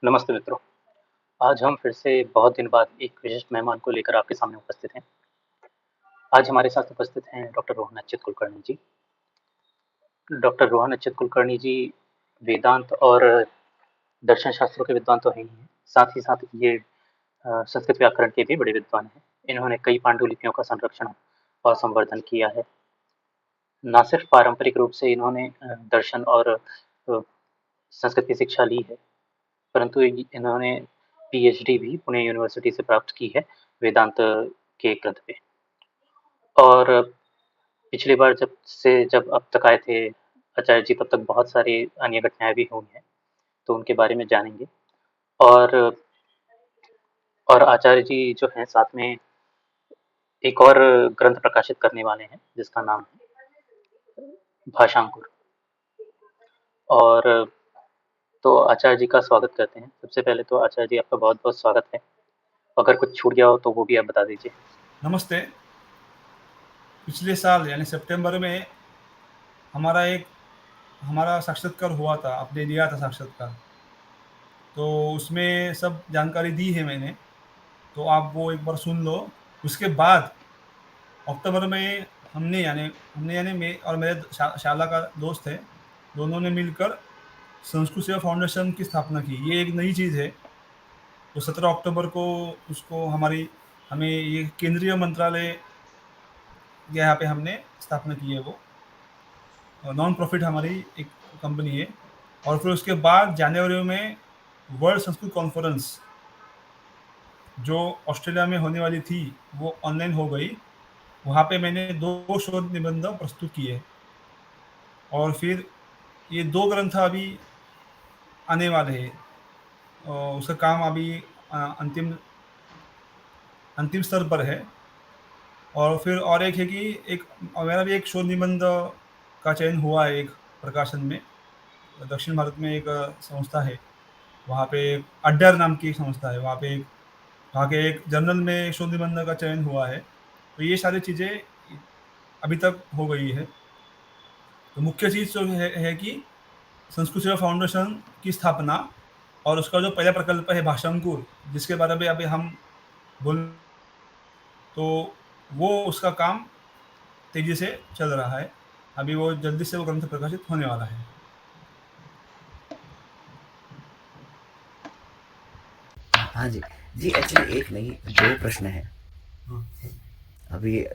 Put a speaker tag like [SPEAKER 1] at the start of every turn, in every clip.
[SPEAKER 1] नमस्ते मित्रों। आज हम फिर से बहुत दिन बाद एक विशिष्ट मेहमान को लेकर आपके सामने उपस्थित हैं। आज हमारे साथ उपस्थित हैं डॉक्टर रोहन अच्युत कुलकर्णी जी। डॉक्टर रोहन अच्युत कुलकर्णी जी वेदांत और दर्शन शास्त्रों के विद्वान तो हैं ही हैं, साथ ही साथ ये संस्कृत व्याकरण के भी बड़े विद्वान हैं। इन्होंने कई पांडुलिपियों का संरक्षण और संवर्धन किया है। ना सिर्फ पारंपरिक रूप से इन्होंने दर्शन और संस्कृत की शिक्षा ली है, परंतु इन्होंने पीएचडी भी पुणे यूनिवर्सिटी से प्राप्त की है वेदांत के ग्रंथ पे। और पिछली बार जब अब तक आए थे आचार्य जी, तब तक बहुत सारी अन्य घटनाएं भी हुई हैं, तो उनके बारे में जानेंगे। और आचार्य जी जो हैं साथ में एक और ग्रंथ प्रकाशित करने वाले हैं जिसका नाम है भाषांकुर। और तो आचार्य जी का स्वागत करते हैं। सबसे पहले तो आचार्य जी आपका बहुत बहुत स्वागत है। अगर कुछ छूट गया हो तो वो भी आप बता दीजिए।
[SPEAKER 2] नमस्ते। पिछले साल यानी सितंबर में हमारा साक्षात्कार हुआ था, आपने लिया था साक्षात्कार, तो उसमें सब जानकारी दी है मैंने, तो आप वो एक बार सुन लो। उसके बाद अक्टूबर में हमने यानी मैं और मेरे शाला का दोस्त है, दोनों ने मिलकर संस्कृत सेवा फाउंडेशन की स्थापना की। ये एक नई चीज़ है। तो 17 अक्टूबर को उसको हमें ये केंद्रीय मंत्रालय के यहाँ पे हमने स्थापना की है। वो नॉन प्रॉफिट हमारी एक कंपनी है। और फिर उसके बाद जनवरी में वर्ल्ड संस्कृत कॉन्फ्रेंस जो ऑस्ट्रेलिया में होने वाली थी, वो ऑनलाइन हो गई। वहाँ पे मैंने 2 शोध निबंध प्रस्तुत किए। और फिर ये 2 ग्रंथ अभी आने वाले हैं। उसका काम अभी अंतिम स्तर पर है। और फिर और एक है कि एक मेरा भी एक शोध निबंध का चयन हुआ है एक प्रकाशन में। दक्षिण भारत में एक संस्था है, वहाँ पे अड्डर नाम की एक संस्था है, वहाँ के एक जर्नल में शोध निबंध का चयन हुआ है। तो ये सारी चीज़ें अभी तक हो गई है। तो मुख्य चीज़ जो है कि संस्कृत सेवा फाउंडेशन की स्थापना और उसका जो पहला प्रकल्प है भाषांकुर, जिसके बारे में अभी हम बोल, तो वो उसका काम तेजी से चल रहा है। अभी वो जल्दी से वो ग्रंथ प्रकाशित होने वाला है।
[SPEAKER 3] हाँ जी। जी एक्चुअली एक नहीं, 2 प्रश्न हैं। अभी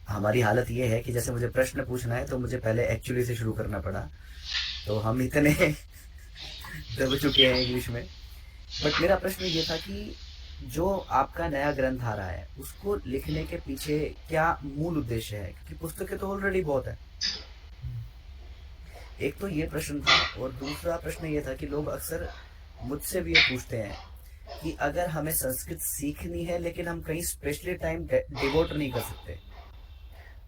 [SPEAKER 3] हमारी हालत ये है कि जैसे मुझे प्रश्न पूछना है तो मुझे पहले एक्चुअली से शुरू करना पड़ा। तो हम इतने दब चुके हैं इंग्लिश में। बट मेरा प्रश्न ये था कि जो आपका नया ग्रंथ आ रहा है, उसको लिखने के पीछे क्या मूल उद्देश्य है? क्योंकि पुस्तकें तो ऑलरेडी बहुत है। एक तो ये प्रश्न था, और दूसरा प्रश्न ये था कि लोग अक्सर मुझसे भी ये पूछते हैं कि अगर हमें संस्कृत सीखनी है लेकिन हम कहीं स्पेशली टाइम डिवोट नहीं कर सकते,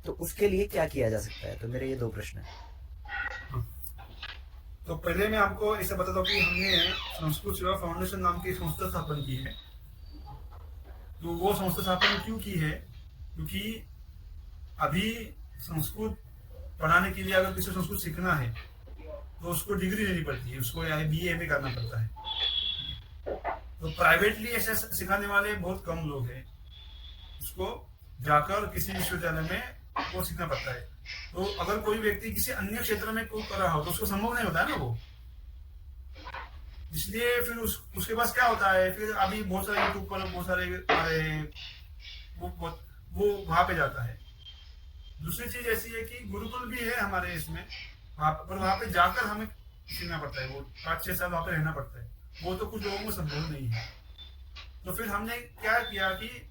[SPEAKER 3] तो उसके लिए क्या किया जा सकता है? तो मेरे ये 2 प्रश्न हैं।
[SPEAKER 2] तो पहले मैं आपको ऐसा बताता हूँ कि हमने संस्कृत सेवा फाउंडेशन नाम की संस्था स्थापन की है। तो वो संस्था स्थापन क्यों की है? क्योंकि अभी संस्कृत पढ़ाने के लिए अगर किसी को संस्कृत सीखना है तो उसको डिग्री लेनी पड़ती है, उसको यानी BA में करना पड़ता है। तो प्राइवेटली ऐसे सिखाने वाले बहुत कम लोग हैं। उसको जाकर किसी विश्वविद्यालय में वो सीखना पड़ता है। तो अगर कोई व्यक्ति किसी अन्य क्षेत्र में कोई कर रहा हो तो उसको संभव नहीं होता है ना वो। इसलिए फिर उसके पास क्या होता है, फिर अभी बहुत सारे यूट्यूब पर बहुत सारे वो वहां पे जाता है। दूसरी चीज ऐसी है कि गुरुकुल भी है हमारे इसमें, वहां पे जाकर हमें सीखना पड़ता है। वो 5-6 साल वहां पे रहना पड़ता है। वो तो कुछ लोगों को संभव नहीं है। तो फिर हमने क्या किया कि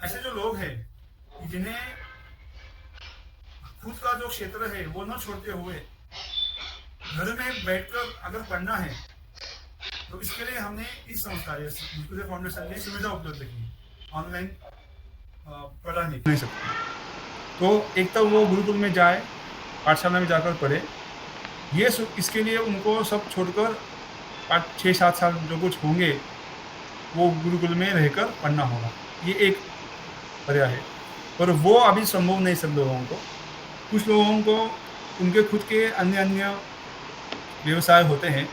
[SPEAKER 2] ऐसे जो लोग हैं जिन्हें खुद का जो क्षेत्र है वो न छोड़ते हुए घर में बैठकर अगर पढ़ना है, तो इसके लिए हमने इस संस्था संस्कृत फाउंडेशन ने सुविधा उपलब्ध की ऑनलाइन पढ़ाने नहीं सकते। तो एक तो वो गुरुकुल में जाए, पाठशाला में जाकर पढ़े। इसके लिए उनको सब छोड़कर 5-6-7 साल जो कुछ होंगे वो गुरुकुल में रहकर पढ़ना होगा। ये एक पर्याय है, पर वो अभी संभव नहीं सब लोगों को। कुछ लोगों को उनके खुद के अन्य व्यवसाय होते हैं,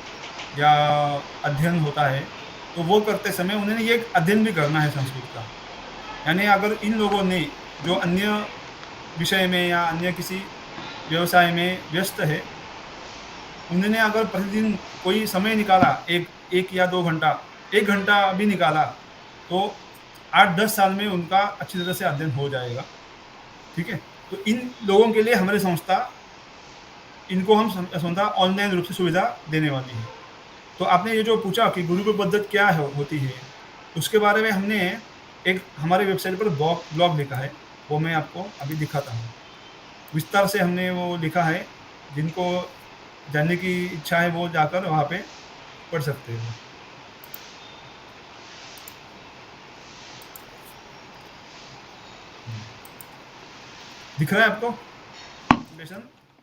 [SPEAKER 2] या अध्ययन होता है, तो वो करते समय उन्हें ये अध्ययन भी करना है संस्कृत का। यानी अगर इन लोगों ने जो अन्य विषय में या अन्य किसी व्यवसाय में व्यस्त है, उन्होंने अगर प्रतिदिन कोई समय निकाला, एक या 2 घंटा, 1 घंटा भी निकाला, तो 8-10 साल में उनका अच्छी तरह से अध्ययन हो जाएगा। ठीक है? तो इन लोगों के लिए हमारी संस्था इनको हम संस्था ऑनलाइन रूप से सुविधा देने वाली है। तो आपने ये जो पूछा कि गुरुकुल पद्धति क्या होती है, उसके बारे में हमने एक हमारे वेबसाइट पर ब्लॉग लिखा है, वो मैं आपको अभी दिखाता हूँ। विस्तार से हमने वो लिखा है, जिनको जानने की इच्छा है वो जाकर वहाँ पे पढ़ सकते हैं। दिख रहा है आपको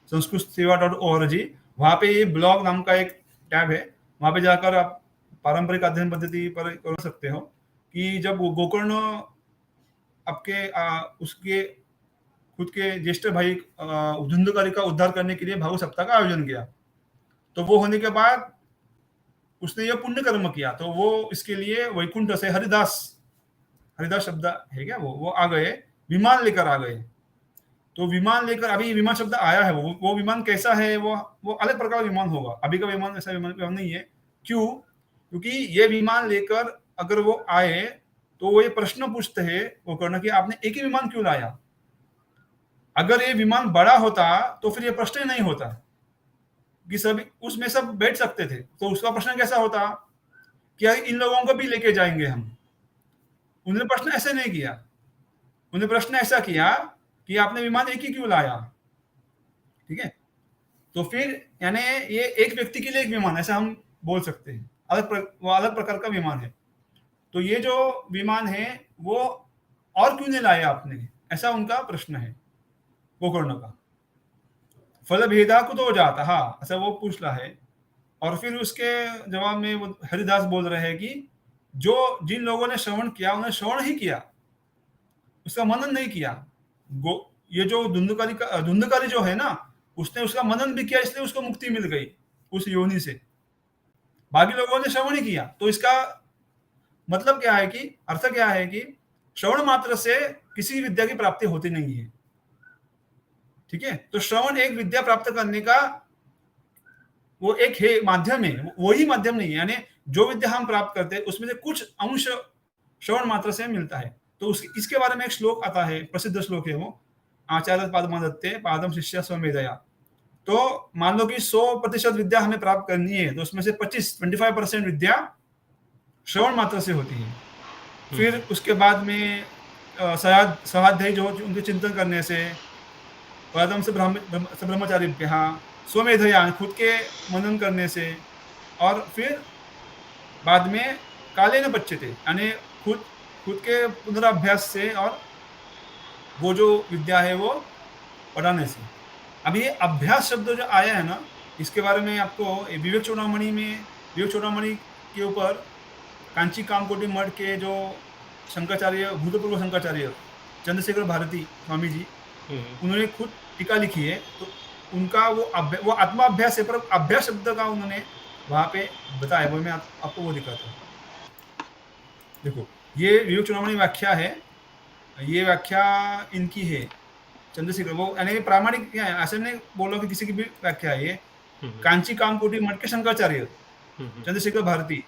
[SPEAKER 2] sanskritsewa.org, वहाँ पे ये ब्लॉग नाम का एक टैब है, वहाँ पे जाकर आप पारंपरिक अध्ययन पद्धति पर कर सकते हो कि जब गोकर्ण आपके उसके खुद के ज्येष्ठ भाई धुंधुकारी का उद्धार करने के लिए भागवत सप्ताह का आयोजन किया, तो वो होने के बाद उसने ये पुण्य कर्म किया, तो वो इसके लिए वैकुंठ से हरिदास शब्द है क्या, वो आ गए, विमान लेकर आ गए। तो विमान लेकर, अभी विमान शब्द आया है, वो विमान कैसा है, वो अलग प्रकार का विमान होगा। अभी का विमान ऐसा विमान नहीं है। क्यों? क्योंकि ये विमान लेकर अगर वो आए तो वो ये प्रश्न पूछते हैं वो करना कि आपने एक ही विमान क्यों लाया। अगर ये विमान बड़ा होता तो फिर ये प्रश्न ही नहीं होता कि सभी उसमें सब बैठ सकते थे, तो उसका प्रश्न कैसा होता कि इन लोगों को भी लेके जाएंगे हम। उन्होंने प्रश्न ऐसे नहीं किया, उन्होंने प्रश्न ऐसा किया कि आपने विमान एक ही क्यों लाया। ठीक है? तो फिर यानी ये एक व्यक्ति के लिए एक विमान, ऐसा हम बोल सकते हैं, वो अलग प्रकार का विमान है। तो ये जो विमान है वो और क्यों नहीं लाया आपने, ऐसा उनका प्रश्न है गोकर्ण का। फल भेदा कुतो जाता, हाँ ऐसा वो पूछ रहा है। और फिर उसके जवाब में वो हरिदास बोल रहे हैं कि जिन लोगों ने श्रवण किया उन्हें श्रवण ही किया, उसका मनन नहीं किया। ये जो धुंधकारी जो है ना, उसने उसका मनन भी किया, इसलिए उसको मुक्ति मिल गई उस योनि से। बाकी लोगों ने श्रवण ही किया। तो इसका मतलब क्या है कि अर्थ क्या है कि श्रवण मात्र से किसी विद्या की प्राप्ति होती नहीं है। ठीक है? तो श्रवण एक विद्या प्राप्त करने का वो एक है माध्यम है, वही माध्यम नहीं है। यानी जो विद्या हम प्राप्त करते हैं उसमें से कुछ अंश श्रवण मात्र से मिलता है। तो इसके बारे में एक श्लोक आता है, प्रसिद्ध श्लोक है वो, आचार्य पादमादत्ते पादम शिष्य स्वमेधया। तो मान लो कि 100% विद्या हमें प्राप्त करनी है, तो उसमें से 25% विद्या श्रवण मात्र से होती है। फिर उसके बाद में स्वाध्याय जो उनके चिंतन करने से, पादम से ब्रह्मचारी स्वमेधया खुद के मनन करने से, और फिर बाद में काले न बच्चे थे यानी खुद के पुनराभ्यास से, और वो जो विद्या है वो पढ़ाने से। अब ये अभ्यास शब्द जो आया है ना, इसके बारे में आपको विवेक चूड़ामणि के ऊपर कांची कामकोटि मठ के जो शंकराचार्य, भूतपूर्व शंकराचार्य चंद्रशेखर भारती स्वामी जी, उन्होंने खुद टीका लिखी है। तो उनका वो आत्माभ्यास है, पर अभ्यास शब्द का उन्होंने वहां पे बताया, वो मैं आपको वो दिखाता हूँ। देखो, ये विवेक चूड़ामणि व्याख्या है, ये व्याख्या इनकी है चंद्रशेखर, वो यानी प्रामाणिक क्या है, ऐसे नहीं बोलो कि किसी की भी व्याख्या है। ये कांची कामकोटि मठ के शंकराचार्य चंद्रशेखर भारती,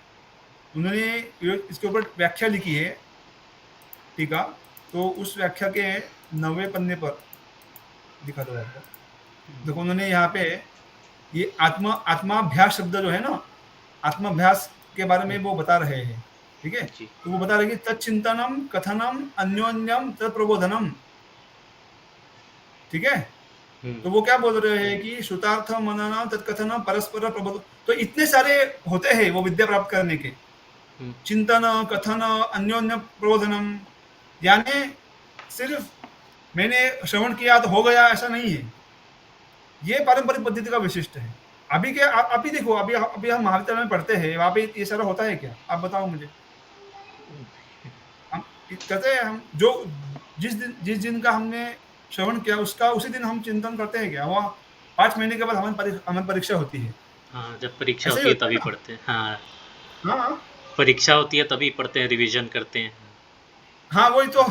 [SPEAKER 2] उन्होंने इसके ऊपर व्याख्या लिखी है टीका। तो उस व्याख्या के 9वें पन्ने पर दिखा दो आपको। देखो, उन्होंने यहाँ पे ये आत्माभ्यास शब्द जो है ना, आत्माभ्यास के बारे में वो बता रहे हैं। ठीक है? तो वो बता रहे कि तच्चिंतनम कथनम अन्योन्यम तत्प्रबोधनम। ठीक है? तो वो क्या बोल रहे हैं कि श्रुतार्थ मनन तत्कथन परस्पर प्रबोध। तो इतने सारे होते हैं वो विद्या प्राप्त करने के, चिंतन, कथन, अन्योन्य प्रबोधनम। यानी सिर्फ मैंने श्रवण किया तो हो गया, ऐसा नहीं है। ये पारंपरिक पद्धति का विशिष्ट है। अभी क्या आप ही देखो, अभी हम महाविद्यालय में पढ़ते हैं, वहां पे ये सारा होता है क्या? आप बताओ मुझे। हम कहते हैं, हम जो जिस दिन का हमने श्रवण किया उसी दिन हम चिंतन करते हैं क्या? वो 5 महीने के बाद हमारी परीक्षा होती है।
[SPEAKER 1] हाँ, जब परीक्षा
[SPEAKER 2] ऐसा ही
[SPEAKER 1] होती है
[SPEAKER 2] होता है
[SPEAKER 1] तभी
[SPEAKER 2] ना?
[SPEAKER 1] पढ़ते हैं। हाँ,
[SPEAKER 2] हाँ,
[SPEAKER 1] परीक्षा होती है तभी पढ़ते हैं, रिवीजन करते हैं।
[SPEAKER 2] हाँ, वही तो।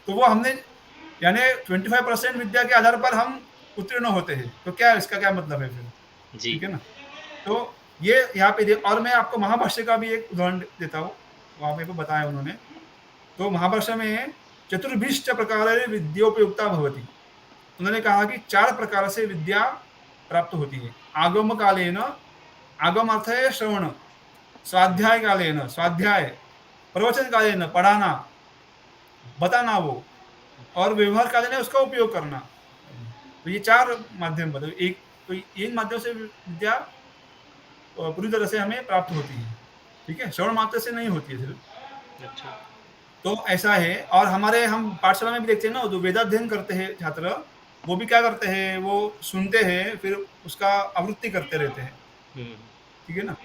[SPEAKER 2] तो वो हमने यानी 25% विद्या के आधार पर हम उत्तीर्ण होते हैं, तो क्या इसका क्या मतलब है फिर?
[SPEAKER 1] जी।
[SPEAKER 2] ठीक है ना? तो ये यहाँ पे और मैं आपको महाभाष्य का भी एक उदाहरण देता हूँ, वहाँ पे बताया उन्होंने। तो महाभाष्य में चतुर्भिश्च प्रकारे विद्योपयुक्ता भवति। उन्होंने कहा कि 4 प्रकार से विद्या प्राप्त होती है। आगम कालेन, आगम अर्थ है श्रवण, स्वाध्याय कालेन स्वाध्याय, प्रवचन कालेन पढ़ाना, बताना वो, और व्यवहार कालीन है उसका उपयोग करना। तो ये 4 माध्यम बताओ, एक तो इन माध्यम से विद्या पूरी तरह से हमें प्राप्त होती है। ठीक है? श्रवण मात्र से नहीं होती है सिर्फ।
[SPEAKER 1] अच्छा।
[SPEAKER 2] तो ऐसा है, और हमारे हम पाठशाला में भी देखते हैं ना, जो वेदाध्ययन करते हैं छात्र, वो भी क्या करते हैं, वो सुनते हैं, फिर उसका आवृत्ति करते रहते हैं।
[SPEAKER 1] हुँ,
[SPEAKER 2] ठीक है ना?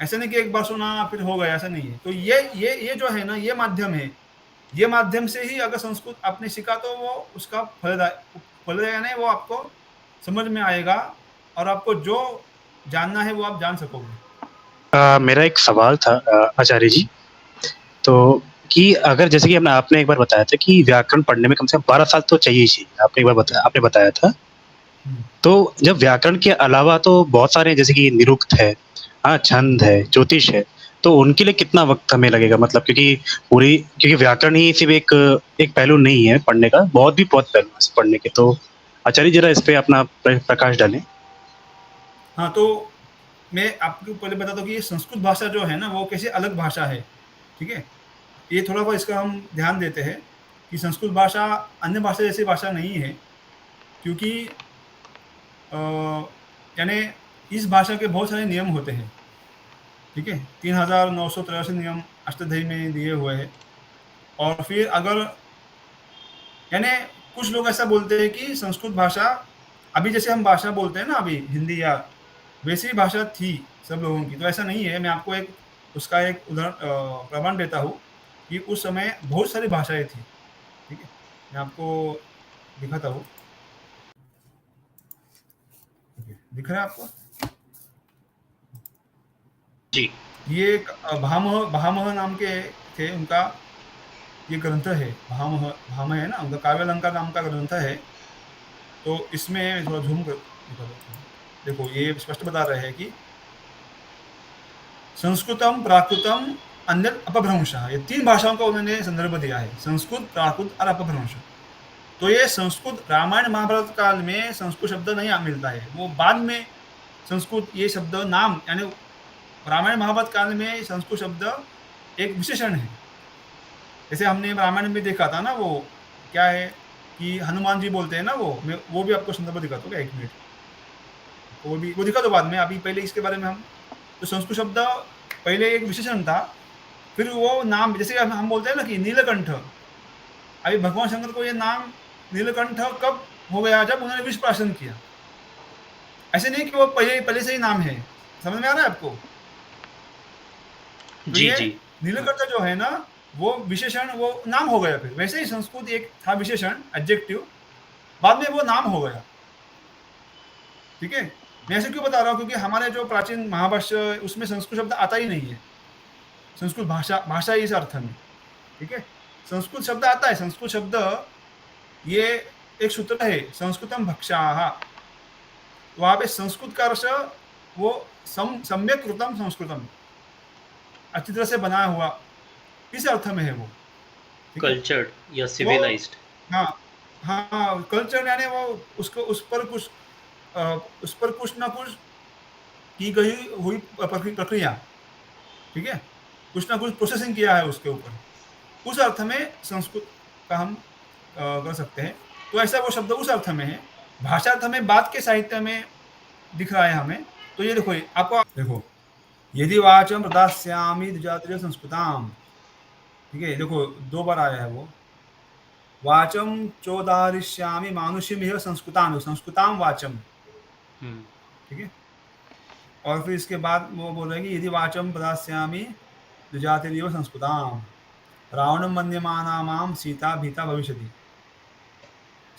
[SPEAKER 2] ऐसा नहीं कि एक बार सुना फिर हो गया, ऐसा नहीं है। तो ये जो है ना, ये माध्यम है। ये माध्यम से ही अगर संस्कृत आपने सीखा तो वो उसका फल यानी वो आपको समझ में आएगा, और आपको जो जानना है वो आप जान सकोगे।
[SPEAKER 4] मेरा एक सवाल था आचार्य जी, तो कि अगर जैसे कि आपने एक बार बताया था कि व्याकरण पढ़ने में कम से कम 12 साल तो चाहिए ही चाहिए, आपने बताया था। तो जब व्याकरण के अलावा तो बहुत सारे जैसे कि निरुक्त है, हाँ, छंद है, ज्योतिष है, तो उनके लिए कितना वक़्त हमें लगेगा? मतलब क्योंकि व्याकरण ही सिर्फ़ एक पहलू नहीं है पढ़ने का, बहुत पहलू है इसे पढ़ने के। तो आचार्य ज़रा इस पे अपना प्रकाश डालें।
[SPEAKER 2] हाँ, तो मैं आपको पहले बता दूँ कि ये संस्कृत भाषा जो है ना, वो कैसे अलग भाषा है। ठीक है? ये थोड़ा-बहुत इसका हम ध्यान देते हैं कि संस्कृत भाषा अन्य भाषा जैसी भाषा नहीं है, क्योंकि अ, यानी इस भाषा के बहुत सारे नियम होते हैं। ठीक है? 3983 नियम अष्टाध्यायी में दिए हुए हैं। और फिर अगर यानी कुछ लोग ऐसा बोलते हैं कि संस्कृत भाषा, अभी जैसे हम भाषा बोलते हैं ना अभी हिंदी, या वैसी ही भाषा थी सब लोगों की, तो ऐसा नहीं है। मैं आपको एक उसका एक उदाहरण प्रमाण देता हूँ कि उस समय बहुत सारी भाषाएं थी। ठीक है? मैं आपको दिखाता हूँ। ठीक है, दिख रहा है आपको?
[SPEAKER 1] जी।
[SPEAKER 2] ये एक भामह भामह नाम के थे, उनका ये ग्रंथ है। भामह भामह है ना, उनका काव्यालंकार नाम का ग्रंथ है। तो इसमें थोड़ा झूम कर दिखा देता हूँ। देखो, ये स्पष्ट बता रहे हैं कि संस्कृतम, प्राकृतम, अन्य अपभ्रंशः, ये 3 भाषाओं का उन्होंने संदर्भ दिया है, संस्कृत, प्राकृत और अपभ्रंश। तो ये संस्कृत रामायण महाभारत काल में संस्कृत शब्द नहीं मिलता है, वो बाद में संस्कृत ये शब्द नाम, यानी रामायण महाभारत काल में संस्कृत शब्द एक विशेषण है। जैसे हमने रामायण में देखा था ना, वो क्या है कि हनुमान जी बोलते हैं ना, मैं वो भी आपको संदर्भ दिखाता हूँ, 1 मिनट। वो दिखा दो बाद में, अभी पहले इसके बारे में हम, तो संस्कृत शब्द पहले एक विशेषण था, फिर वो नाम, जैसे हम बोलते हैं ना कि नीलकंठ, अभी भगवान शंकर को ये नाम नीलकंठ कब हो गया, जब उन्होंने विष प्राशन किया। ऐसे नहीं कि वो पहले पहले से ही नाम है। समझ में आ रहा है आपको? तो
[SPEAKER 1] जी,
[SPEAKER 2] ये
[SPEAKER 1] जी।
[SPEAKER 2] नीलकंठ जो है ना, वो विशेषण, वो नाम हो गया। फिर वैसे ही संस्कृत एक था विशेषण, एडजेक्टिव, बाद में वो नाम हो गया। ठीक है? मैं ऐसे क्यों बता रहा हूँ, क्योंकि हमारे जो प्राचीन महाभाष्य, उसमें संस्कृत शब्द आता ही नहीं है। संस्कृत भाषा भाषा इस अर्थ में। ठीक है? संस्कृत शब्द आता है, संस्कृत शब्द ये एक सूत्र है, संस्कृतम भक्षाः। वहाँ पे संस्कृत का अर्थ वो सम्यक कृतम संस्कृतम, अच्छी तरह से बनाया हुआ, इस अर्थ में है वो। ठीक है?
[SPEAKER 1] कल्चर्ड या
[SPEAKER 2] वो
[SPEAKER 1] सिविलाइज्ड।
[SPEAKER 2] हाँ, हाँ, कल्चर यानी वो उसको उस पर कुछ ना कुछ की गई हुई प्रक्रिया। ठीक है? कुछ ना कुछ प्रोसेसिंग किया है उसके ऊपर। उस अर्थ में संस्कृत का हम कर सकते हैं। तो ऐसा वो शब्द उस अर्थ में है। भाषा अर्थ में बाद के साहित्य में दिख रहा है हमें। तो ये देखो, आपको देखो, यदि वाचम प्रदास्यामि द्विजातीय संस्कृताम। ठीक है? देखो, 2 बार आया है वो। वाचम चोदारिष्यामि मानुषीमिह संस्कृताम, संस्कृताम वाचम।
[SPEAKER 1] हुँ।
[SPEAKER 2] ठीक है? और फिर इसके बाद वो बोल रहे हैं कि यदि वाचम प्रदास्यामि द्विजातिरिव संस्कृताम रावणं मन्यमाना मां सीता भीता भविष्यति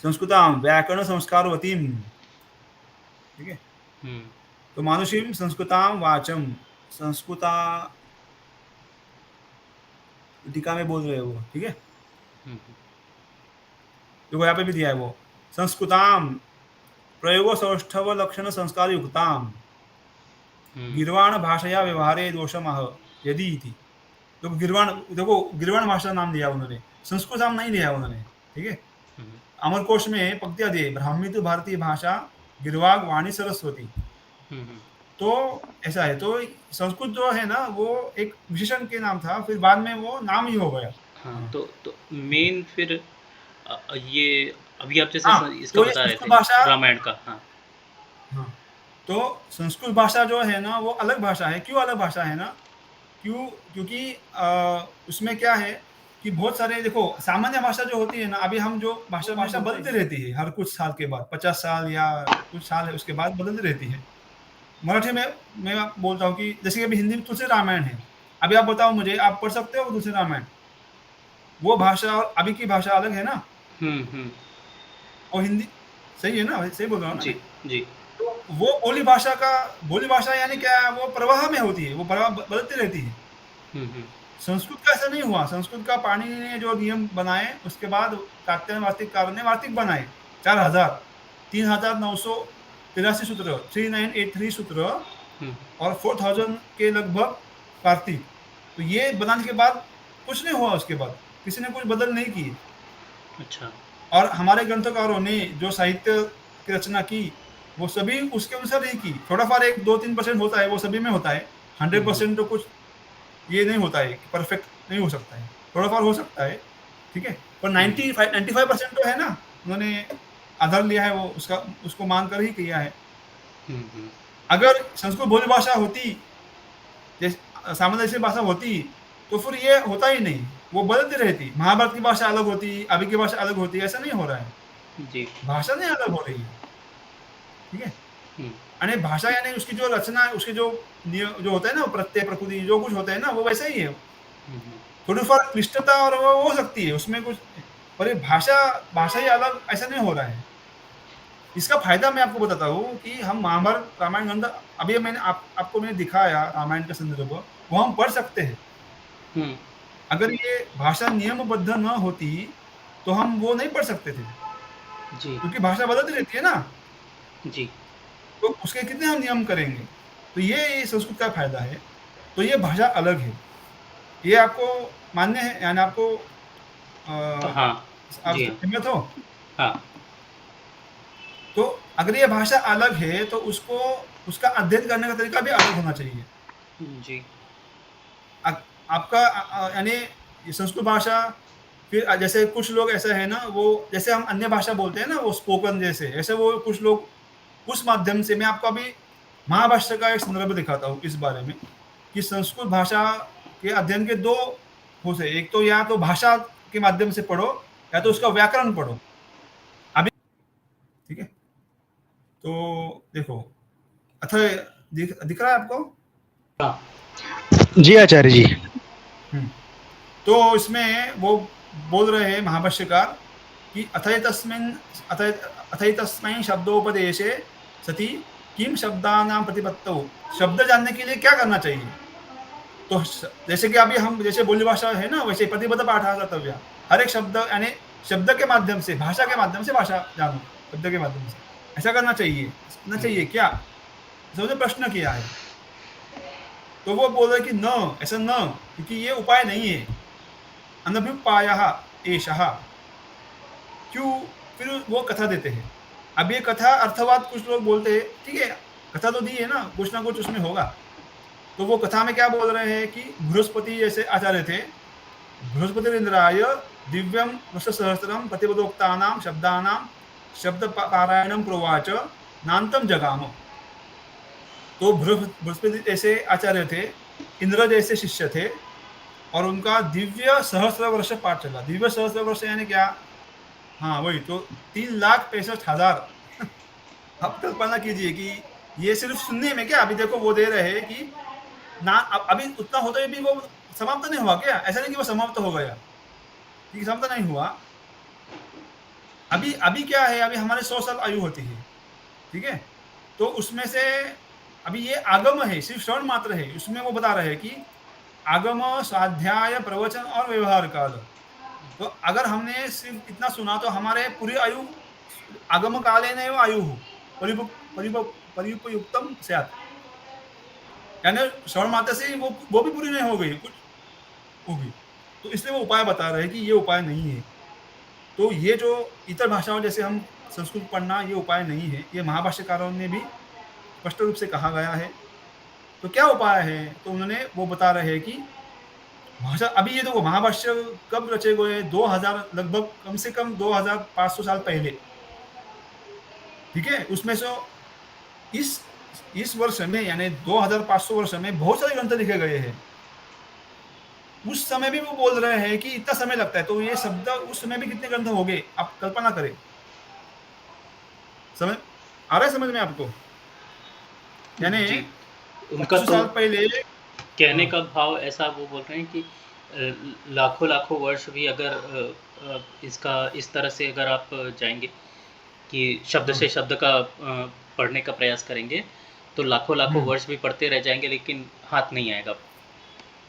[SPEAKER 2] संस्कृताम व्याकरण संस्कारवतीम। ठीक है?
[SPEAKER 1] हुँ।
[SPEAKER 2] तो मानुषीम संस्कृताम वाचम, संस्कृता टीका में बोल रहे हैं वो, ठीक है। देखो यहाँ पे भी दिया है वो, संस्कृताम प्रयोग सौष्ठव लक्षण संस्कार युक्ताम गिर्वाण भाषया व्यवहारे दोषमह यदि इति। तो गिर्वाण, देखो गिर्वाण भाषा नाम दिया उन्होंने, संस्कृत नाम नहीं दिया उन्होंने, ठीक है। अमरकोश में पंक्तियां दी, ब्राह्मी तो भारतीय भाषा गिरवाग वाणी सरस्वती। तो ऐसा है, तो संस्कृत जो है ना वो एक विशेषण के नाम था, फिर बाद में वो नाम ही हो गया।
[SPEAKER 1] हाँ, तो मेन फिर ये अभी आप जैसे
[SPEAKER 2] हाँ,
[SPEAKER 1] इसका
[SPEAKER 2] तो ये
[SPEAKER 1] बता रहे
[SPEAKER 2] संस्कृत
[SPEAKER 1] थे
[SPEAKER 2] भाषा,
[SPEAKER 1] रामायण का। हाँ
[SPEAKER 2] हाँ, तो संस्कृत भाषा जो है ना वो अलग भाषा है। क्यों अलग भाषा है ना, क्योंकि उसमें क्या है कि बहुत सारे, देखो सामान्य भाषा जो होती है ना, अभी हम जो भाषा बदलती रहती है हर कुछ साल के बाद, 50 साल या कुछ साल है उसके बाद बदलती रहती है। मराठी में मैं बोलता हूँ कि जैसे कि अभी हिंदी में तुलसी रामायण है, अभी आप बताओ मुझे, आप पढ़ सकते हो तुलसी रामायण? वो भाषा और अभी की भाषा अलग है ना। और हिंदी सही है ना, सही बोल रहा हूँ ना?
[SPEAKER 1] जी जी।
[SPEAKER 2] तो वो बोली भाषा यानी क्या, वो प्रवाह में होती है, वो प्रवाह बदलती रहती है। संस्कृत का ऐसा नहीं हुआ। संस्कृत का पाणिनि ने जो नियम बनाए उसके बाद कात्यायन वार्तिककार ने वार्तिक बनाए, 3983 सूत्र, 3983 सूत्र और 4000 के लगभग वार्तिक। तो ये बनाने के बाद कुछ नहीं हुआ, उसके बाद किसी ने कुछ बदल नहीं किए।
[SPEAKER 1] अच्छा।
[SPEAKER 2] और हमारे ग्रंथकारों ने जो साहित्य की रचना की वो सभी उसके अनुसार ही की। थोड़ा फार 1-2-3% होता है, वो सभी में होता है। 100% तो कुछ ये नहीं होता है, परफेक्ट नहीं हो सकता है, थोड़ा फार हो सकता है, ठीक है। पर 95% तो है ना, उन्होंने आधार लिया है वो, उसको मानकर ही किया है। अगर संस्कृत बोली भाषा होती, जैसे सामान्य जैसी भाषा होती, तो फिर ये होता ही नहीं, वो बदलती रहती। महाभारत की भाषा अलग होती, अभी की भाषा अलग होती, ऐसा नहीं हो रहा है।
[SPEAKER 1] जी।
[SPEAKER 2] भाषा नहीं अलग हो रही है, ठीक है। यानी भाषा यानी उसकी जो रचना है, उसके जो जो होता है ना, प्रत्यय प्रकृति जो कुछ होता है ना, वो वैसा ही है। थोड़ी फार क्लिष्टता और वो हो सकती है उसमें कुछ, पर ये भाषा ही अलग ऐसा नहीं हो रहा है। इसका फायदा मैं आपको बताता हूँ कि हम महाभारत रामायण ग्रंथ, अभी मैंने आपको मैंने दिखाया रामायण का संदर्भ, वो हम पढ़ सकते हैं। अगर ये भाषा नियमबद्ध न होती तो हम वो नहीं पढ़ सकते थे
[SPEAKER 1] जी।
[SPEAKER 2] क्योंकि भाषा बदलती रहती है ना।
[SPEAKER 1] जी।
[SPEAKER 2] तो उसके कितने हम नियम करेंगे। तो ये संस्कृत का फायदा है। तो ये भाषा अलग है, ये आपको मान्य है, यानी आपको
[SPEAKER 1] हाँ
[SPEAKER 2] आप
[SPEAKER 1] जी। हाँ
[SPEAKER 2] सहमत हो?
[SPEAKER 1] हाँ।
[SPEAKER 2] तो अगर ये भाषा अलग है तो उसको, उसका अध्ययन करने का तरीका भी अलग होना चाहिए।
[SPEAKER 1] जी।
[SPEAKER 2] आपका यानी संस्कृत भाषा, फिर जैसे कुछ लोग ऐसा है ना, वो जैसे हम अन्य भाषा बोलते हैं ना, वो स्पोकन जैसे, ऐसे वो कुछ लोग उस माध्यम से, मैं आपको अभी महाभाष्य का एक संदर्भ दिखाता हूँ इस बारे में कि संस्कृत भाषा के अध्ययन के 2 हो से, एक तो या तो भाषा के माध्यम से पढ़ो या तो उसका व्याकरण पढ़ो। अभी ठीक है, तो देखो अथवा दिख रहा है आपको?
[SPEAKER 1] हाँ
[SPEAKER 4] जी आचार्य जी।
[SPEAKER 2] तो इसमें वो बोल रहे हैं महाभाष्यकार कि अथैतस्मै शब्दोपदेशे सति किम शब्दानां प्रतिपत्तौ, शब्द जानने के लिए क्या करना चाहिए। तो जैसे कि अभी हम जैसे बोली भाषा है ना, वैसे प्रतिपद पाठातव्य, हर एक शब्द यानी शब्द के माध्यम से, भाषा के माध्यम से भाषा जानो, शब्द के माध्यम से ऐसा करना चाहिए क्या, उसने प्रश्न किया है। तो वो बोल रहे कि न, ऐसा न, क्योंकि ये उपाय नहीं है। अनभिप्रायः एषः, क्यों, फिर वो कथा देते हैं। अब ये कथा अर्थवाद कुछ लोग बोलते हैं, ठीक है, कथा तो दी है ना कुछ उसमें होगा। तो वो कथा में क्या बोल रहे हैं कि बृहस्पति जैसे आचार्य थे, बृहस्पतिरिन्द्राय दिव्यम वृषसहस्रम प्रतिपदोक्तानां शब्दानां शब्द पारायणम प्रोवाच नान्तम जगाम। तो बृहस्पति जैसे आचार्य थे, इंद्र जैसे शिष्य थे, और उनका दिव्य सहस्र वर्ष पाठ चला। दिव्य सहस्र वर्ष यानी क्या, हाँ वही तो 3,65,000। आप कल्पना कीजिए कि ये सिर्फ सुनने में क्या, अभी देखो वो दे रहे हैं कि ना, अभी उतना होता है भी वो समाप्त नहीं हुआ क्या, ऐसा नहीं कि वो समाप्त हो गया, ठीक है, समाप्त नहीं हुआ। अभी क्या है, अभी हमारे 100 साल आयु होती है, ठीक है। तो उसमें से अभी ये आगम है, सिर्फ श्रवण मात्र है, उसमें वो बता रहे हैं कि आगम, स्वाध्याय, प्रवचन और व्यवहार काल। तो अगर हमने सिर्फ इतना सुना तो हमारे पूरी आयु आगम कालेन एव आयु परियुक्तम स्यात्, यानी श्रवण मात्र से ही वो भी पूरी नहीं हो गई, कुछ होगी। तो इसलिए वो उपाय बता रहे हैं कि ये उपाय नहीं है। तो ये जो इतर भाषाओं जैसे हम संस्कृत पढ़ना, ये उपाय नहीं है, ये महाभाष्यकारों ने भी स्पष्ट रूप से कहा गया है। तो क्या उपाय है? तो उन्होंने वो बता रहे हैं कि भाषा, अभी ये देखो महाभाष्य कब रचे गए? 2000, लगभग कम से कम 2500 साल पहले, ठीक है। उसमें से इस वर्ष में, यानी 2500 वर्ष में बहुत सारे ग्रंथ लिखे गए हैं। उस समय भी वो बोल रहे हैं कि इतना समय लगता है, तो ये शब्द उस समय भी कितने ग्रंथ हो गए, आप कल्पना करें। समझ आ रहा है समझ में आपको? यानी
[SPEAKER 1] जी, उनका
[SPEAKER 2] 2500
[SPEAKER 1] तो
[SPEAKER 2] साल पहले
[SPEAKER 1] कहने का भाव ऐसा, वो बोल रहे हैं कि लाखों लाखों वर्ष भी अगर इसका इस तरह से अगर आप जाएंगे कि शब्द से शब्द का पढ़ने का प्रयास करेंगे, तो लाखों लाखों वर्ष भी पढ़ते रह जाएंगे, लेकिन हाथ नहीं आएगा।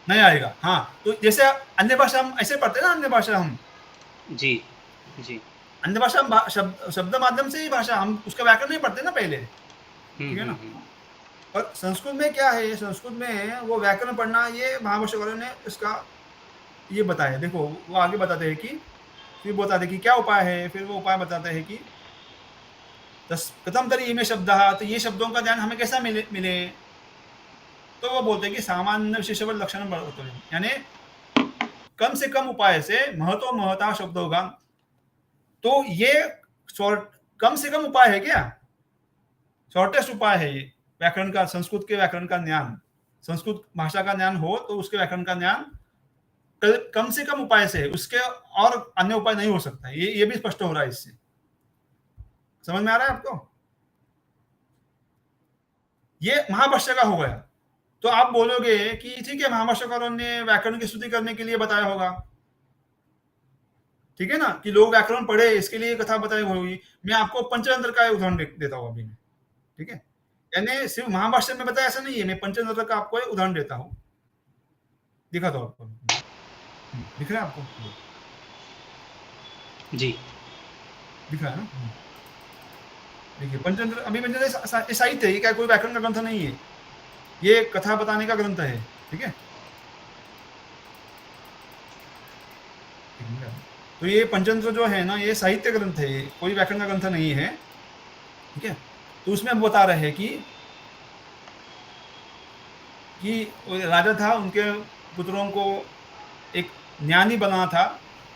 [SPEAKER 2] नहीं आएगा। हाँ, तो जैसे अन्य भाषा हम ऐसे पढ़ते हैं ना, अन्य भाषा हम
[SPEAKER 1] जी जी
[SPEAKER 2] अन्य भाषा हम शब्द माध्यम से ही भाषा, हम उसका व्याकरण नहीं पढ़ते ना पहले, ठीक है ना। और संस्कृत में क्या है, संस्कृत में वो व्याकरण पढ़ना, ये महाभाष्यकारों ने इसका ये बताया। देखो वो आगे बताते हैं कि, फिर बताते हैं कि क्या उपाय है, फिर वो उपाय बताते हैं कि कथम तरी इमे शब्द, तो ये शब्दों का ज्ञान हमें कैसा मिले। तो वो बोलते हैं कि सामान्य विशेषवल लक्षण, यानी कम से कम उपाय से महतो महता शब्द होगा। तो ये कम से कम उपाय है क्या? शॉर्टेस्ट उपाय है ये व्याकरण का, संस्कृत के व्याकरण का ज्ञान, संस्कृत भाषा का ज्ञान हो तो उसके व्याकरण का ज्ञान कम से कम उपाय से है, उसके और अन्य उपाय नहीं हो सकता। ये भी स्पष्ट हो रहा है इससे। समझ में आ रहा है आपको? ये महाभाष्य का हो गया। तो आप बोलोगे कि ठीक है, महाभाष्यकारों ने व्याकरण की स्तुति करने के लिए बताया होगा, ठीक है ना, कि लोग व्याकरण पढ़े, इसके लिए कथा बताई होगी। मैं आपको पंचतंत्र का उदाहरण देता हूँ अभी मैं, ठीक है। यानी सिर्फ महाभाष्य में बताया ऐसा नहीं है, मैं पंचतंत्र का आपको एक उदाहरण देता हूँ, दिखा दो आपको, दिख रहा है आपको?
[SPEAKER 1] जी,
[SPEAKER 2] दिख रहा है ना? देखिए पंचतंत्र, अभी पंचतंत्र साहित्य है, ये क्या कोई व्याकरण का ग्रंथ नहीं है, ये कथा बताने का ग्रंथ है, ठीक है। तो ये पंचतंत्र जो है ना, ये साहित्य ग्रंथ है, कोई व्याकरण का ग्रंथ नहीं है, ठीक है। तो उसमें हम बता रहे हैं कि राजा था, उनके पुत्रों को एक ज्ञानी बना था,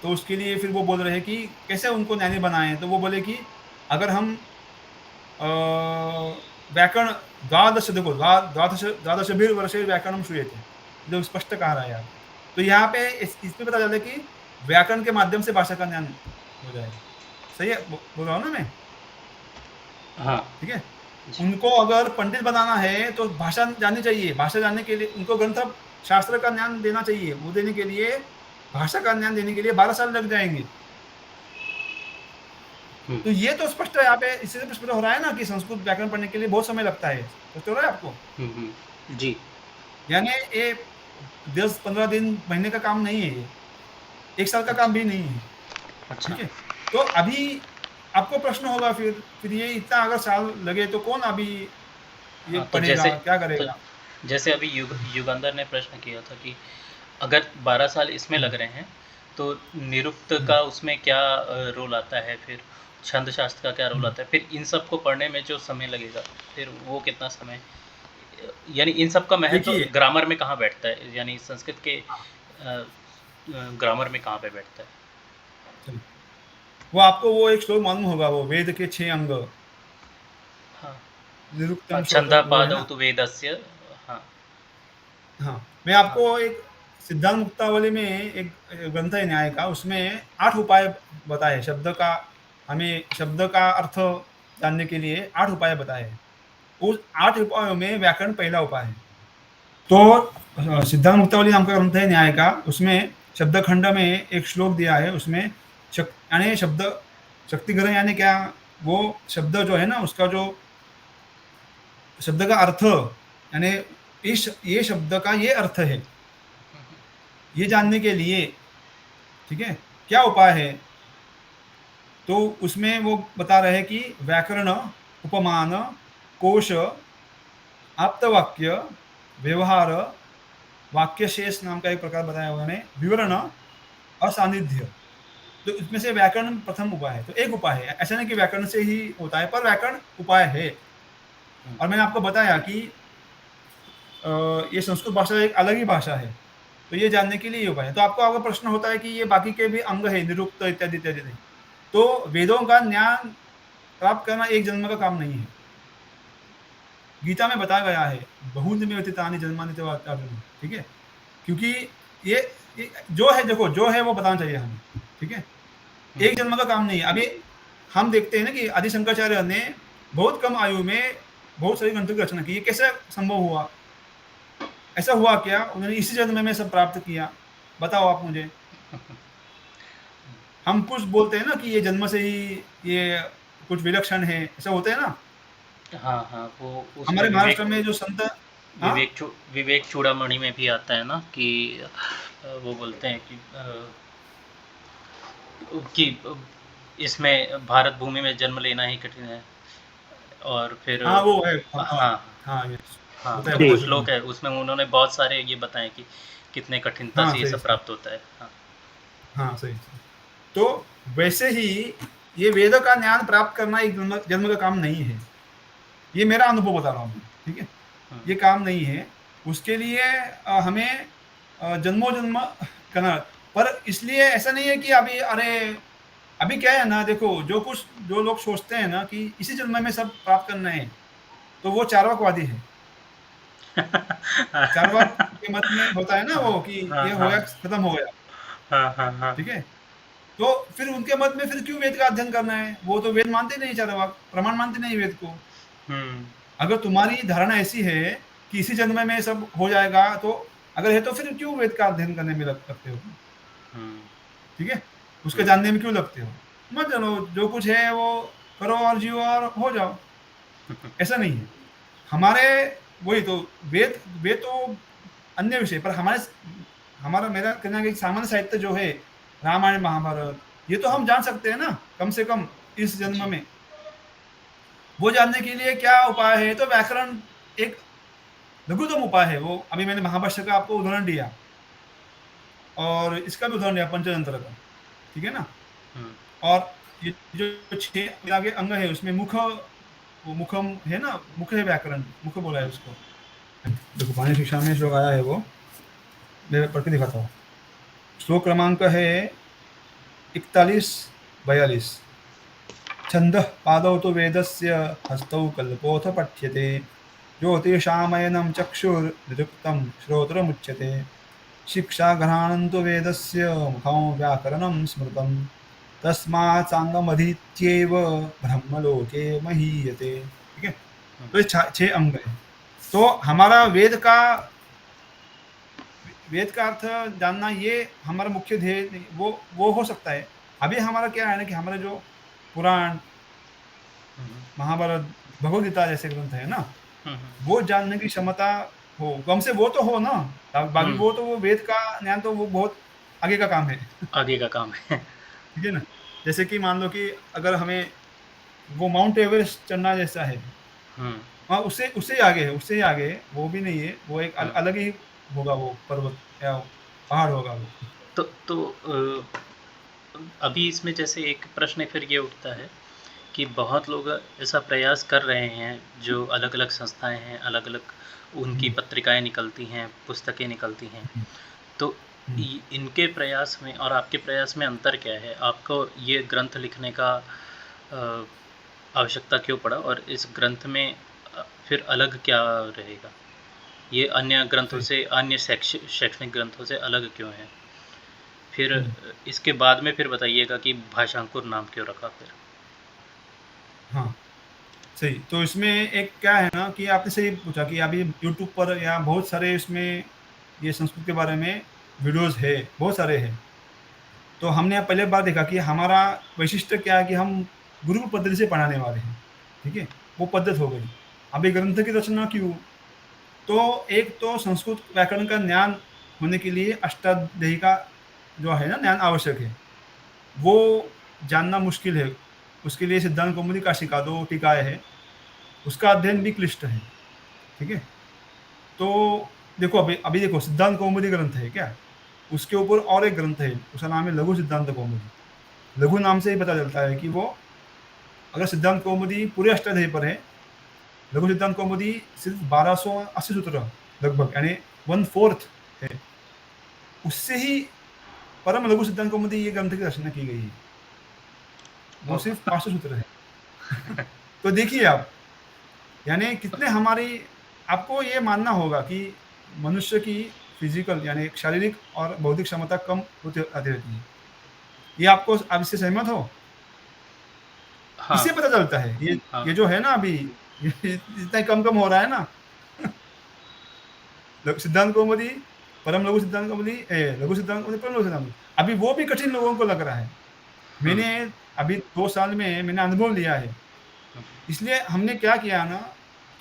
[SPEAKER 2] तो उसके लिए फिर वो बोल रहे हैं कि कैसे उनको ज्ञानी बनाएं। तो वो बोले कि अगर हम व्याकरण द्वादश वर्षे व्याकरण श्रूयते, जो स्पष्ट कहा रहा है यार। तो यहाँ पे इसमें पता चला कि व्याकरण के माध्यम से भाषा का ज्ञान हो जाएगा। सही है, बोल रहा हूँ ना मैं?
[SPEAKER 1] हाँ,
[SPEAKER 2] ठीक है। उनको अगर पंडित बनाना है तो भाषा जाननी चाहिए, भाषा जानने के लिए उनको ग्रंथ शास्त्र का ज्ञान देना चाहिए, वो देने के लिए, भाषा का ज्ञान देने के लिए 12 साल लग जाएंगे। तो ये तो स्पष्ट है यहाँ पे, इससे स्पष्ट हो रहा है ना कि संस्कृत व्याकरण पढ़ने के लिए बहुत समय लगता है। स्पष्ट हो रहा है आपको?
[SPEAKER 1] जी,
[SPEAKER 2] यानी ये 10-15 दिन, महीने का काम नहीं है, ये 1 साल का काम भी नहीं है।
[SPEAKER 1] अच्छा।
[SPEAKER 2] ठीक है। तो अभी आपको प्रश्न होगा फिर ये इतना अगर साल लगे तो कौन अभी ये
[SPEAKER 1] हाँ, तो
[SPEAKER 2] पढ़ेगा, क्या करेगा?
[SPEAKER 1] तो जैसे अभी युगंधर ने प्रश्न किया था कि अगर 12 साल इसमें लग रहे हैं, तो निरुक्त का उसमें क्या रोल आता है, फिर छंद शास्त्र का क्या रोल आता है, फिर इन सब को पढ़ने में जो समय लगेगा, फिर वो कितना समय, यानी इन सब का महत्व ग्रामर में कहाँ बैठता है, यानी संस्कृत के ग्रामर में कहाँ पे बैठता है?
[SPEAKER 2] वो आपको वो एक श्लोक मालूम होगा, वो वेद के 6 अंग।
[SPEAKER 1] हाँ, छंदा पादौ तु वेदस्य। हाँ
[SPEAKER 2] हाँ, मैं आपको एक सिद्धांत मुक्तावली में एक ग्रंथ है न्याय का, उसमें 8 उपाय बताए शब्द का, हमें शब्द का अर्थ जानने के लिए 8 उपाय बताए हैं। उस 8 उपायों में व्याकरण पहला उपाय है। तो सिद्धांत मुक्तावली नाम का ग्रंथ है न्याय का, उसमें शब्द खंड में एक श्लोक दिया है, उसमें यानी शब्द शक्तिग्रह, यानी क्या, वो शब्द जो है ना, उसका जो शब्द का अर्थ यानी ये शब्द का ये अर्थ है, ये जानने के लिए, ठीक है, क्या उपाय है? तो उसमें वो बता रहे हैं कि व्याकरण, उपमान, कोश, आप्तवाक्य, व्यवहार, वाक्य शेष नाम का एक प्रकार बताया उन्होंने, विवरण, असान्निध्य। तो इसमें से व्याकरण प्रथम उपाय है। तो एक उपाय है, ऐसा नहीं कि व्याकरण से ही होता है, पर व्याकरण उपाय है। और मैंने आपको बताया कि ये संस्कृत भाषा एक अलग ही भाषा है, तो ये जानने के लिए ये उपाय है। तो आपको अगर प्रश्न होता है कि ये बाकी के भी अंग है, निरुक्त इत्यादि इत्यादि नहीं, तो वेदों का ज्ञान प्राप्त करना एक जन्म का काम नहीं है। गीता में बताया गया है, बहुन्य व्यतीतानि जन्मानि तव अर्जुन, ठीक है, क्योंकि ये जो है, देखो जो है वो बताना चाहिए हमें, ठीक है, एक जन्म का काम नहीं है। अभी हम देखते हैं ना कि आदि शंकराचार्य ने बहुत कम आयु में बहुत सारी ग्रंथों की रचना की, ये कैसे संभव हुआ? ऐसा हुआ क्या? उन्होंने इसी जन्म में सब प्राप्त किया? बताओ आप मुझे। हम कुछ बोलते हैं ना कि ये जन्म से ही ये कुछ विलक्षण है, ऐसा होता है ना।
[SPEAKER 1] हाँ हाँ, वो उसमें
[SPEAKER 2] हमारे महाराष्ट्र में जो संत, हाँ
[SPEAKER 1] विवेक चूड़ामणि में भी आता है ना कि वो बोलते हैं कि इसमें भारत भूमि में जन्म लेना ही कठिन है, और फिर
[SPEAKER 2] हाँ वो है,
[SPEAKER 1] हाँ
[SPEAKER 2] हाँ ये
[SPEAKER 1] हाँ,
[SPEAKER 2] होता है,
[SPEAKER 1] तो
[SPEAKER 2] होता
[SPEAKER 1] कुछ
[SPEAKER 2] है।
[SPEAKER 1] श्लोक है उसमें, उन्होंने बहुत सारे ये बताए कि कितने कठिनता
[SPEAKER 2] हाँ,
[SPEAKER 1] से ये
[SPEAKER 2] सही,
[SPEAKER 1] सब
[SPEAKER 2] सही।
[SPEAKER 1] प्राप्त होता है। हाँ
[SPEAKER 2] हाँ सही। तो वैसे ही ये वेद का ज्ञान प्राप्त करना एक जन्म का काम नहीं है, ये मेरा अनुभव बता रहा हूँ मैं, ठीक है, ये काम नहीं है। उसके लिए हमें जन्मों जन्म करना, पर इसलिए ऐसा नहीं है कि अभी अभी क्या है ना, देखो जो लोग सोचते हैं ना कि इसी जन्म में सब प्राप्त करना है, तो वो चार्वाकवादी है। चार्वाक के मत में होता है ना वो कि ये हो गया, खत्म हो गया,
[SPEAKER 1] हाँ हाँ हाँ,
[SPEAKER 2] ठीक है। तो फिर उनके मत में फिर क्यों वेद का अध्ययन करना है? वो तो वेद मानते नहीं, चार्वाक प्रमाण मानते नहीं वेद को। अगर तुम्हारी धारणा ऐसी है कि इसी जन्म में सब हो जाएगा, तो अगर है तो फिर क्यों वेद का अध्ययन करने में लगते हो तुम? ठीक है, उसके जानने में क्यों लगते हो? मत जानो, जो कुछ है वो करो और जियो और हो जाओ। ऐसा नहीं है। हमारे वही तो वेद तो अन्य विषय, पर हमारा मेरा कहना है कि सामान्य साहित्य जो है, रामायण महाभारत, ये तो हम जान सकते हैं ना, कम से कम इस जन्म में। वो जानने के लिए क्या उपाय है? तो व्याकरण एक लघुतम उपाय है वो। अभी मैंने महाभाष्य का आपको उदाहरण दिया, और इसका भी उदाहरण दिया पंचतंत्र का, ठीक है ना। और ये जो 6 आगे अंग है उसमें मुखम है ना, मुख है, व्याकरण मुख बोला है उसको। देखो पानी शिक्षा में श्लोक आया है, वो मैं पढ़ के दिखाता हूँ। श्लोक क्रमांक है 41-42। छंदः पादौ तो वेदस्य, हस्तौ कल्पोऽथ पठ्यते, ज्योतिषामयनं चक्षुर्निरुक्तं श्रोत्रमुच्यते, शिक्षा घ्राणं तु वेदस्य, मुखं व्याकरणं स्मृतं, तस्मात् साङ्गमधीत्यैव ब्रह्मलोके महीयते। ठीक है, तो ये 6 अंग है। तो हमारा वेद का अर्थ जानना ये हमारा मुख्य ध्येय नहीं, वो हो सकता है। अभी हमारा क्या है ना कि हमारे जो पुराण, महाभारत, भगवद गीता जैसे ग्रंथ है ना, वो जानने की क्षमता हो, कम से वो तो हो ना। बाकी वो तो वो वेद का ज्ञान तो वो बहुत आगे का काम है।
[SPEAKER 1] आगे का काम है।
[SPEAKER 2] ठीक है ना। जैसे कि मान लो कि अगर हमें वो माउंट एवरेस्ट चढ़ना जैसा है, हाँ, उससे ही आगे है, उससे ही आगे है, वो भी नहीं है, वो एक अलग ही होगा, वो पर्वत या पहाड़ होगा वो।
[SPEAKER 1] तो अभी इसमें जैसे एक प्रश्न फिर ये उठता है कि बहुत लोग ऐसा प्रयास कर रहे हैं, जो अलग अलग संस्थाएं हैं, अलग अलग उनकी पत्रिकाएं निकलती हैं, पुस्तकें निकलती हैं, तो इनके प्रयास में और आपके प्रयास में अंतर क्या है? आपको ये ग्रंथ लिखने का आवश्यकता क्यों पड़ा, और इस ग्रंथ में फिर अलग क्या रहेगा? ये अन्य ग्रंथों से, अन्य शैक्षणिक ग्रंथों से अलग क्यों है? फिर इसके बाद में फिर बताइएगा कि भाषांकुर नाम क्यों रखा फिर?
[SPEAKER 2] हाँ सही। तो इसमें एक क्या है ना कि आपने सही पूछा कि अभी यूट्यूब पर या बहुत सारे इसमें ये संस्कृत के बारे में वीडियोस है, बहुत सारे हैं। तो हमने पहले बार देखा कि हमारा वैशिष्ट्य क्या है कि हम गुरुकुल पद्धति से पढ़ाने वाले हैं, ठीक है, वो पद्धत हो गई। अभी ग्रंथ की रचना क्यों? तो एक तो संस्कृत व्याकरण का ज्ञान होने के लिए अष्टाध्यायी का जो है ना ज्ञान आवश्यक है, वो जानना मुश्किल है। उसके लिए सिद्धांत कौमुदी का शिका दो टीकाएँ है, उसका अध्ययन भी क्लिष्ट है, ठीक है? तो देखो अभी अभी देखो सिद्धांत कौमुदी ग्रंथ है क्या? उसके ऊपर और एक ग्रंथ है, उसका नाम है लघु सिद्धांत कौमुदी। लघु नाम से ही पता चलता है कि वो अगर सिद्धांत कौमुदी पूरे अष्टाध्यायी पर है, लघु सिद्धांत कौमुदी सिर्फ 1280 सूत्र लगभग यानी 1/4 है। उससे ही परम लघु सिद्धांत कौमुदी ये ग्रंथ की रचना की गई है। वो सिर्फ 500 सूत्र है। तो देखिए आप, यानी कितने हमारी आपको ये मानना होगा कि मनुष्य की फिजिकल यानी शारीरिक और बौद्धिक क्षमता कम होती आती रहती है। ये आपको आप इससे सहमत हो?
[SPEAKER 1] हाँ,
[SPEAKER 2] इससे पता चलता है
[SPEAKER 1] हाँ।
[SPEAKER 2] ये जो है ना अभी ये इतना कम हो रहा है ना। सिद्धांत कौमुदी, परम लघु सिद्धांत कौमुदी, लघु सिद्धांत कौमुदी, परम लघु सिद्धांत कौमुदी। अभी वो भी कठिन लोगों को लग रहा है। मैंने अभी 2 साल में मैंने अनुभव लिया है। इसलिए हमने क्या किया ना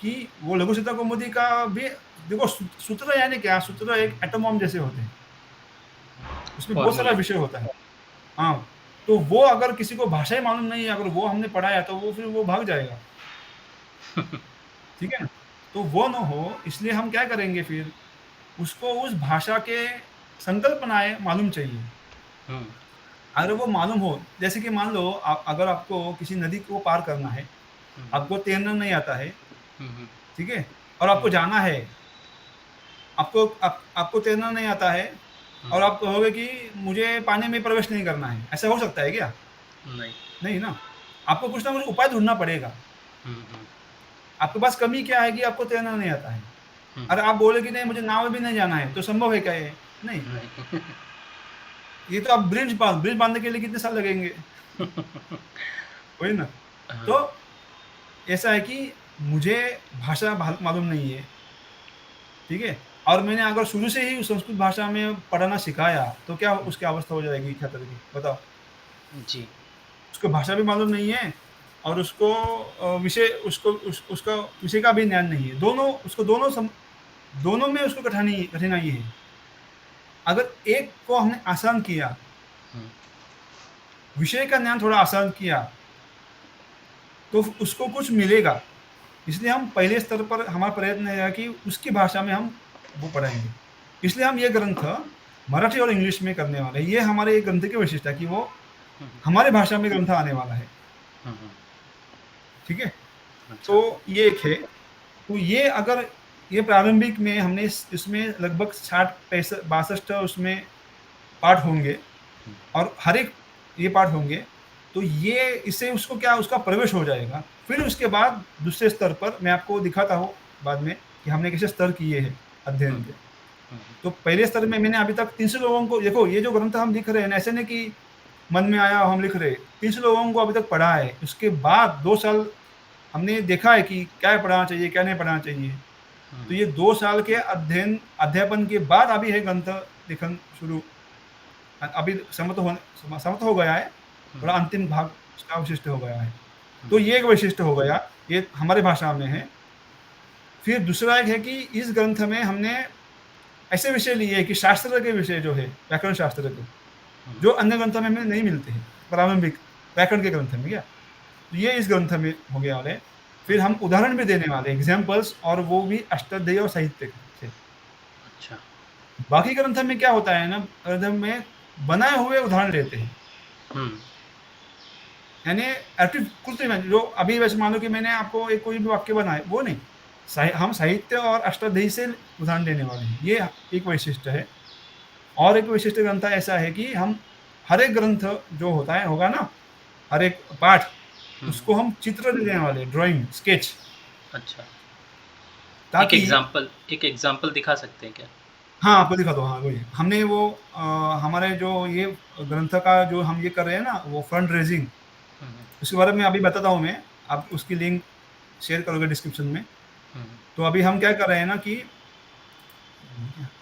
[SPEAKER 2] कि वो लघु सिद्धांत कौमुदी का भी देखो सूत्र यानी क्या? सूत्र एक एटम बम जैसे होते हैं। उसमें बहुत सारा
[SPEAKER 1] फॉर्मूले।
[SPEAKER 2] विषय होता है। हाँ, तो वो अगर किसी को भाषा ही मालूम नहीं है, अगर वो हमने पढ़ाया तो वो फिर वो भाग जाएगा। ठीक है? तो वो ना हो इसलिए हम क्या करेंगे फिर? उसको उस भाषा के संकल्पनाएँ मालूम चाहिए।
[SPEAKER 1] हुँ,
[SPEAKER 2] अगर वो मालूम हो, जैसे कि मान लो अगर आपको किसी नदी को पार करना है, आपको तैरना नहीं आता है,
[SPEAKER 1] हुँ,
[SPEAKER 2] ठीक है? और आपको जाना है, आपको तैरना नहीं आता है और आप कहोगे कि मुझे पानी में प्रवेश नहीं करना है, ऐसा हो सकता है क्या?
[SPEAKER 1] नहीं।
[SPEAKER 2] नहीं ना। आपको कुछ ना कुछ उपाय ढूँढना पड़ेगा।
[SPEAKER 1] हुँ,
[SPEAKER 2] आपके पास कमी क्या है कि आपको तैरना नहीं आता है?
[SPEAKER 1] हुँ,
[SPEAKER 2] अगर आप बोले कि नहीं मुझे नाव में भी नहीं जाना है, तो संभव है क्या ये? नहीं।
[SPEAKER 1] नहीं।
[SPEAKER 2] ये तो आप ब्रिज बाँधने के लिए कितने साल लगेंगे? वही ना।
[SPEAKER 1] हाँ,
[SPEAKER 2] तो ऐसा है कि मुझे भाषा मालूम नहीं है, ठीक है? और मैंने अगर शुरू से ही संस्कृत भाषा में पढ़ना सिखाया, तो क्या उसकी अवस्था हो जाएगी छात्र की? बताओ।
[SPEAKER 1] जी।
[SPEAKER 2] उसको भाषा भी मालूम नहीं है और उसको विषय उसका विषय का भी ज्ञान नहीं है। दोनों में उसको कठिनाई है। अगर एक को हमने आसान किया,
[SPEAKER 1] हुँ,
[SPEAKER 2] विषय का ज्ञान थोड़ा आसान किया, तो उसको कुछ मिलेगा। इसलिए हम पहले स्तर पर हमारा प्रयत्न है कि उसकी भाषा में हम वो पढ़ाएँगे। इसलिए हम ये ग्रंथ मराठी और इंग्लिश में करने वाले हैं। ये हमारे ये ग्रंथ की विशेषता है कि वो
[SPEAKER 1] हुँ,
[SPEAKER 2] हमारी भाषा में ग्रंथ आने वाला है,
[SPEAKER 1] हुँ,
[SPEAKER 2] ठीक है?
[SPEAKER 1] अच्छा।
[SPEAKER 2] तो ये एक है। तो ये अगर ये प्रारंभिक में हमने इसमें लगभग 60 पैंसठ 62 उसमें पाठ होंगे
[SPEAKER 1] हुँ,
[SPEAKER 2] और हर एक ये पाठ होंगे, तो ये इससे उसको क्या उसका प्रवेश हो जाएगा। फिर उसके बाद दूसरे स्तर पर मैं आपको दिखाता हूँ बाद में कि हमने कैसे स्तर किए हैं
[SPEAKER 1] हुँ,
[SPEAKER 2] अध्ययन के।
[SPEAKER 1] हुँ,
[SPEAKER 2] तो पहले स्तर में मैंने अभी तक 300 लोगों को देखो ये जो ग्रंथ हम लिख रहे हैं ऐसे नहीं कि मन में आया हम लिख रहे हैं। 300 लोगों को अभी तक पढ़ा है। उसके बाद 2 साल हमने देखा है कि क्या पढ़ाना चाहिए, क्या नहीं पढ़ाना चाहिए। तो
[SPEAKER 1] हुँ,
[SPEAKER 2] ये 2 साल के अध्यापन के बाद अभी है ग्रंथ लेखन शुरू। अभी समाप्त हो गया है, थोड़ा अंतिम भाग उसका अवशिष्ट हो गया है। तो ये एक वैशिष्ट्य हो गया, ये हमारी भाषा में है। फिर दूसरा एक है कि इस ग्रंथ में हमने ऐसे विषय लिए हैं कि शास्त्र के विषय जो है, व्याकरण शास्त्र के, जो अन्य ग्रंथों में हमें नहीं मिलते हैं, प्रारंभिक व्याकरण के ग्रंथ में क्या। तो ये इस ग्रंथ में हो गया वाले। फिर हम उदाहरण भी देने वाले एग्जाम्पल्स और वो भी अष्टाध्यायी और साहित्य से।
[SPEAKER 1] अच्छा।
[SPEAKER 2] बाकी ग्रंथ में क्या होता है ना, ग्रंथ में बनाए हुए उदाहरण लेते हैं।
[SPEAKER 1] हुँ,
[SPEAKER 2] यानी कृत्रिम जो अभी वैसे मान लो कि मैंने आपको एक कोई भी वाक्य बनाए, वो नहीं। हम साहित्य और अष्टाध्यायी से उदाहरण देने वाले हैं। ये एक वैशिष्ट्य है। और एक विशिष्ट ग्रंथ ऐसा है कि हम हर एक ग्रंथ जो होता है होगा ना, हर एक पाठ,
[SPEAKER 1] हुँ,
[SPEAKER 2] उसको हम चित्र देने वाले, ड्राइंग, स्केच,
[SPEAKER 1] अच्छा।
[SPEAKER 2] ताकि
[SPEAKER 1] एक एग्ज़ाम्पल दिखा सकते हैं क्या?
[SPEAKER 2] हाँ, आपको दिखा दो, हाँ, वही। हमने वो हमारे जो ये ग्रंथ का जो हम ये कर रहे हैं ना, वो फंड रेज़िंग,
[SPEAKER 1] हुँ, हुँ,
[SPEAKER 2] उसके बारे में अभी बताता हूँ मैं, आप उसकी लिंक शेयर करोगे डिस्क्रिप्शन में।
[SPEAKER 1] हुँ,
[SPEAKER 2] तो अभी हम क्या कर रहे हैं ना कि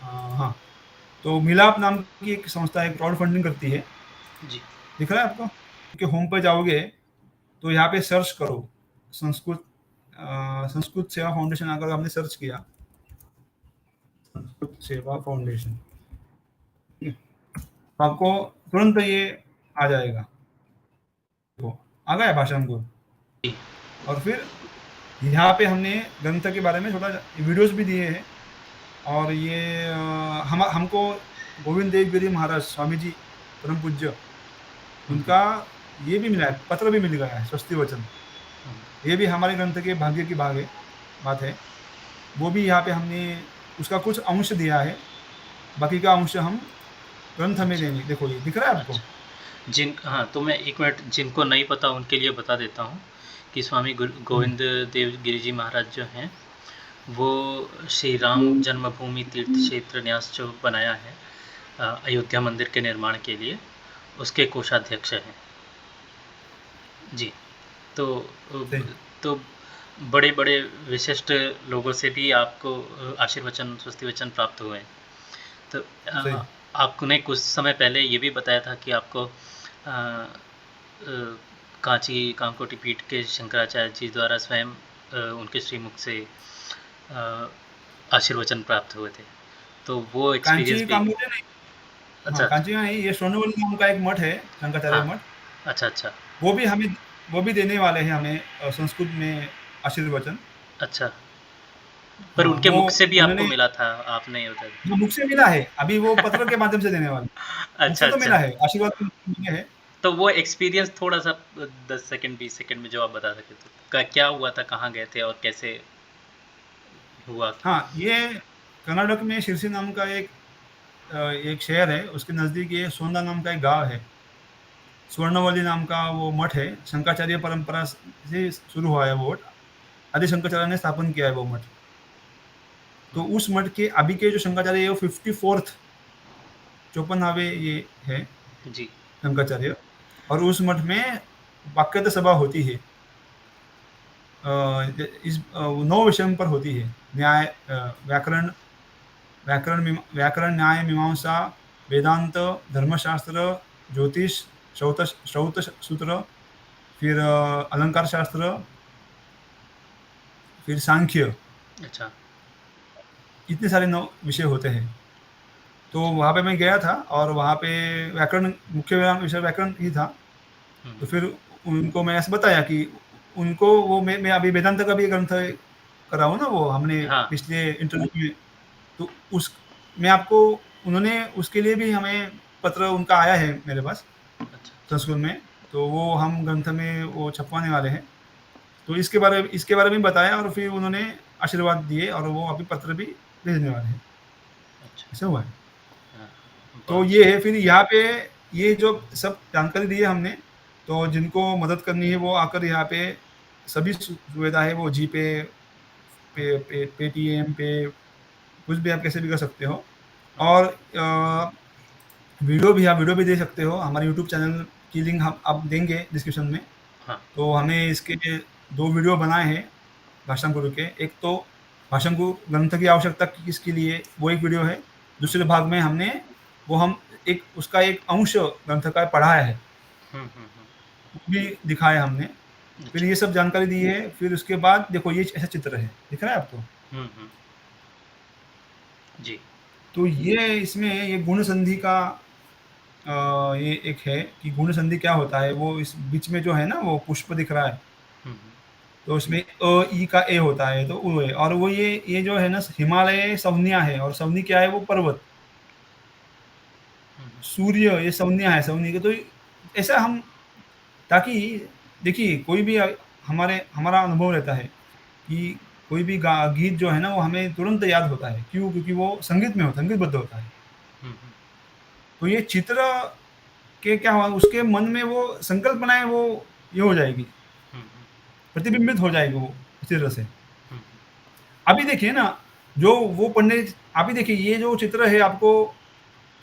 [SPEAKER 2] हाँ, तो मिलाप नाम की एक संस्था है, क्राउड फंडिंग करती है।
[SPEAKER 1] जी।
[SPEAKER 2] दिख रहा है आपको? उनके होम पे जाओगे, तो यहाँ पे सर्च करो, संस्कृत संस्कृत सेवा फाउंडेशन अगर आपने सर्च किया, संस्कृत सेवा फाउंडेशन, तो आपको तुरंत ये आ जाएगा, वो आ गया भाषण को।
[SPEAKER 1] जी।
[SPEAKER 2] और फिर यहाँ पे हमने ग्रंथ के बारे में थोड़ा वीडियोस भी दिए हैं, और ये हमको गोविंद देव गिरी महाराज स्वामी जी परम पूज्य, उनका ये भी मिला है, पत्र भी मिल गया है, स्वस्ति वचन। ये भी हमारे ग्रंथ के भाग्य की बात है। वो भी यहाँ पे हमने उसका कुछ अंश दिया है, बाकी का अंश हम ग्रंथ में देंगे। देखो ये दिख रहा है आपको?
[SPEAKER 1] हाँ, तो मैं 1 मिनट, जिनको नहीं पता उनके लिए बता देता हूँ कि स्वामी गोविंद देव गिरी जी महाराज जो हैं, वो श्री राम जन्मभूमि तीर्थ क्षेत्र न्यास जो बनाया है अयोध्या मंदिर के निर्माण के लिए, उसके कोषाध्यक्ष हैं जी। तो बड़े-बड़े विशिष्ट लोगों से भी आपको आशीर्वचन, स्वस्ति वचन प्राप्त हुए हैं। तो आपने कुछ समय पहले ये भी बताया था कि आपको कांची कामकोटि पीठ के शंकराचार्य जी द्वारा स्वयं उनके श्रीमुख से आशीर्वचन प्राप्त हुए थे। तो वो एक्सपीरियंस भी
[SPEAKER 2] कांची नहीं,
[SPEAKER 1] अच्छा,
[SPEAKER 2] कांची में नहीं, ये स्वर्णवल्ली नाम का एक मठ है, शंकराचार्य मठ।
[SPEAKER 1] अच्छा।
[SPEAKER 2] वो भी देने वाले हैं हमें संस्कृत में आशीर्वचन।
[SPEAKER 1] अच्छा, पर उनके मुख से भी आपको मिला था, आपने बताया?
[SPEAKER 2] मुख से मिला है, अभी वो पत्र के माध्यम से देने वाले।
[SPEAKER 1] अच्छा,
[SPEAKER 2] तो मिला है, आशीर्वाद मिले है।
[SPEAKER 1] तो वो एक्सपीरियंस थोड़ा सा 10 सेकंड 20 सेकंड में जो आप बता सके तो क्या हुआ था, कहाँ गए थे और कैसे हुआ?
[SPEAKER 2] हाँ, ये कर्नाटक में शिरसी नाम का एक शहर है, उसके नज़दीक ये सोंदा नाम का एक गांव है। स्वर्णवल्ली नाम का वो मठ है, शंकराचार्य परंपरा से शुरू हुआ है वो मठ। आदि शंकराचार्य ने स्थापन किया है वो मठ। तो उस मठ के अभी के जो शंकराचार्य है वो 54th 54वां ये है
[SPEAKER 1] जी।
[SPEAKER 2] शंकराचार्य, और उस मठ में वाक्यता सभा होती है। इस 9 विषयों पर होती है, न्याय, व्याकरण, न्याय, मीमांसा, वेदांत, धर्मशास्त्र, ज्योतिष, श्रौत सूत्र, फिर अलंकार शास्त्र, फिर सांख्य।
[SPEAKER 1] अच्छा।
[SPEAKER 2] इतने सारे 9 विषय होते हैं। तो वहाँ पे मैं गया था, और वहाँ पे व्याकरण, मुख्य विषय व्याकरण ही था। तो फिर उनको मैं ऐसे बताया कि उनको वो मैं अभी वेदांत का भी ग्रंथ करा हूँ ना, वो हमने पिछले इंटरव्यू में, तो उस मैं आपको, उन्होंने उसके लिए भी हमें पत्र उनका आया है मेरे पास संस्कृत में, तो वो हम ग्रंथ में वो छपवाने वाले हैं। तो इसके बारे में बताया, और फिर उन्होंने आशीर्वाद दिए, और वो अभी पत्र भी भेजने वाले हैं। ऐसा हुआ है। तो ये है। फिर यहाँ पे ये जो सब जानकारी दी है हमने, तो जिनको मदद करनी है वो आकर यहाँ पे सभी सुविधा है, वो जीपे, पेटीएम पे, कुछ भी आप कैसे भी कर सकते हो। और वीडियो भी दे सकते हो। हमारे यूट्यूब चैनल की लिंक हम आप देंगे डिस्क्रिप्शन में। तो हमने इसके 2 वीडियो बनाए हैं भाषण गुरु के। एक तो भाषण गुरु ग्रंथ की आवश्यकता किसके लिए, वो एक वीडियो है। दूसरे भाग में हमने उसका एक अंश ग्रंथ का पढ़ाया है, वो भी दिखाया हमने। फिर ये सब जानकारी दी है। फिर उसके बाद देखो ये ऐसा चित्र है, दिख रहा है आपको?
[SPEAKER 1] जी।
[SPEAKER 2] तो ये इसमें ये गुण संधि का ये एक है कि गुण संधि क्या होता है। वो इस बीच में जो है ना, वो पुष्प दिख रहा है, तो उसमें ई का ए होता है, तो वो है। और वो ये जो है ना, हिमालय संज्ञा है, और संज्ञा क्या है, वो पर्वत। सूर्य ये संज्ञा है, संज्ञा के। तो ऐसा हम, ताकि देखिए कोई भी हमारा अनुभव रहता है कि कोई भी गीत जो है ना, वो हमें तुरंत याद होता है। क्यों? क्योंकि वो संगीतबद्ध होता है। तो ये चित्र के क्या हुआ, उसके मन में वो संकल्पनाएं वो ये हो जाएगी, प्रतिबिंबित हो जाएगी वो इस तरह से। अभी देखिए ना, जो वो पढ़ने, अभी देखिए ये जो चित्र है, आपको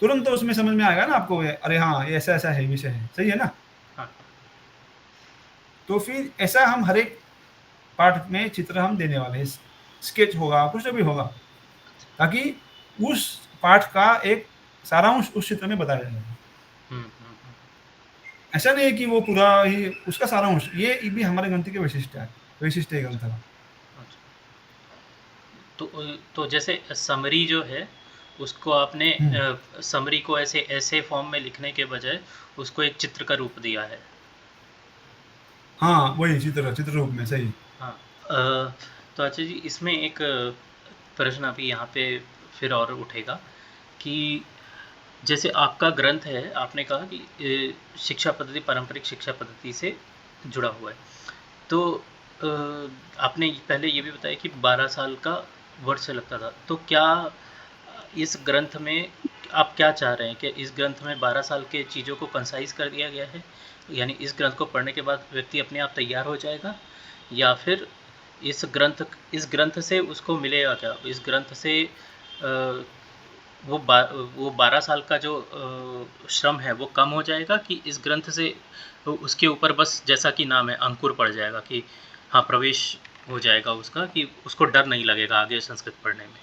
[SPEAKER 2] तुरंत उसमें समझ में आएगा ना आपको, अरे हाँ ये ऐसा है, विषय है, सही है ना। तो फिर ऐसा हम हर एक पार्ट में चित्र हम देने वाले हैं, स्केच होगा, कुछ भी होगा, ताकि उस पाठ का एक सारांश उस चित्र में बताया जाएगा। ऐसा नहीं है कि वो पूरा ही उसका सारांश। ये भी हमारे ग्रंथ के वैशिष्ट है ग्रंथ का।
[SPEAKER 1] तो जैसे समरी जो है उसको आपने समरी को ऐसे फॉर्म में लिखने के बजाय उसको एक चित्र का रूप दिया है।
[SPEAKER 2] हाँ, वही चित्र रूप में, सही।
[SPEAKER 1] हाँ। तो अच्छा जी, इसमें एक प्रश्न अभी यहाँ पे फिर और उठेगा कि जैसे आपका ग्रंथ है, आपने कहा कि शिक्षा पद्धति पारंपरिक शिक्षा पद्धति से जुड़ा हुआ है। तो आपने पहले ये भी बताया कि 12 साल का वर्ष लगता था। तो क्या इस ग्रंथ में आप क्या चाह रहे हैं कि इस ग्रंथ में 12 साल के चीज़ों को कंसाइज़ कर दिया गया है? यानी इस ग्रंथ को पढ़ने के बाद व्यक्ति अपने आप तैयार हो जाएगा, या फिर इस ग्रंथ से उसको मिलेगा क्या? इस ग्रंथ से वो 12 साल का जो श्रम है वो कम हो जाएगा, कि इस ग्रंथ से उसके ऊपर बस जैसा कि नाम है अंकुर पड़ जाएगा, कि हाँ प्रवेश हो जाएगा उसका, कि उसको डर नहीं लगेगा आगे संस्कृत पढ़ने में?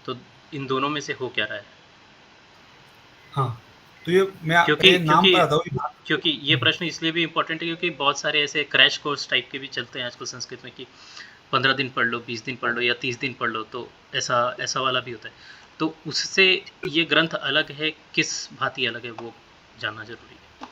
[SPEAKER 1] तो इन दोनों में से हो क्या रहा है?
[SPEAKER 2] हाँ, तो ये मैं
[SPEAKER 1] क्योंकि
[SPEAKER 2] नाम
[SPEAKER 1] क्योंकि
[SPEAKER 2] कर रहा था।
[SPEAKER 1] क्योंकि ये प्रश्न इसलिए भी इम्पोर्टेंट है क्योंकि बहुत सारे ऐसे क्रैश कोर्स टाइप के भी चलते हैं आजकल संस्कृत में, कि 15 दिन पढ़ लो, 20 दिन पढ़ लो या 30 दिन पढ़ लो, तो ऐसा ऐसा वाला भी होता है। तो उससे ये ग्रंथ अलग है, किस भांति अलग है, वो जानना ज़रूरी है।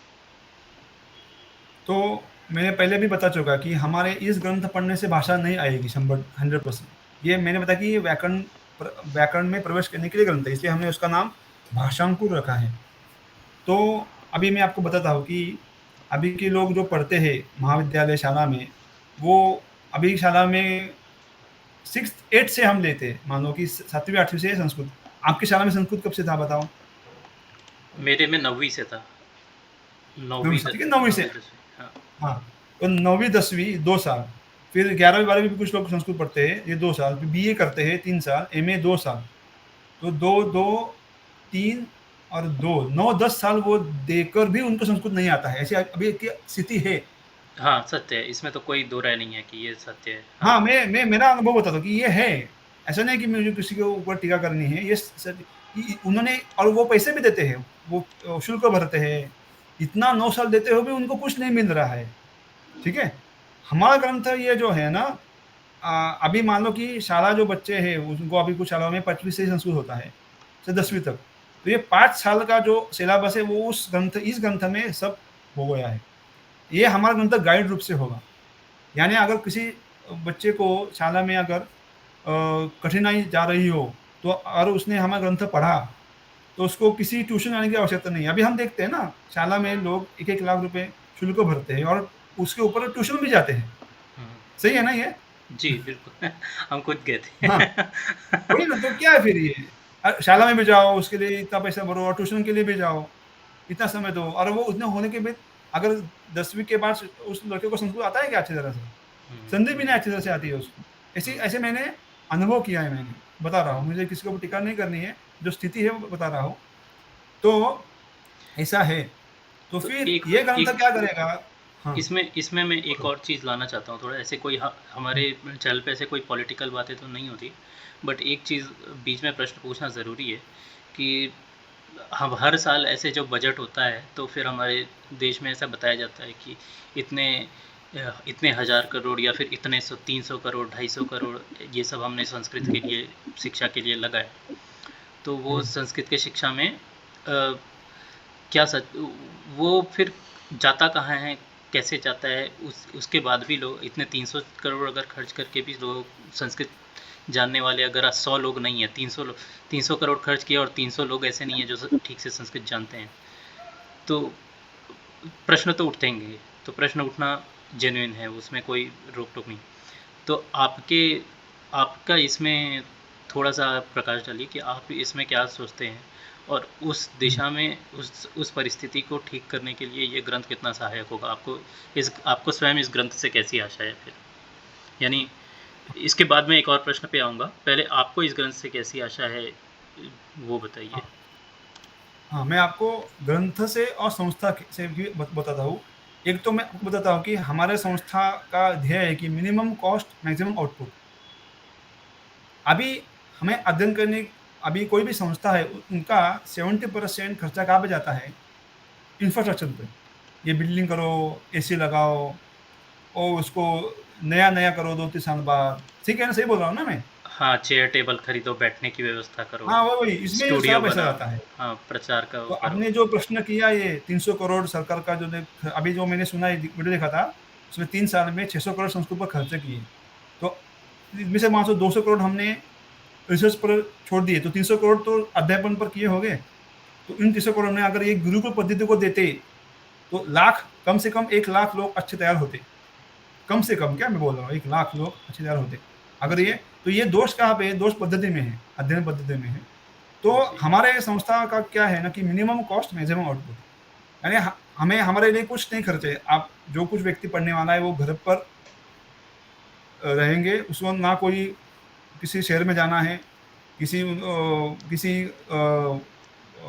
[SPEAKER 2] तो मैंने पहले भी बता चुका कि हमारे इस ग्रंथ पढ़ने से भाषा नहीं आएगी 100%। ये मैंने बताया कि ये व्याकरण में प्रवेश करने के लिए ग्रंथ है, इसलिए हमने उसका नाम भाषांकुर रखा है। तो अभी मैं आपको बताता हूँ कि अभी के लोग जो पढ़ते हैं महाविद्यालय शाला में, वो अभी शाला में 6th 8th से हम लेते हैं, मान लो कि 7वीं 8वीं से संस्कृत। आपकी शाला में संस्कृत कब से था बताओ?
[SPEAKER 1] मेरे में 9वीं से था।
[SPEAKER 2] 9वीं से, ठीक है, 9वीं से।
[SPEAKER 1] 10वीं। हाँ।
[SPEAKER 2] हाँ, तो 9वीं 10वीं 2 साल, फिर 11वीं 12वीं भी कुछ लोग संस्कृत पढ़ते हैं, ये 2 साल, फिर बीए करते हैं 3 साल, एमए 2 साल, तो 2 2 3 और 2 9-10 साल वो देकर भी उनको संस्कृत नहीं आता है, ऐसी अभी की स्थिति है।
[SPEAKER 1] हाँ, सत्य है, इसमें तो कोई दो राय नहीं है कि ये सत्य है।
[SPEAKER 2] हाँ, मैं मेरा अनुभव बताता हूँ कि ये है, ऐसा नहीं कि मुझे किसी के ऊपर टीका करनी है, ये उन्होंने, और वो पैसे भी देते हैं, वो शुल्क भरते हैं, इतना 9 साल देते हुए भी उनको कुछ नहीं मिल रहा है, ठीक है। हमारा ग्रंथ ये जो है ना, अभी मान लो कि शाला जो बच्चे हैं उनको अभी कुछ शालाओं में 5वीं से संस्कृत होता है, से 10वीं तक, तो ये 5 साल का जो सिलेबस है वो इस ग्रंथ में सब हो गया है। ये हमारा ग्रंथ गाइड रूप से होगा, यानी अगर किसी बच्चे को शाला में अगर कठिनाई जा रही हो, तो और उसने हमारा ग्रंथ पढ़ा, तो उसको किसी ट्यूशन आने की आवश्यकता नहीं है। अभी हम देखते हैं ना, शाला में लोग 1-1 लाख रुपए शुल्क भरते हैं और उसके ऊपर ट्यूशन भी जाते हैं, सही है ना ये?
[SPEAKER 1] जी बिल्कुल। हम खुद गए थे।
[SPEAKER 2] हाँ, वही ना, तो क्या है फिर ये? शाला में भी जाओ, उसके लिए इतना पैसा भरो, और ट्यूशन के लिए भी जाओ, इतना समय दो, और वो उतने होने के बाद अगर 10वीं के बाद उस लड़के को संस्कृत आता है क्या अच्छी तरह से? संधि भी नहीं अच्छी तरह से आती है उसको। ऐसे मैंने अनुभव किया है, मैंने बता रहा हूँ, मुझे किसी को टिक्का नहीं करनी है, जो स्थिति है वो बता रहा हूँ। तो ऐसा है, तो
[SPEAKER 1] तो
[SPEAKER 2] फिर
[SPEAKER 1] एक
[SPEAKER 2] ये ग्रंथ
[SPEAKER 1] एक
[SPEAKER 2] क्या करेगा? हाँ,
[SPEAKER 1] इसमें मैं एक और चीज़ लाना चाहता हूँ थोड़ा, ऐसे कोई हमारे चैनल पे ऐसे कोई पॉलिटिकल बातें तो नहीं होती, बट एक चीज़ बीच में प्रश्न पूछना ज़रूरी है कि हम हर साल ऐसे जो बजट होता है तो फिर हमारे देश में ऐसा बताया जाता है कि इतने इतने हज़ार करोड़ या फिर इतने 300 करोड़ 250 करोड़ ये सब हमने संस्कृत के लिए, शिक्षा के लिए लगाए। तो वो संस्कृत के शिक्षा में क्या सच वो फिर जाता कहाँ है, कैसे जाता है? उसके बाद भी लोग इतने 300 करोड़ अगर खर्च करके भी लोग संस्कृत जानने वाले अगर 100 लोग नहीं है, 300 करोड़ खर्च किया और 300 लोग ऐसे नहीं है जो ठीक से संस्कृत जानते हैं, तो प्रश्न तो उठेंगे। तो प्रश्न उठना जेन्युइन है, उसमें कोई रोक टोक नहीं। तो आपका इसमें थोड़ा सा प्रकाश डालिए कि आप इसमें क्या सोचते हैं, और उस दिशा में उस परिस्थिति को ठीक करने के लिए ये ग्रंथ कितना सहायक होगा आपको? आपको स्वयं इस ग्रंथ से कैसी आशा है फिर? यानी इसके बाद में एक और प्रश्न पे आऊँगा, पहले आपको इस ग्रंथ से कैसी आशा है वो बताइए।
[SPEAKER 2] हाँ, मैं आपको ग्रंथ से और संस्था से भी बताता हूँ। एक तो मैं आपको बताता हूँ कि हमारे संस्था का ध्येय है कि मिनिमम कॉस्ट मैक्सिमम आउटपुट। अभी हमें अध्ययन करने, अभी कोई भी संस्था है उनका 70% खर्चा कहाँ पे जाता है? इंफ्रास्ट्रक्चर पे। ये बिल्डिंग करो, एसी लगाओ और उसको नया-नया करो 2-3 साल बाद। ठीक है ना? सही बोल रहा हूँ ना मैं?
[SPEAKER 1] हाँ, चेयर टेबल खरीदो, बैठने की व्यवस्था करो,
[SPEAKER 2] हाँ, वही इसमें
[SPEAKER 1] स्टूडियो
[SPEAKER 2] सब ऐसा
[SPEAKER 1] बनाओ,
[SPEAKER 2] रहता है।
[SPEAKER 1] हाँ, प्रचार का
[SPEAKER 2] तो
[SPEAKER 1] वो करो।
[SPEAKER 2] आपने जो प्रश्न किया ये 300 करोड़ सरकार का जो अभी जो मैंने सुना है वीडियो देखा था, उसमें 3 साल में 600 करोड़ संस्कृत पर खर्च किए। तो इसमें से मान लो 200 करोड़ हमने रिसर्च पर छोड़ दिए, तो 300 करोड़ तो अध्यापन पर किए हो गए। तो इन 300 करोड़ में अगर ये गुरुकुल पद्धति को देते, तो कम से कम 1 लाख लोग अच्छे तैयार होते। कम से कम क्या मैं बोल रहा हूँ, 1 लाख लोग अच्छे तैयार होते। अगर ये तो ये दोष कहाँ पे है? दोष पद्धति में है, अध्ययन पद्धति में है। तो
[SPEAKER 1] जी।
[SPEAKER 2] हमारे संस्था का क्या है ना कि मिनिमम कॉस्ट मैक्सिमम आउटपुट, यानी हमें हमारे लिए कुछ नहीं खर्चे। आप जो कुछ व्यक्ति पढ़ने वाला है वो घर पर रहेंगे, उसको ना कोई किसी शहर में जाना है, किसी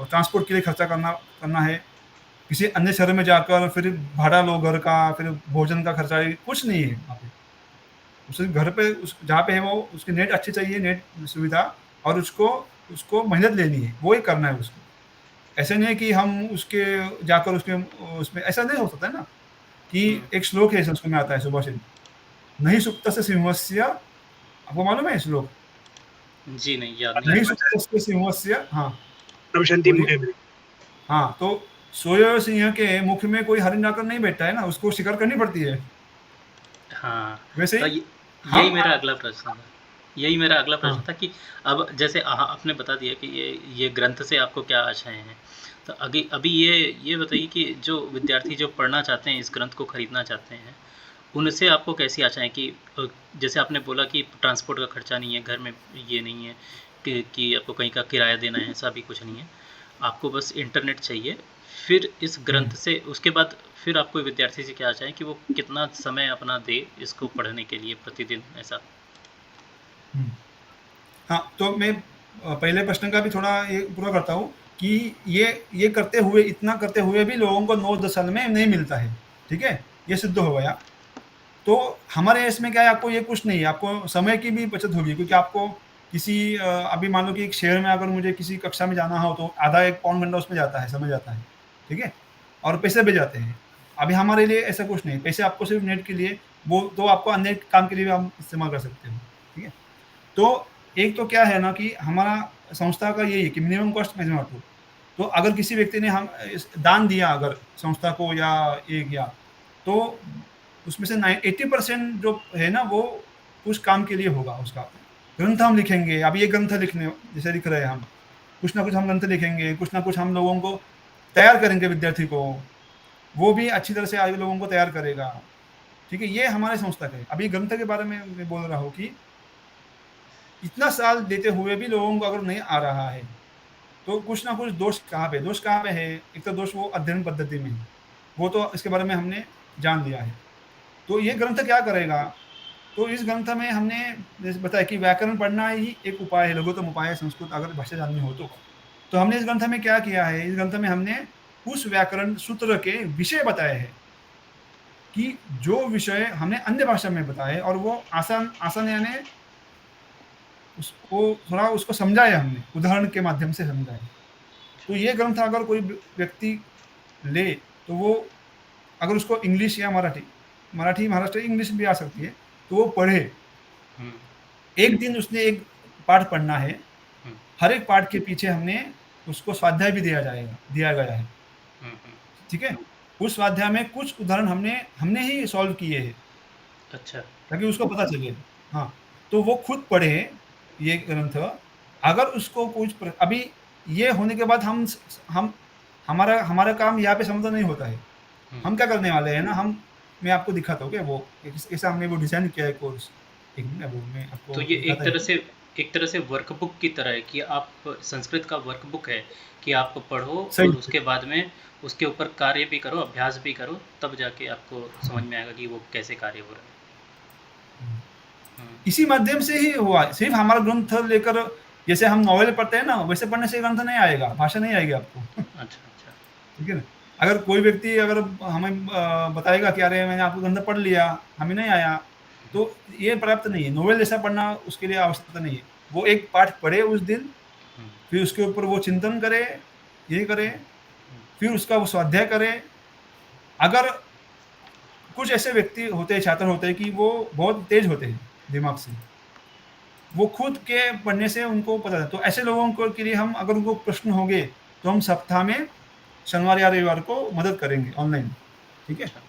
[SPEAKER 2] ट्रांसपोर्ट के लिए खर्चा करना है, किसी अन्य शहर में जाकर फिर भाड़ा लो घर का, फिर भोजन का खर्चा, कुछ नहीं है वहाँ पे। उसे घर पे जहाँ पे है वो उसकी नेट अच्छी चाहिए, नेट सुविधा, और उसको उसको मेहनत लेनी है, वो ही करना है उसको। ऐसे नहीं कि हम उसके जाकर उसके उसमें ऐसा नहीं हो सकता है ना कि एक श्लोक है संस्कृत में आता है सुभाषित, नहीं सुप्तस्य सिंहस्य, आपको मालूम है ये श्लोक?
[SPEAKER 1] जी, नहीं, याद नहीं
[SPEAKER 2] नहीं
[SPEAKER 1] है।
[SPEAKER 2] सुप्तस्य सिंहस्य, हाँ,
[SPEAKER 4] प्रविशन्ति
[SPEAKER 2] बोलिए।
[SPEAKER 4] मुखे में।
[SPEAKER 2] हाँ, तो सोए हुए सिंह के मुख में कोई हरिण जाकर नहीं बैठता है ना, उसको शिकार करनी पड़ती है।
[SPEAKER 1] हाँ,
[SPEAKER 2] वैसे
[SPEAKER 1] तो
[SPEAKER 2] ही
[SPEAKER 1] यही
[SPEAKER 2] हम
[SPEAKER 1] मेरा अगला प्रश्न था। यही मेरा अगला प्रश्न
[SPEAKER 2] हाँ,
[SPEAKER 1] था कि अब जैसे आपने बता दिया कि ये ग्रंथ से आपको क्या आशाएँ हैं। तो अभी अभी ये बताइए कि जो विद्यार्थी जो पढ़ना चाहते हैं, इस ग्रंथ को खरीदना चाहते हैं, उनसे आपको कैसी आशाएँ कि जैसे आपने बोला कि ट्रांसपोर्ट का खर्चा नहीं है, घर में ये नहीं है कि आपको कहीं का किराया देना है, ऐसा भी कुछ नहीं है। आपको बस इंटरनेट चाहिए। फिर इस ग्रंथ से उसके बाद फिर आपको विद्यार्थी से क्या आशा है कि वो कितना समय अपना दे इसको पढ़ने के लिए प्रतिदिन ऐसा?
[SPEAKER 2] हुँ। हाँ, तो मैं पहले प्रश्न का भी थोड़ा ये पूरा करता हूँ कि ये करते हुए, इतना करते हुए भी लोगों को 9-10 साल में नहीं मिलता है, ठीक है? ये सिद्ध हो गया। तो हमारे इसमें क्या है, आपको ये कुछ नहीं है, आपको समय की भी बचत होगी, क्योंकि आपको अभी मान लो कि एक शहर में अगर मुझे किसी कक्षा में जाना हो, तो आधा 1 पौन घंटा उसमें जाता है, समय जाता है, ठीक है? और पैसे भी जाते हैं। अभी हमारे लिए ऐसा कुछ नहीं, पैसे आपको सिर्फ़ नेट के लिए, वो तो आपको अन्य काम के लिए भी आप इस्तेमाल कर सकते हो, ठीक है? तो एक तो क्या है ना कि हमारा संस्था का यही है कि मिनिमम कॉस्ट मैक्सिमम आउटपुट। तो अगर किसी व्यक्ति ने हम दान दिया अगर संस्था को या ये किया, तो उसमें से 80% जो है ना वो कुछ काम के लिए होगा उसका। ग्रंथ हम लिखेंगे, अब ये ग्रंथ लिखने जैसे लिख रहे हैं हम, कुछ ना कुछ हम ग्रंथ लिखेंगे, कुछ ना कुछ हम लोगों को तैयार करेंगे विद्यार्थी को, वो भी अच्छी तरह से आगे लोगों को तैयार करेगा, ठीक है? ये हमारे संस्था का है। अभी ग्रंथ के बारे में मैं बोल रहा हूँ कि इतना साल देते हुए भी लोगों को अगर नहीं आ रहा है, तो कुछ ना कुछ दोष कहाँ पे है? एक तो दोष वो अध्ययन पद्धति में है, वो तो इसके बारे में हमने जान लिया है। तो ये ग्रंथ क्या करेगा? तो इस ग्रंथ में हमने जैसे बताया कि व्याकरण पढ़ना ही एक उपाय है, लघुत्तम उपाय है संस्कृत अगर भाषा जाननी हो तो। तो हमने इस ग्रंथ में क्या किया है? इस ग्रंथ में हमने उस व्याकरण सूत्र के विषय बताए हैं कि जो विषय हमने अन्य भाषा में बताए, और वो आसान आसान यानी उसको थोड़ा उसको समझाया हमने, उदाहरण के माध्यम से समझाया। तो ये ग्रंथ अगर कोई व्यक्ति ले, तो वो अगर उसको इंग्लिश या मराठी, महाराष्ट्र इंग्लिश भी आ सकती है, तो वो पढ़े।
[SPEAKER 1] हुँ,
[SPEAKER 2] एक दिन उसने एक पाठ पढ़ना है,
[SPEAKER 1] हुँ,
[SPEAKER 2] हर एक पाठ के पीछे हमने उसको स्वाध्याय भी दिया गया है,
[SPEAKER 1] हुँ, हुँ।
[SPEAKER 2] ठीक है? उस स्वाध्याय में कुछ उदाहरण हमने हमने ही सॉल्व किए हैं,
[SPEAKER 1] अच्छा।
[SPEAKER 2] ताकि उसको पता चले। हाँ, तो वो खुद पढ़े ये ग्रंथ। अगर उसको कुछ अभी ये होने के बाद हम हमारा हमारा काम यहाँ पे समाप्त नहीं होता है।
[SPEAKER 1] हुँ।
[SPEAKER 2] हम क्या करने वाले हैं ना, मैं आपको दिखाता हूँ क्या वो कैसा हमने वो डिज़ाइन किया है कोर्स। एक मिनट, वो मैं
[SPEAKER 1] तो
[SPEAKER 2] आपको
[SPEAKER 1] ये
[SPEAKER 2] दिखाता है।
[SPEAKER 1] एक तरह से वर्कबुक की तरह है कि आप संस्कृत का वर्कबुक है कि आप पढ़ो और
[SPEAKER 2] सही।
[SPEAKER 1] उसके बाद में उसके ऊपर कार्य भी करो, अभ्यास भी करो, तब जाके आपको समझ
[SPEAKER 2] हाँ।
[SPEAKER 1] में आएगा कि वो कैसे कार्य हो रहा है। हुँ,
[SPEAKER 2] इसी माध्यम से ही हुआ। सिर्फ़ हमारा ग्रंथ लेकर जैसे हम नॉवेल पढ़ते हैं ना, वैसे पढ़ने से ग्रंथ नहीं आएगा, भाषा नहीं आएगी आपको।
[SPEAKER 1] अच्छा, अच्छा।
[SPEAKER 2] ठीक है ना? अगर कोई व्यक्ति अगर हमें बताएगा कि अरे मैंने आपका ग्रंथ पढ़ लिया, हमें नहीं आया, तो ये पर्याप्त नहीं है। नोवेल जैसा पढ़ना उसके लिए आवश्यकता नहीं है। वो एक पाठ पढ़े उस दिन,
[SPEAKER 1] हुँ,
[SPEAKER 2] फिर उसके ऊपर वो चिंतन करे, ये करे, फिर उसका वो स्वाध्याय करे। अगर कुछ ऐसे व्यक्ति होते हैं, छात्र होते हैं कि वो बहुत तेज़ होते हैं दिमाग से, वो खुद के पढ़ने से उनको पता है। तो ऐसे लोगों को के लिए हम अगर उनको प्रश्न होंगे तो हम सप्ताह में शनिवार या रविवार को मदद करेंगे ऑनलाइन, ठीक है?
[SPEAKER 1] अच्छा,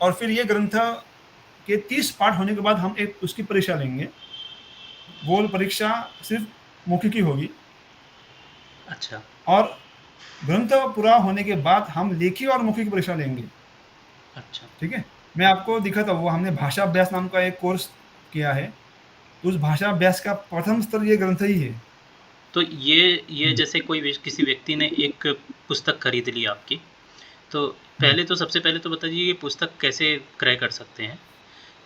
[SPEAKER 2] और फिर ये ग्रंथ के 30 पाठ होने के बाद हम एक उसकी परीक्षा लेंगे। वो परीक्षा सिर्फ मौखिक ही होगी
[SPEAKER 1] अच्छा,
[SPEAKER 2] और ग्रंथ पूरा होने के बाद हम लेखी और मौखिक परीक्षा लेंगे,
[SPEAKER 1] अच्छा।
[SPEAKER 2] ठीक है? मैं आपको दिखाता हूँ, वो हमने भाषा अभ्यास नाम का एक कोर्स किया है, तो उस भाषा अभ्यास का प्रथम स्तर ये ग्रंथ ही है।
[SPEAKER 1] तो ये
[SPEAKER 2] हुँ,
[SPEAKER 1] जैसे कोई किसी व्यक्ति ने एक पुस्तक खरीद ली आपकी, तो
[SPEAKER 2] हुँ।
[SPEAKER 1] पहले तो सबसे पहले तो बता दीजिए ये पुस्तक कैसे क्रय कर सकते हैं?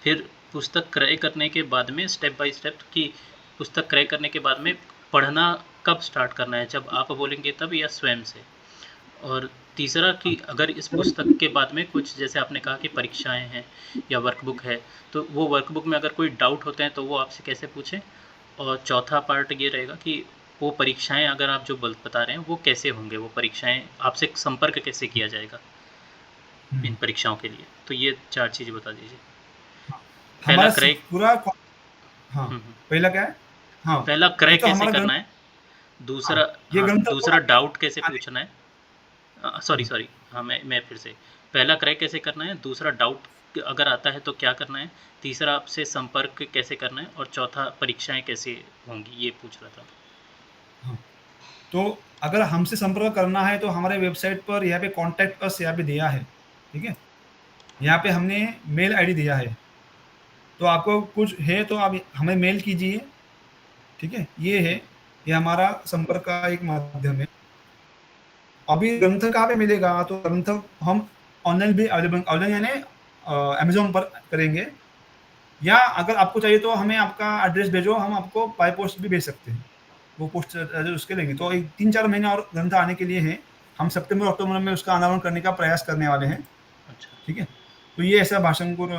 [SPEAKER 1] फिर पुस्तक क्रय करने के बाद में स्टेप बाय स्टेप कि पुस्तक क्रय करने के बाद में पढ़ना कब स्टार्ट करना है, जब आप बोलेंगे तब या स्वयं से? और तीसरा कि अगर इस पुस्तक के बाद में कुछ जैसे आपने कहा कि परीक्षाएँ हैं या वर्कबुक है, तो वो वर्कबुक में अगर कोई डाउट होते हैं तो वो आपसे कैसे पूछें? और चौथा पार्ट ये रहेगा कि वो परीक्षाएँ अगर आप जो बता रहे हैं वो कैसे होंगे? वो परीक्षाएँ आपसे संपर्क कैसे किया जाएगा
[SPEAKER 2] हुँ।
[SPEAKER 1] इन परीक्षाओं के लिए? तो ये 4 चीज़ें बता दीजिए।
[SPEAKER 2] हाँ,
[SPEAKER 1] पहला
[SPEAKER 2] हमारा स
[SPEAKER 1] क्रय
[SPEAKER 2] पूरा कॉ हाँ,
[SPEAKER 1] हुँ, हुँ।
[SPEAKER 2] पहला क्या है? हाँ,
[SPEAKER 1] पहला क्रय
[SPEAKER 2] एक तो
[SPEAKER 1] कैसे
[SPEAKER 2] हमारा
[SPEAKER 1] करना
[SPEAKER 2] ग्रंथ
[SPEAKER 1] है?
[SPEAKER 2] हाँ,
[SPEAKER 1] दूसरा
[SPEAKER 2] ये
[SPEAKER 1] हाँ,
[SPEAKER 2] ग्रंथ
[SPEAKER 1] दूसरा
[SPEAKER 2] पूरा
[SPEAKER 1] डाउट कैसे
[SPEAKER 2] आने
[SPEAKER 1] पूछना है?
[SPEAKER 2] हुँ,
[SPEAKER 1] सॉरी हाँ, मैं फिर से पहला क्रय कैसे करना है? दूसरा डाउट अगर आता है तो क्या करना है? तीसरा आपसे संपर्क कैसे करना है? और चौथा परीक्षाएँ कैसे होंगी? ये पूछ रहा था।
[SPEAKER 2] हाँ। तो अगर हमसे संपर्क करना है तो हमारे वेबसाइट पर यहाँ पे कॉन्टैक्ट अस यहाँ पे दिया है, ठीक है? यहाँ पे हमने मेल आईडी दिया है, तो आपको कुछ है तो आप हमें मेल कीजिए, ठीक है? ये हमारा संपर्क का एक माध्यम है। अभी ग्रंथ कहाँ पे मिलेगा? तो ग्रंथ हम ऑनलाइन भी अवेलेबल ऑनलाइन यानी अमेज़न पर करेंगे या अगर आपको चाहिए तो हमें आपका एड्रेस भेजो, हम आपको बाय पोस्ट भी भेज सकते हैं। वो पोस्ट चार्जेज़ उसके लेंगे। तो एक 3-4 महीने और ग्रंथ आने के लिए हैं। हम सितंबर-अक्टूबर में उसका अनावरण करने का प्रयास करने वाले हैं,
[SPEAKER 1] अच्छा,
[SPEAKER 2] ठीक है? तो ये ऐसा भाषांकुर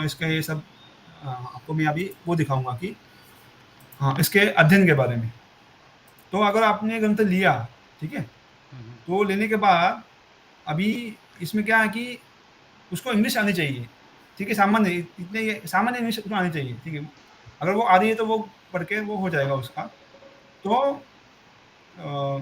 [SPEAKER 2] इसका ये सब आपको मैं अभी वो दिखाऊँगा कि हाँ, इसके अध्ययन के बारे में। तो अगर आपने ग्रंथ लिया, ठीक है?
[SPEAKER 1] हुँ, हुँ।
[SPEAKER 2] तो लेने के बाद अभी इसमें क्या है कि उसको इंग्लिश आनी चाहिए, ठीक है? सामान्य इतने ये सामान्य इंग्लिश उसको आनी चाहिए, ठीक है? अगर वो आ रही है तो वो पढ़ के वो हो जाएगा उसका। तो अ,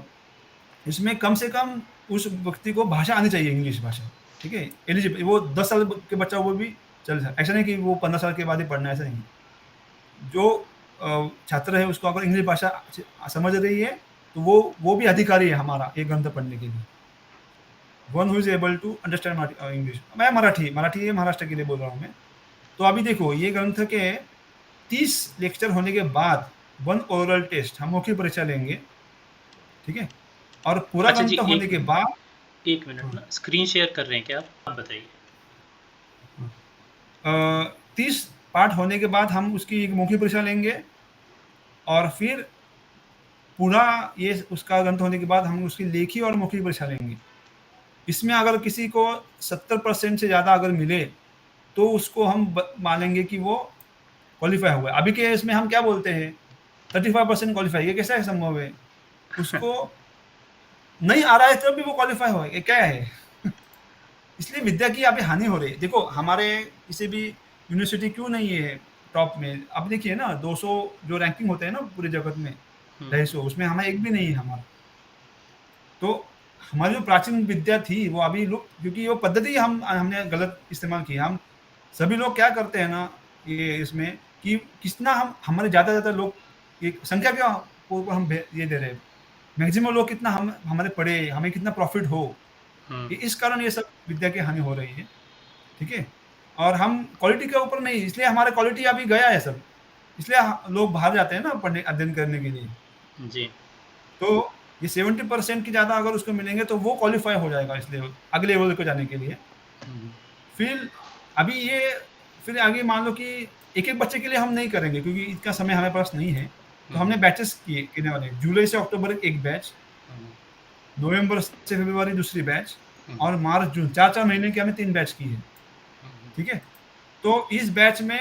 [SPEAKER 2] इसमें कम से कम उस व्यक्ति को भाषा आनी चाहिए इंग्लिश भाषा, ठीक है? एलिजिबल वो 10 साल के बच्चा वो भी चल जाए ऐसा नहीं कि वो 15 साल के बाद ही पढ़ना है, ऐसा नहीं। जो छात्र है उसको अगर इंग्लिश भाषा समझ रही है, तो वो भी अधिकारी है हमारा ये ग्रंथ पढ़ने के लिए। One who is able to understand English. मैं मराठी महाराष्ट्र के लिए बोल रहा हूँ मैं। तो अभी देखो ये ग्रंथ के 30 लेक्चर होने के बाद 1 ओरल टेस्ट हम मौखिक परीक्षा लेंगे, ठीक है? और पूरा
[SPEAKER 1] अच्छा जी,
[SPEAKER 2] ग्रंथ होने के बाद
[SPEAKER 1] 1 मिनट
[SPEAKER 2] हाँ,
[SPEAKER 1] ना स्क्रीन शेयर कर रहे हैं क्या आप? आप बताइए।
[SPEAKER 2] हाँ। 30 पाठ होने के बाद हम उसकी एक मौखिक परीक्षा लेंगे और फिर पूरा ये उसका ग्रंथ होने के बाद हम उसकी लेखी और मौखिक परीक्षा लेंगे। इसमें अगर किसी को 70% से ज़्यादा अगर मिले, तो उसको हम मानेंगे कि वो क्वालीफाई हुआ है। अभी के इसमें हम क्या बोलते हैं 35% क्वालीफाई, ये कैसा है संभव है? उसको नहीं आ रहा है तब भी वो क्वालीफाई हुआ है, ये क्या है? इसलिए विद्या की अभी हानि हो रही है। देखो हमारे किसी भी यूनिवर्सिटी क्यों नहीं है टॉप में? अब देखिए ना 200 जो रैंकिंग होते हैं ना पूरे जगत में,
[SPEAKER 1] हुँ,
[SPEAKER 2] 250 उसमें हमारा एक भी नहीं है हमारा। तो हमारी जो प्राचीन विद्या थी वो अभी लोग क्योंकि वो पद्धति हमने गलत इस्तेमाल की है। हम सभी लोग क्या करते हैं ना ये इसमें कि कितना हम हमारे ज़्यादा लोग एक संख्या के ऊपर हम ये दे रहे हैं। मैक्सिमम लोग कितना हम हमारे पढ़े, हमें कितना प्रॉफ़िट हो।
[SPEAKER 1] हुँ,
[SPEAKER 2] इस कारण ये सब विद्या की हानि हो रही है, ठीक है? और हम क्वालिटी के ऊपर नहीं इसलिए हमारा क्वालिटी अभी गया है सब। इसलिए लोग बाहर जाते हैं ना पढ़ने अध्ययन करने के लिए।
[SPEAKER 1] जी।
[SPEAKER 2] तो ये 70% की ज़्यादा अगर उसको मिलेंगे तो वो क्वालीफाई हो जाएगा इस लेवल अगले लेवल को जाने के लिए।
[SPEAKER 1] हुँ, हुँ,
[SPEAKER 2] फिर अभी ये फिर आगे मान लो कि एक-एक बच्चे के लिए हम नहीं करेंगे क्योंकि इतना समय हमारे पास नहीं है। तो
[SPEAKER 1] हुँ,
[SPEAKER 2] हमने बैचेस किए करने वाले हैं। जुलाई से अक्टूबर एक बैच,
[SPEAKER 1] हुँ,
[SPEAKER 2] नवंबर से फरवरी दूसरी बैच
[SPEAKER 1] हुँ,
[SPEAKER 2] और मार्च-जून 4-4 महीने की हमने 3 बैच की है।
[SPEAKER 1] हुँ,
[SPEAKER 2] ठीक है? तो इस बैच में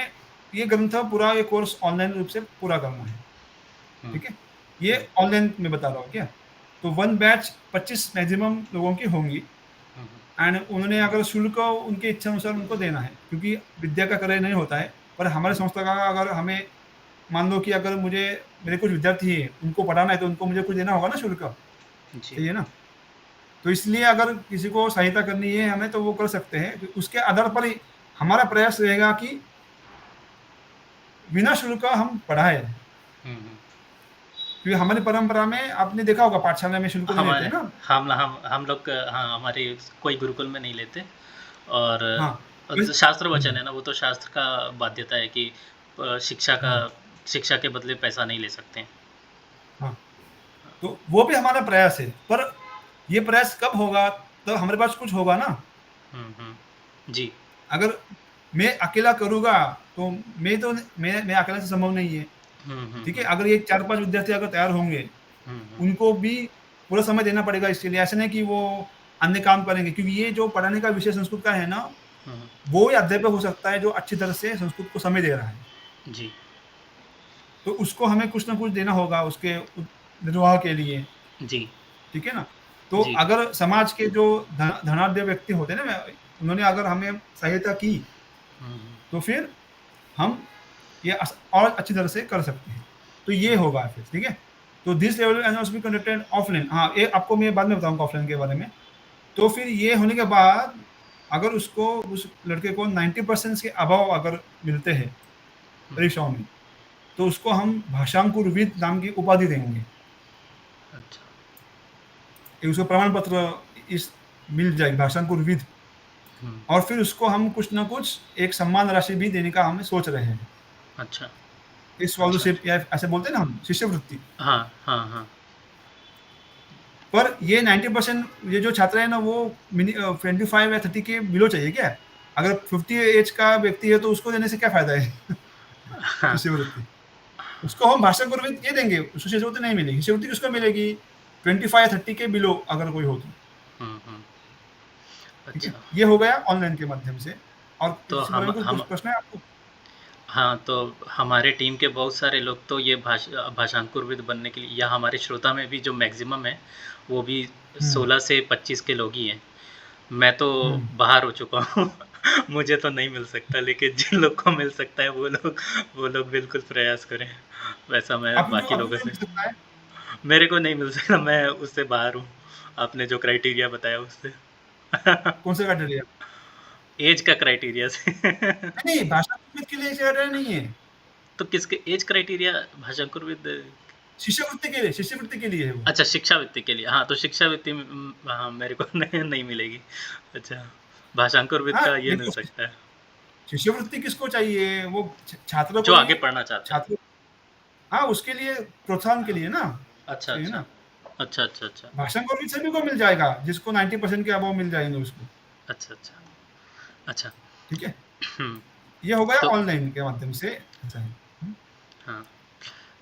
[SPEAKER 2] ये ग्रंथ पूरा ये कोर्स ऑनलाइन रूप से पूरा करना है।
[SPEAKER 1] हुँ,
[SPEAKER 2] ठीक है? ये ऑनलाइन मैं बता रहा हूँ क्या? तो 1 बैच 25 मैक्सिमम लोगों की होंगी
[SPEAKER 1] हुँ,
[SPEAKER 2] एंड उन्होंने अगर शुल्क उनकी इच्छा अनुसार उनको देना है, क्योंकि विद्या का क्रय नहीं होता है, पर हमारी संस्था का अगर हमें मान लो कि अगर मेरे कुछ विद्यार्थी हैं, उनको पढ़ाना है तो उनको मुझे कुछ देना होगा ना शुल्क,
[SPEAKER 1] जी।
[SPEAKER 2] चाहिए ना? तो इसलिए अगर किसी को सहायता करनी है हमें तो वो कर सकते हैं। तो उसके आधार पर ही हमारा प्रयास रहेगा कि बिना शुल्क हम पढ़ाएँ।
[SPEAKER 1] हुँ।
[SPEAKER 2] क्योंकि हमारी परंपरा में आपने देखा होगा पाठशाला में शुल्क नहीं लेते
[SPEAKER 1] हमारे
[SPEAKER 2] हैं ना?
[SPEAKER 1] हम लोग हाँ, हमारे कोई गुरुकुल में नहीं लेते और
[SPEAKER 2] हाँ,
[SPEAKER 1] जो शास्त्र वचन
[SPEAKER 2] हुँ,
[SPEAKER 1] है ना, वो तो शास्त्र का बाध्यता है कि
[SPEAKER 2] हाँ,
[SPEAKER 1] शिक्षा के बदले पैसा नहीं ले सकते हैं।
[SPEAKER 2] हाँ। तो वो भी हमारा प्रयास है, पर ये प्रयास कब होगा? तब हमारे पास कुछ होगा ना।
[SPEAKER 1] हुँ। जी।
[SPEAKER 2] अगर मैं अकेला करूँगा तो मैं अकेले से संभव नहीं है, ठीक है?
[SPEAKER 1] हुँ।
[SPEAKER 2] अगर ये 4-5 विद्यार्थी अगर तैयार होंगे,
[SPEAKER 1] हुँ।
[SPEAKER 2] उनको भी पूरा समय देना पड़ेगा इसके लिए। ऐसा नहीं कि वो अन्य काम करेंगे, क्योंकि ये जो पढ़ाने का विषय संस्कृत का है ना,
[SPEAKER 1] हुँ।
[SPEAKER 2] वो ही अध्यापक हो सकता है जो अच्छी तरह से संस्कृत को समय दे रहा है।
[SPEAKER 1] जी।
[SPEAKER 2] तो उसको हमें कुछ ना कुछ देना होगा उसके निर्वाह के लिए,
[SPEAKER 1] जी।
[SPEAKER 2] ठीक है ना? तो
[SPEAKER 1] जी।
[SPEAKER 2] अगर समाज के जो धनाढ्य व्यक्ति होते हैं ना, उन्होंने अगर हमें सहायता की,
[SPEAKER 1] हुँ।
[SPEAKER 2] तो फिर हम ये और अच्छी तरह से कर सकते हैं। तो ये होगा फिर, ठीक है? तो this level exams be conducted offline. हाँ, ये आपको मैं बाद में बताऊँगा ऑफलाइन के बारे में। तो फिर ये होने के बाद अगर उस लड़के को 90% के अबव अगर मिलते हैं
[SPEAKER 1] हुँ।
[SPEAKER 2] परीक्षाओं में, तो उसको हम भाषांकुरविद नाम की उपाधि देंगे।
[SPEAKER 1] अच्छा।
[SPEAKER 2] ये उसको प्रमाण पत्र इस मिल जाएगी भाषांकुरविद।
[SPEAKER 1] हुँ।
[SPEAKER 2] और फिर उसको हम कुछ ना कुछ एक सम्मान राशि भी देने का हम सोच रहे हैं।
[SPEAKER 1] अच्छा।
[SPEAKER 2] एक
[SPEAKER 1] अच्छा,
[SPEAKER 2] स्कॉलरशिप या ऐसे बोलते हैं ना हम, शिष्यवृत्ति।
[SPEAKER 1] हाँ।
[SPEAKER 2] पर ये 90% ये जो छात्र है ना, वो 25 या 30 के बिलो चाहिए क्या? अगर 50 एज का व्यक्ति है तो उसको देने से क्या फ़ायदा है?
[SPEAKER 1] हाँ।
[SPEAKER 2] शिष्यवृत्ति। उसको हम भाषांकुरविद ये देंगे, उसको शिष्यवृत्ति नहीं मिलेगी। शिष्यवृत्ति किसको मिलेगी? 25 या 30 के बिलो अगर कोई हो तो,
[SPEAKER 1] हुँ।
[SPEAKER 2] ठीक है?
[SPEAKER 1] अच्छा,
[SPEAKER 2] ये हो गया ऑनलाइन के माध्यम से। और
[SPEAKER 1] तो
[SPEAKER 2] इसके बारे
[SPEAKER 1] हम
[SPEAKER 2] में कुछ
[SPEAKER 1] हम
[SPEAKER 2] प्रश्न है आपको?
[SPEAKER 1] हाँ, तो हमारे टीम के बहुत सारे लोग तो ये भाषांकुरविद बनने के लिए या हमारे श्रोता में भी जो मैक्सिमम है, वो भी
[SPEAKER 2] हुँ,
[SPEAKER 1] 16 से 25 के लोग ही हैं। मैं तो
[SPEAKER 2] हुँ।
[SPEAKER 1] बाहर हो चुका हूँ। मुझे तो नहीं मिल सकता, लेकिन जिन लोग को मिल सकता है वो लोग बिल्कुल प्रयास करें। वैसा मैं बाकी
[SPEAKER 2] आपको
[SPEAKER 1] लोगों
[SPEAKER 2] क्यों
[SPEAKER 1] से
[SPEAKER 2] मिल सकता है?
[SPEAKER 1] मेरे को नहीं मिल सकता, मैं उससे बाहर हूँ, आपने जो क्राइटेरिया बताया उससे।
[SPEAKER 2] कौन सा क्राइटेरिया?
[SPEAKER 1] ऐज का क्राइटेरिया से।
[SPEAKER 2] नहीं, भाषांकुरविद के लिए क्राइटेरिया नहीं है।
[SPEAKER 1] तो किसके ऐज क्राइटेरिया भाषांकुरविद
[SPEAKER 2] शिष्यवृत्ति के लिए है वो।
[SPEAKER 1] अच्छा, शिक्षावृत्ति के लिए। हाँ, तो शिक्षावृत्ति हाँ, मेरे को नहीं मिलेगी। अच्छा, भाषांकुरविद
[SPEAKER 2] हाँ,
[SPEAKER 1] का ये मिल
[SPEAKER 2] देखो
[SPEAKER 1] सकता है,
[SPEAKER 2] शिष्यवृत्ति किसको चाहिए? वो छात्रों
[SPEAKER 1] जो
[SPEAKER 2] को
[SPEAKER 1] आगे
[SPEAKER 2] ही
[SPEAKER 1] पढ़ना चाहता है।
[SPEAKER 2] छात्र हाँ, उसके लिए प्रोत्साहन के लिए ना,
[SPEAKER 1] अच्छा,
[SPEAKER 2] चाहिए
[SPEAKER 1] अच्छा।
[SPEAKER 2] ना।
[SPEAKER 1] अच्छा।
[SPEAKER 2] भाषांकुरविद सभी को मिल जाएगा, जिसको 90% के अबव मिल जाएँगे उसको,
[SPEAKER 1] अच्छा। अच्छा।
[SPEAKER 2] ठीक है?
[SPEAKER 1] हुँ,
[SPEAKER 2] ये हो गया
[SPEAKER 1] तो
[SPEAKER 2] ऑनलाइन के माध्यम से ऐसा है।
[SPEAKER 1] हाँ,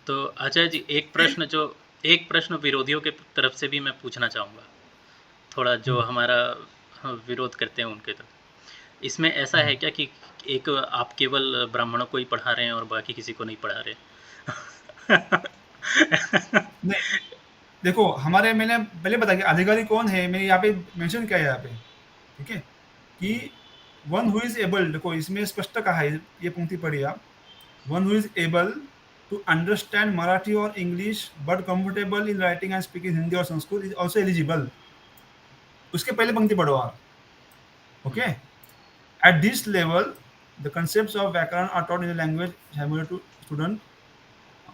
[SPEAKER 1] तो अजय जी
[SPEAKER 2] फिर
[SPEAKER 1] एक प्रश्न विरोधियों के तरफ से भी मैं पूछना चाहूँगा, थोड़ा जो
[SPEAKER 2] हुँ,
[SPEAKER 1] हमारा विरोध करते हैं उनके तरफ। इसमें ऐसा
[SPEAKER 2] हुँ।
[SPEAKER 1] है क्या कि एक आप केवल ब्राह्मणों को ही पढ़ा रहे हैं और बाकी किसी को नहीं पढ़ा रहे?
[SPEAKER 2] नहीं, देखो मैंने पहले बताया कि अधिकारी कौन है, मैंने यहाँ पे मेंशन किया है यहाँ पे, ठीक है? कि वन हू इज़ एबल, देखो इसमें स्पष्ट कहा है, ये पंक्ति पढ़िए आप। One who is able to understand Marathi or English but comfortable in writing and speaking Hindi or Sanskrit is also eligible. उसके पहले पंक्ति पढ़ो आप,
[SPEAKER 1] हुँ।
[SPEAKER 2] Okay? At this level, the concepts of Vyakaran are taught in a language familiar to student,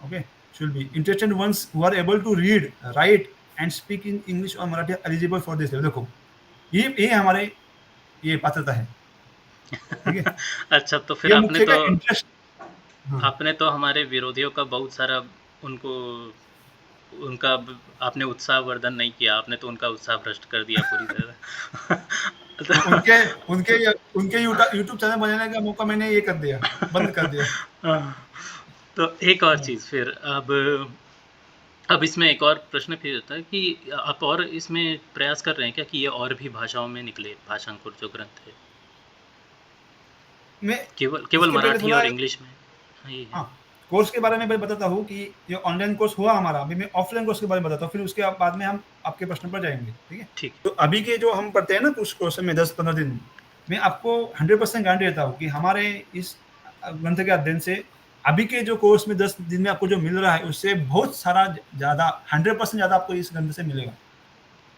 [SPEAKER 2] okay? Should be interested ones who are able to read, write and speak in English or Marathi are eligible for this level. देखो, ये हमारे ये पात्रता है, ठीक है?
[SPEAKER 1] अच्छा, तो फिर
[SPEAKER 2] ये मुख्य का इंटरेस्ट। हाँ,
[SPEAKER 1] आपने तो हमारे विरोधियों का बहुत सारा उनको उनका आपने उत्साहवर्धन नहीं किया, आपने तो उनका उत्साह भ्रष्ट कर दिया पूरी तरह।
[SPEAKER 2] उनके उनके उनके यूट्यूब चैनल बनाने का मौका मैंने ये कर दिया, बंद कर दिया।
[SPEAKER 1] तो एक और
[SPEAKER 2] हाँ,
[SPEAKER 1] चीज़ फिर अब इसमें एक और प्रश्न फिर होता है कि आप और इसमें प्रयास कर रहे हैं क्या कि ये और भी भाषाओं में निकले भाषांकुर जो ग्रंथ है?
[SPEAKER 2] मैं
[SPEAKER 1] केवल केवल
[SPEAKER 2] इसके पहले
[SPEAKER 1] मराठी
[SPEAKER 2] थोड़ा
[SPEAKER 1] और इंग्लिश में? हाँ, ये है।
[SPEAKER 2] हाँ, कोर्स के बारे में मैं बताता हूँ कि ये ऑनलाइन कोर्स हुआ हमारा, अभी मैं ऑफलाइन कोर्स के बारे में बताता हूँ, फिर उसके बाद में हम आपके प्रश्न पर जाएँगे, ठीक है?
[SPEAKER 1] ठीक
[SPEAKER 2] तो अभी के जो हम पढ़ते हैं ना कुछ कोर्स में 10-15 दिन, मैं आपको 100% गारंटी देता हूँ कि हमारे इस ग्रंथ के अध्ययन से अभी के जो कोर्स में 10 दिन में आपको जो मिल रहा है उससे बहुत सारा ज़्यादा 100% ज़्यादा आपको इस ग्रंथ से मिलेगा,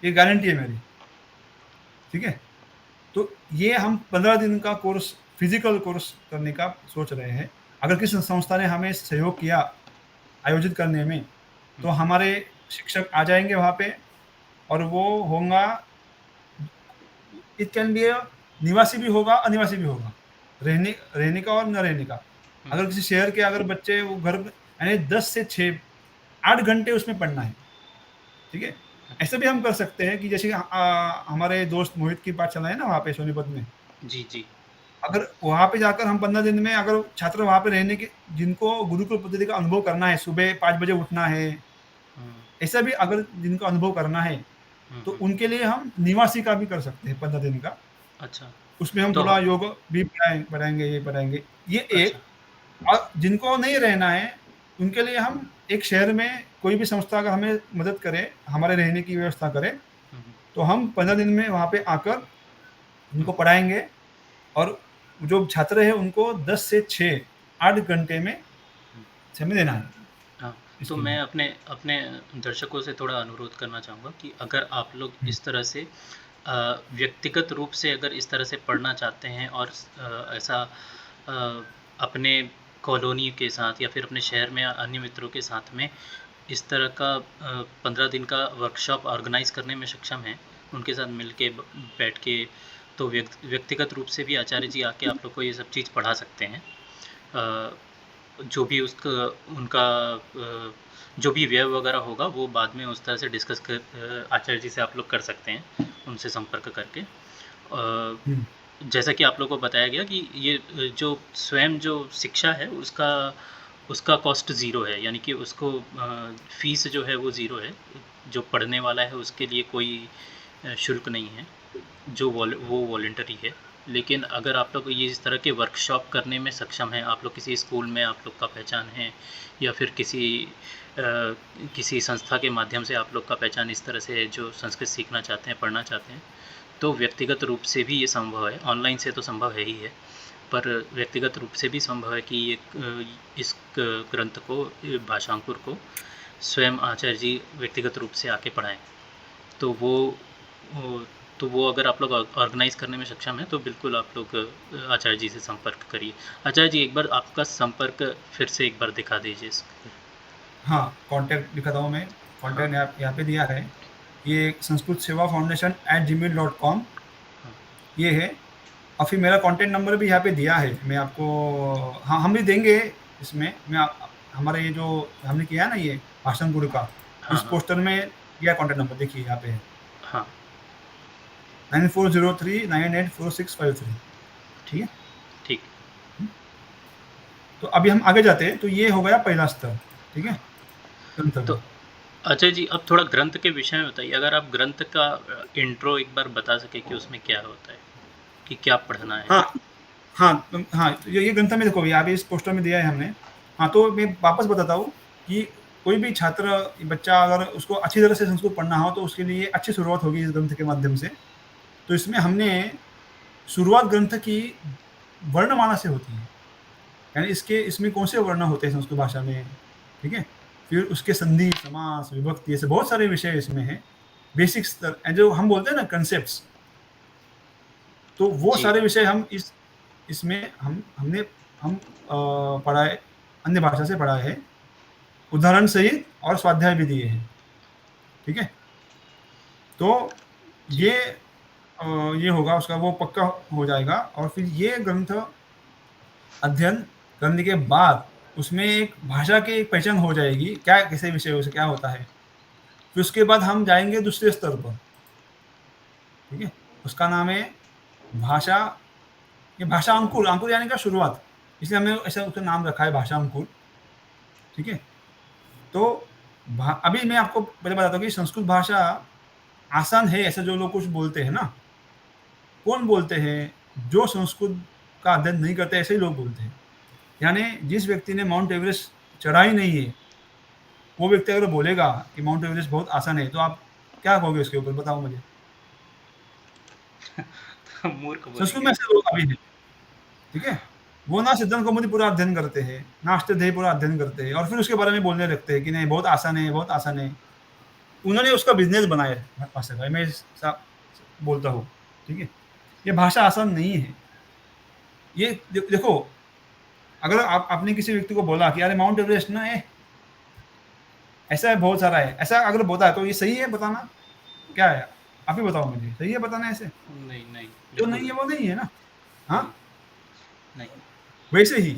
[SPEAKER 2] ये गारंटी है मेरी। ठीक है, तो ये हम 15 दिन का कोर्स, फिजिकल कोर्स करने का सोच रहे हैं। अगर किसी संस्था ने हमें सहयोग किया आयोजित करने में, तो हमारे शिक्षक आ जाएंगे वहाँ पे, और वो होगा, इट कैन बी निवासी भी होगा, अनिवासी भी होगा, रहने का और न रहने का। अगर किसी शहर के अगर बच्चे वो घर यानी 10 से 6 8 घंटे उसमें पढ़ना है। ठीक है, ऐसा भी हम कर सकते हैं कि जैसे हमारे दोस्त मोहित की पाठशाला है ना वहाँ पे सोनीपत में,
[SPEAKER 1] जी, जी।
[SPEAKER 2] अगर वहाँ पे जाकर हम 15 दिन में अगर छात्र वहाँ पे रहने के, जिनको गुरुकुल पद्धति का अनुभव करना है, सुबह 5 बजे उठना है, ऐसा भी अगर जिनको अनुभव करना है, तो उनके लिए हम निवासी का भी कर सकते हैं 15 दिन का।
[SPEAKER 1] अच्छा,
[SPEAKER 2] उसमें हम
[SPEAKER 1] तो
[SPEAKER 2] थोड़ा योग भी पढ़ाएंगे, ये पढ़ाएंगे, ये एक।
[SPEAKER 1] अच्छा।
[SPEAKER 2] और जिनको नहीं रहना है, उनके लिए हम एक शहर में कोई भी संस्था अगर हमें मदद करे, हमारे रहने की व्यवस्था करे, तो हम 15 दिन में वहाँ पे आकर उनको पढ़ाएंगे, और जो छात्र है उनको 10 से 6 8 घंटे में समय देना है
[SPEAKER 1] हाँ, तो
[SPEAKER 2] इसके
[SPEAKER 1] मैं
[SPEAKER 2] लिए।
[SPEAKER 1] अपने अपने दर्शकों से थोड़ा अनुरोध करना चाहूँगा कि अगर आप लोग इस तरह से व्यक्तिगत रूप से अगर इस तरह से पढ़ना चाहते हैं और ऐसा अपने कॉलोनी के साथ या फिर अपने शहर में अन्य मित्रों के साथ में इस तरह का 15 दिन का वर्कशॉप ऑर्गेनाइज़ करने में सक्षम हैं, उनके साथ मिल के बैठ के, तो व्यक्तिगत रूप से भी आचार्य जी आके आप लोग को ये सब चीज़ पढ़ा सकते हैं। जो भी उसका उनका जो भी व्यय वगैरह होगा वो बाद में उस तरह से डिस्कस कर आचार्य जी से आप लोग कर सकते हैं, उनसे संपर्क करके। जैसा कि आप लोगों को बताया गया कि ये जो स्वयं जो शिक्षा है उसका कॉस्ट ज़ीरो है, यानी कि उसको फ़ीस जो है वो ज़ीरो है। जो पढ़ने वाला है उसके लिए कोई शुल्क नहीं है, जो वो वॉलंटरी है। लेकिन अगर आप लोग ये इस तरह के वर्कशॉप करने में सक्षम हैं, आप लोग किसी स्कूल में आप लोग का पहचान है, या फिर किसी संस्था के माध्यम से आप लोग का पहचान इस तरह से जो संस्कृत सीखना चाहते हैं, पढ़ना चाहते हैं, तो व्यक्तिगत रूप से भी ये संभव है। ऑनलाइन से तो संभव है ही है, पर व्यक्तिगत रूप से भी संभव है कि ये इस ग्रंथ को, भाषांकुर को स्वयं आचार्य जी व्यक्तिगत रूप से आके पढ़ाएं। तो वो अगर आप लोग ऑर्गेनाइज़ करने में सक्षम हैं, तो बिल्कुल आप लोग आचार्य जी से संपर्क करिए। आचार्य जी, एक बार आपका संपर्क फिर से एक बार दिखा दीजिए।
[SPEAKER 2] हाँ, कॉन्टैक्ट दिखाता हूँ मैं। कॉन्टैक्ट यहाँ पे दिया है, ये संस्कृत सेवा फाउंडेशन @gmail.com ये है। और फिर मेरा कॉन्टैक्ट नंबर भी यहाँ पे दिया है, मैं आपको, हाँ हम भी देंगे इसमें। मैं हमारे ये जो हमने किया है ना ये भाषण गुरु का, इस पोस्टर में दिया कॉन्टैक्ट नंबर, देखिए यहाँ पे है।
[SPEAKER 1] हाँ,
[SPEAKER 2] 9403984653। ठीक है,
[SPEAKER 1] ठीक।
[SPEAKER 2] तो अभी हम आगे जाते हैं। तो ये हो गया पहला स्तर। ठीक है,
[SPEAKER 1] तो अच्छा जी, अब थोड़ा ग्रंथ के विषय में बताइए। अगर आप ग्रंथ का इंट्रो एक बार बता सके कि उसमें क्या होता है, कि क्या पढ़ना है।
[SPEAKER 2] हाँ हाँ हाँ, ये ग्रंथ में देखो, अभी इस पोस्टर में दिया है हमने। हाँ, तो मैं वापस बताता हूँ कि कोई भी छात्र, बच्चा अगर उसको अच्छी तरह से संस्कृत पढ़ना हो, तो उसके लिए अच्छी शुरुआत होगी इस ग्रंथ के माध्यम से। तो इसमें हमने शुरुआत ग्रंथ की वर्णमाला से होती है, यानी इसमें कौन से वर्ण होते हैं संस्कृत भाषा में। ठीक है, फिर उसके संधि, समास, विभक्ति, ऐसे बहुत सारे विषय इसमें हैं। बेसिक स्तर जो हम बोलते हैं ना, कंसेप्ट्स, तो वो सारे विषय हम इसमें हमने पढ़ाए, अन्य भाषा से पढ़ाए हैं, उदाहरण सहित, और स्वाध्याय भी दिए हैं। ठीक है, तो ये होगा उसका, वो पक्का हो जाएगा। और फिर ये ग्रंथ अध्ययन करने के बाद उसमें एक भाषा की एक पहचान हो जाएगी, क्या कैसे विषय से क्या होता है। फिर उसके बाद हम जाएंगे दूसरे स्तर पर। ठीक है, उसका नाम है भाषा, ये भाषा अंकुर, अंकुर यानी का शुरुआत, इसलिए हमने ऐसा उसका नाम रखा है भाषा अंकुर। ठीक है, तो अभी मैं आपको पहले बताता हूँ कि संस्कृत भाषा आसान है ऐसा जो लोग कुछ बोलते हैं ना, कौन बोलते हैं? जो संस्कृत का अध्ययन नहीं करते, ऐसे ही लोग बोलते हैं। यानी जिस व्यक्ति ने माउंट एवरेस्ट चढ़ा ही नहीं है, वो व्यक्ति अगर बोलेगा कि माउंट एवरेस्ट बहुत आसान है, तो आप क्या कहोगे उसके ऊपर, बताओ मुझे।
[SPEAKER 1] मूर्ख
[SPEAKER 2] संस्कृत में ऐसे लोग अभी हैं। ठीक है, वो ना सिद्धांत कौमुदी पूरा अध्ययन करते हैं, ना अष्टाध्यायी पूरा अध्ययन करते हैं और फिर उसके बारे में बोलने लगते हैं कि नहीं बहुत आसान है, बहुत आसान है। उन्होंने उसका बिज़नेस बनाया है भाषा का, मैं सा बोलता हूँ, ठीक है? ये भाषा आसान नहीं है। ये देखो, अगर आपने किसी व्यक्ति को बोला कि अरे माउंट एवरेस्ट ना है, ऐसा है बहुत सारा है, ऐसा अगर बोला है तो ये सही है बताना? क्या है? आप ही बताओ मुझे, सही है बताना ऐसे?
[SPEAKER 1] नहीं, नहीं,
[SPEAKER 2] जो
[SPEAKER 1] बिल्कुल
[SPEAKER 2] नहीं है वो नहीं है ना, हाँ?
[SPEAKER 1] नहीं।
[SPEAKER 2] वैसे ही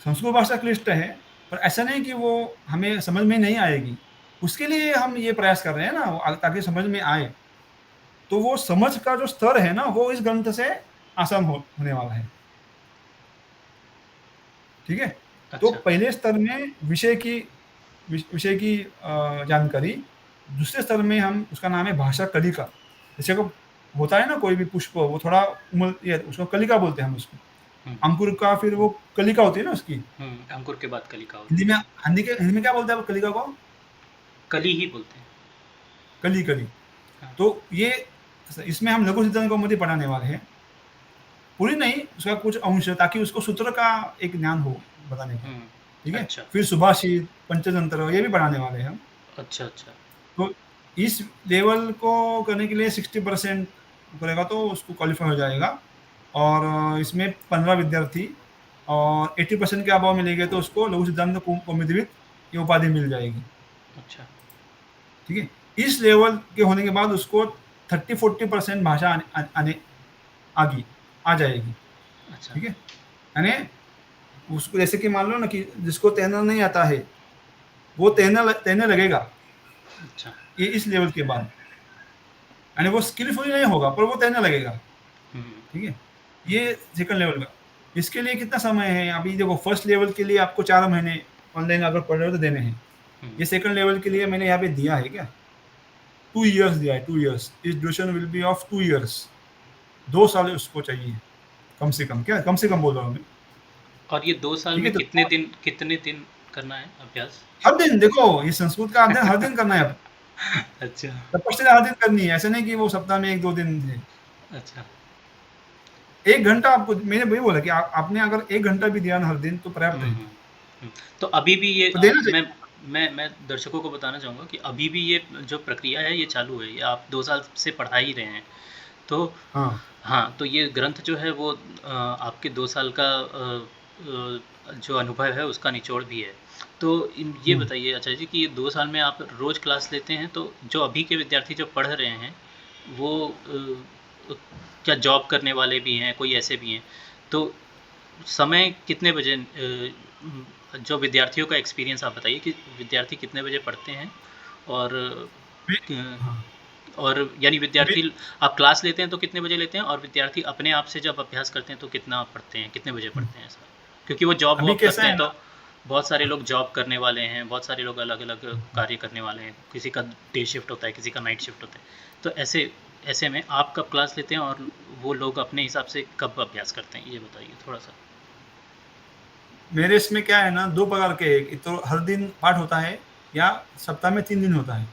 [SPEAKER 2] संस्कृत भाषा क्लिष्ट है, पर ऐसा नहीं कि वो हमें समझ में नहीं आएगी। उसके लिए हम ये प्रयास कर रहे हैं ना ताकि समझ में आए। तो वो समझ का जो स्तर है ना, वो इस ग्रंथ से आसान होने वाला है। ठीक है? तो
[SPEAKER 1] अच्छा,
[SPEAKER 2] पहले स्तर में विषय की जानकारी, दूसरे स्तर में हम उसका नाम है भाषा कलिका। जैसे को होता है ना कोई भी पुष्प, वो थोड़ा ये उसको कलिका बोलते हैं हम उसको।
[SPEAKER 1] हुँ,
[SPEAKER 2] अंकुर का फिर वो कलिका होती है ना उसकी।
[SPEAKER 1] अंकुर के बाद कलिका होती
[SPEAKER 2] हिंदी
[SPEAKER 1] है।
[SPEAKER 2] में हिंदी में क्या बोलते हैं आप कलिका को?
[SPEAKER 1] कली ही बोलते हैं।
[SPEAKER 2] कली।
[SPEAKER 1] हाँ,
[SPEAKER 2] तो ये इसमें हम लघु सिद्धांत कौमुदी पढ़ाने वाले हैं। पूरी नहीं, उसका कुछ अंश ताकि उसको सूत्र का एक ज्ञान हो बताने का।
[SPEAKER 1] हुँ,
[SPEAKER 2] ठीक है?
[SPEAKER 1] अच्छा,
[SPEAKER 2] फिर सुभाषित, पंचतंत्र ये भी पढ़ाने वाले हैं हम।
[SPEAKER 1] अच्छा, अच्छा।
[SPEAKER 2] तो इस लेवल को करने के लिए 60% करेगा तो उसको क्वालीफाई हो जाएगा और इसमें 15 विद्यार्थी और 80% के अभाव मिलेंगे तो उसको लघु सिद्धांत कौमुदीविद ये उपाधि मिल जाएगी।
[SPEAKER 1] अच्छा,
[SPEAKER 2] ठीक है? इस लेवल के होने के बाद उसको 30-40% भाषा आने आ जाएगी।
[SPEAKER 1] अच्छा,
[SPEAKER 2] ठीक है? यानी उसको जैसे कि मान लो ना कि जिसको तैरना नहीं आता है, वो तैरने लगेगा
[SPEAKER 1] अच्छा।
[SPEAKER 2] ये इस लेवल के बाद। यानी वो स्किलफुल नहीं होगा पर वो तैरने लगेगा।
[SPEAKER 1] हुँ,
[SPEAKER 2] ठीक है? ये सेकंड लेवल का। इसके लिए कितना समय है? अभी देखो फर्स्ट लेवल के लिए आपको 4 महीने ऑनलाइन अगर पढ़ रहे हो तो देने हैं।
[SPEAKER 1] हुँ,
[SPEAKER 2] ये सेकंड लेवल के लिए मैंने यहाँ पे दिया है क्या? 2 इयर्स दिया है, 2 इयर्स। इस duration will be of 2 years. 2 साल उसको चाहिए, कम से कम। क्या कम से कम बोल रहा हूँ मैं।
[SPEAKER 1] और ये 2 साल
[SPEAKER 2] ठीक
[SPEAKER 1] में
[SPEAKER 2] है? तो
[SPEAKER 1] कितने दिन करना है अभ्यास?
[SPEAKER 2] हर दिन देखो, ये संस्कृत का अध्ययन हर दिन करना है अब।
[SPEAKER 1] अच्छा,
[SPEAKER 2] तपस्या हर दिन करनी है, ऐसा नहीं कि वो सप्ताह में 1-2 दिन है।
[SPEAKER 1] अच्छा।
[SPEAKER 2] 1 घंटा आपको मैंने वही बोला कि आपने अगर 1 घंटा भी दिया ना हर दिन तो पर्याप्त
[SPEAKER 1] हुँ,
[SPEAKER 2] है।
[SPEAKER 1] हुँ, हुँ। तो अभी भी ये
[SPEAKER 2] तो देना चाहिए।
[SPEAKER 1] मैं दर्शकों को बताना चाहूँगा कि अभी भी ये जो प्रक्रिया है ये चालू है। ये आप 2 साल से पढ़ा ही रहे हैं। तो
[SPEAKER 2] हाँ।
[SPEAKER 1] हाँ, तो ये ग्रंथ जो है वो आपके 2 साल का जो अनुभव है उसका निचोड़ भी है। तो ये
[SPEAKER 2] हुँ।
[SPEAKER 1] बताइए आचार्य जी कि ये 2 साल में आप रोज़ क्लास लेते हैं तो जो अभी के विद्यार्थी जो पढ़ रहे हैं वो क्या जॉब करने वाले भी हैं, कोई ऐसे भी हैं। तो समय कितने बजे जो विद्यार्थियों का एक्सपीरियंस आप बताइए कि विद्यार्थी कितने बजे पढ़ते हैं और
[SPEAKER 2] मैं
[SPEAKER 1] क
[SPEAKER 2] हाँ,
[SPEAKER 1] और यानी
[SPEAKER 2] मैं
[SPEAKER 1] विद्यार्थी आप क्लास लेते हैं तो कितने बजे लेते हैं और विद्यार्थी अपने आप से जब अभ्यास करते हैं तो कितना पढ़ते हैं, कितने बजे
[SPEAKER 2] हुँ।
[SPEAKER 1] पढ़ते हैं ऐसा? क्योंकि वो जॉब
[SPEAKER 2] अभी
[SPEAKER 1] वॉब
[SPEAKER 2] कैसा
[SPEAKER 1] करते
[SPEAKER 2] है
[SPEAKER 1] हैं
[SPEAKER 2] ना।
[SPEAKER 1] तो बहुत सारे लोग जॉब करने वाले हैं, बहुत सारे लोग अलग-अलग कार्य करने वाले हैं, किसी का डे शिफ्ट होता है, किसी का नाइट शिफ्ट होता है। तो ऐसे ऐसे में आप कब क्लास लेते हैं और वो लोग अपने हिसाब से कब अभ्यास करते हैं? ये बताइए थोड़ा-सा।
[SPEAKER 2] मेरे इसमें क्या है ना 2 प्रकार के एक तो हर दिन पाठ होता है या सप्ताह में 3 दिन होता है।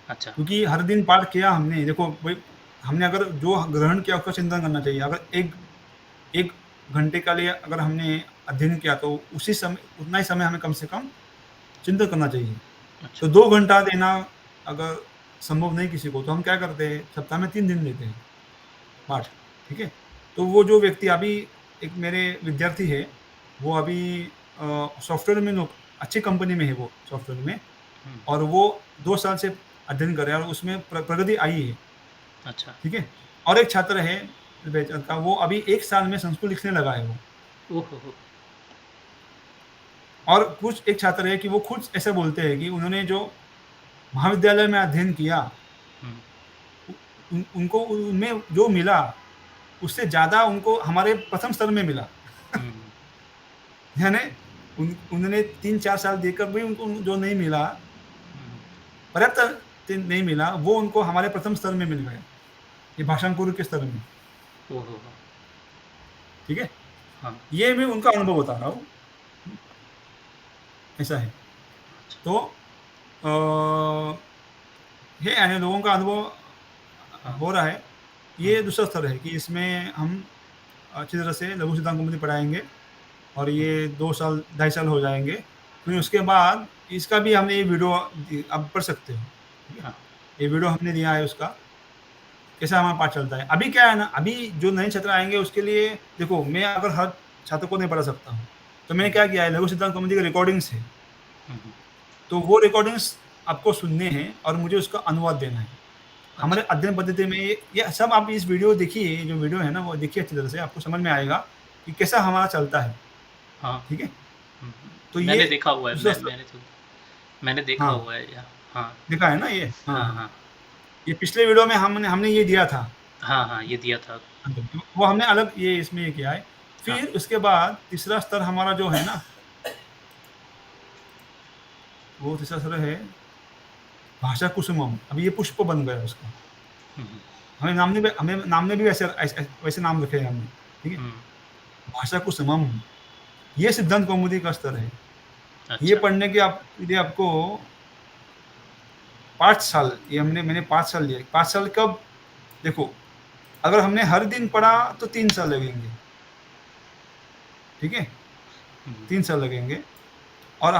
[SPEAKER 1] अच्छा।
[SPEAKER 2] क्योंकि हर दिन पाठ किया हमने देखो वही हमने अगर जो ग्रहण किया उसका चिंतन करना चाहिए। अगर 1 घंटे के लिए अगर हमने अध्ययन किया तो उसी समय उतना ही समय हमें कम से कम चिंतन करना चाहिए।
[SPEAKER 1] अच्छा,
[SPEAKER 2] तो 2 घंटा देना अगर संभव नहीं किसी को तो हम क्या करते हैं सप्ताह में 3 दिन देते हैं पाठ।
[SPEAKER 1] अच्छा।
[SPEAKER 2] ठीक है? तो वो जो व्यक्ति अभी एक मेरे विद्यार्थी है, वो अभी सॉफ्टवेयर में अच्छी कंपनी में है वो सॉफ्टवेयर में
[SPEAKER 1] हुँ,
[SPEAKER 2] और वो 2 साल से अध्ययन कर रहा है और उसमें प्रगति आई है।
[SPEAKER 1] अच्छा।
[SPEAKER 2] ठीक है? और एक छात्र है बेचैन का वो अभी 1 साल में संस्कृत लिखने लगा है वो।
[SPEAKER 1] ओह हो, हो!
[SPEAKER 2] और कुछ एक छात्र है कि वो खुद ऐसा बोलते हैं कि उन्होंने जो महाविद्यालय में अध्ययन किया,
[SPEAKER 1] हुँ,
[SPEAKER 2] उ उनको उनमें जो मिला, उससे ज़्यादा उनको हमारे प्रथम स्तर में मिला।
[SPEAKER 1] हुँ,
[SPEAKER 2] यानी उन्होंने 3-4 साल देकर भी उनको जो नहीं मिला,
[SPEAKER 1] हुँ।
[SPEAKER 2] पर्याप्त नहीं मिला, वो उनको हमारे प्रथम स्तर में मिल गया। ये भाषांकुर के स्तर में।
[SPEAKER 1] ओह हो, हो!
[SPEAKER 2] ठीक है?
[SPEAKER 1] हाँ,
[SPEAKER 2] ये मैं उनका अनुभव बता रहा हूँ। ऐसा है।
[SPEAKER 1] अच्छा।
[SPEAKER 2] तो ये यानी लोगों का अनुभव
[SPEAKER 1] हाँ,
[SPEAKER 2] हो रहा है।
[SPEAKER 1] हाँ,
[SPEAKER 2] ये दूसरा स्तर है कि इसमें हम अच्छी तरह से लघु सिद्धांत कौमुदी पढ़ाएंगे और ये 2 साल 2.5 साल हो जाएंगे। फिर उसके बाद इसका भी हमने ये वीडियो आप पढ़ सकते हो, ठीक है?
[SPEAKER 1] हाँ।
[SPEAKER 2] ये वीडियो हमने दिया है उसका, कैसा हमारा पाठ चलता है। अभी क्या है ना, अभी जो नए छात्र आएंगे उसके लिए देखो, मैं अगर हर छात्र को नहीं पढ़ा सकता हूँ, तो मैंने क्या किया है, लघु सिद्धांत कौमुदी की रिकॉर्डिंग्स है, तो वो रिकॉर्डिंग्स आपको सुनने हैं और मुझे उसका अनुवाद देना है। हमारे अध्ययन पद्धति में ये सब आप इस वीडियो देखिए, जो वीडियो है ना वो देखिए अच्छी तरह से, आपको समझ में आएगा कि कैसा हमारा चलता है,
[SPEAKER 1] हाँ।
[SPEAKER 2] ठीक है?
[SPEAKER 1] हम्म,
[SPEAKER 2] तो
[SPEAKER 1] मैंने
[SPEAKER 2] ये
[SPEAKER 1] देखा हुआ है,
[SPEAKER 2] दूसरा स्तर
[SPEAKER 1] मैंने देखा
[SPEAKER 2] हाँ,
[SPEAKER 1] हुआ है हाँ।
[SPEAKER 2] देखा है ना ये? हाँ,
[SPEAKER 1] हाँ
[SPEAKER 2] हाँ।
[SPEAKER 1] हाँ
[SPEAKER 2] ये पिछले वीडियो में हमने ये दिया था।
[SPEAKER 1] हाँ हाँ, ये दिया था।
[SPEAKER 2] वो हमने अलग ये इसमें ये किया है।
[SPEAKER 1] हाँ।
[SPEAKER 2] फिर उसके बाद तीसरा स्तर हमारा जो है ना, वो तीसरा स्तर है भाषा कुसुमम। अभी ये पुष्प बन गया उसका।
[SPEAKER 1] हम्म,
[SPEAKER 2] हमें नाम में भी वैसे नाम रखे हैं हमने, ठीक है?
[SPEAKER 1] हम्म,
[SPEAKER 2] भाषा कुसुमम, ये सिद्धांत कौमुदी का स्तर है। ये
[SPEAKER 1] अच्छा।
[SPEAKER 2] पढ़ने के लिए आपको 5 साल, मैंने 5 साल लिया। 5 साल कब? देखो, अगर हमने हर दिन पढ़ा तो 3 साल लगेंगे, ठीक है? 3 साल लगेंगे। और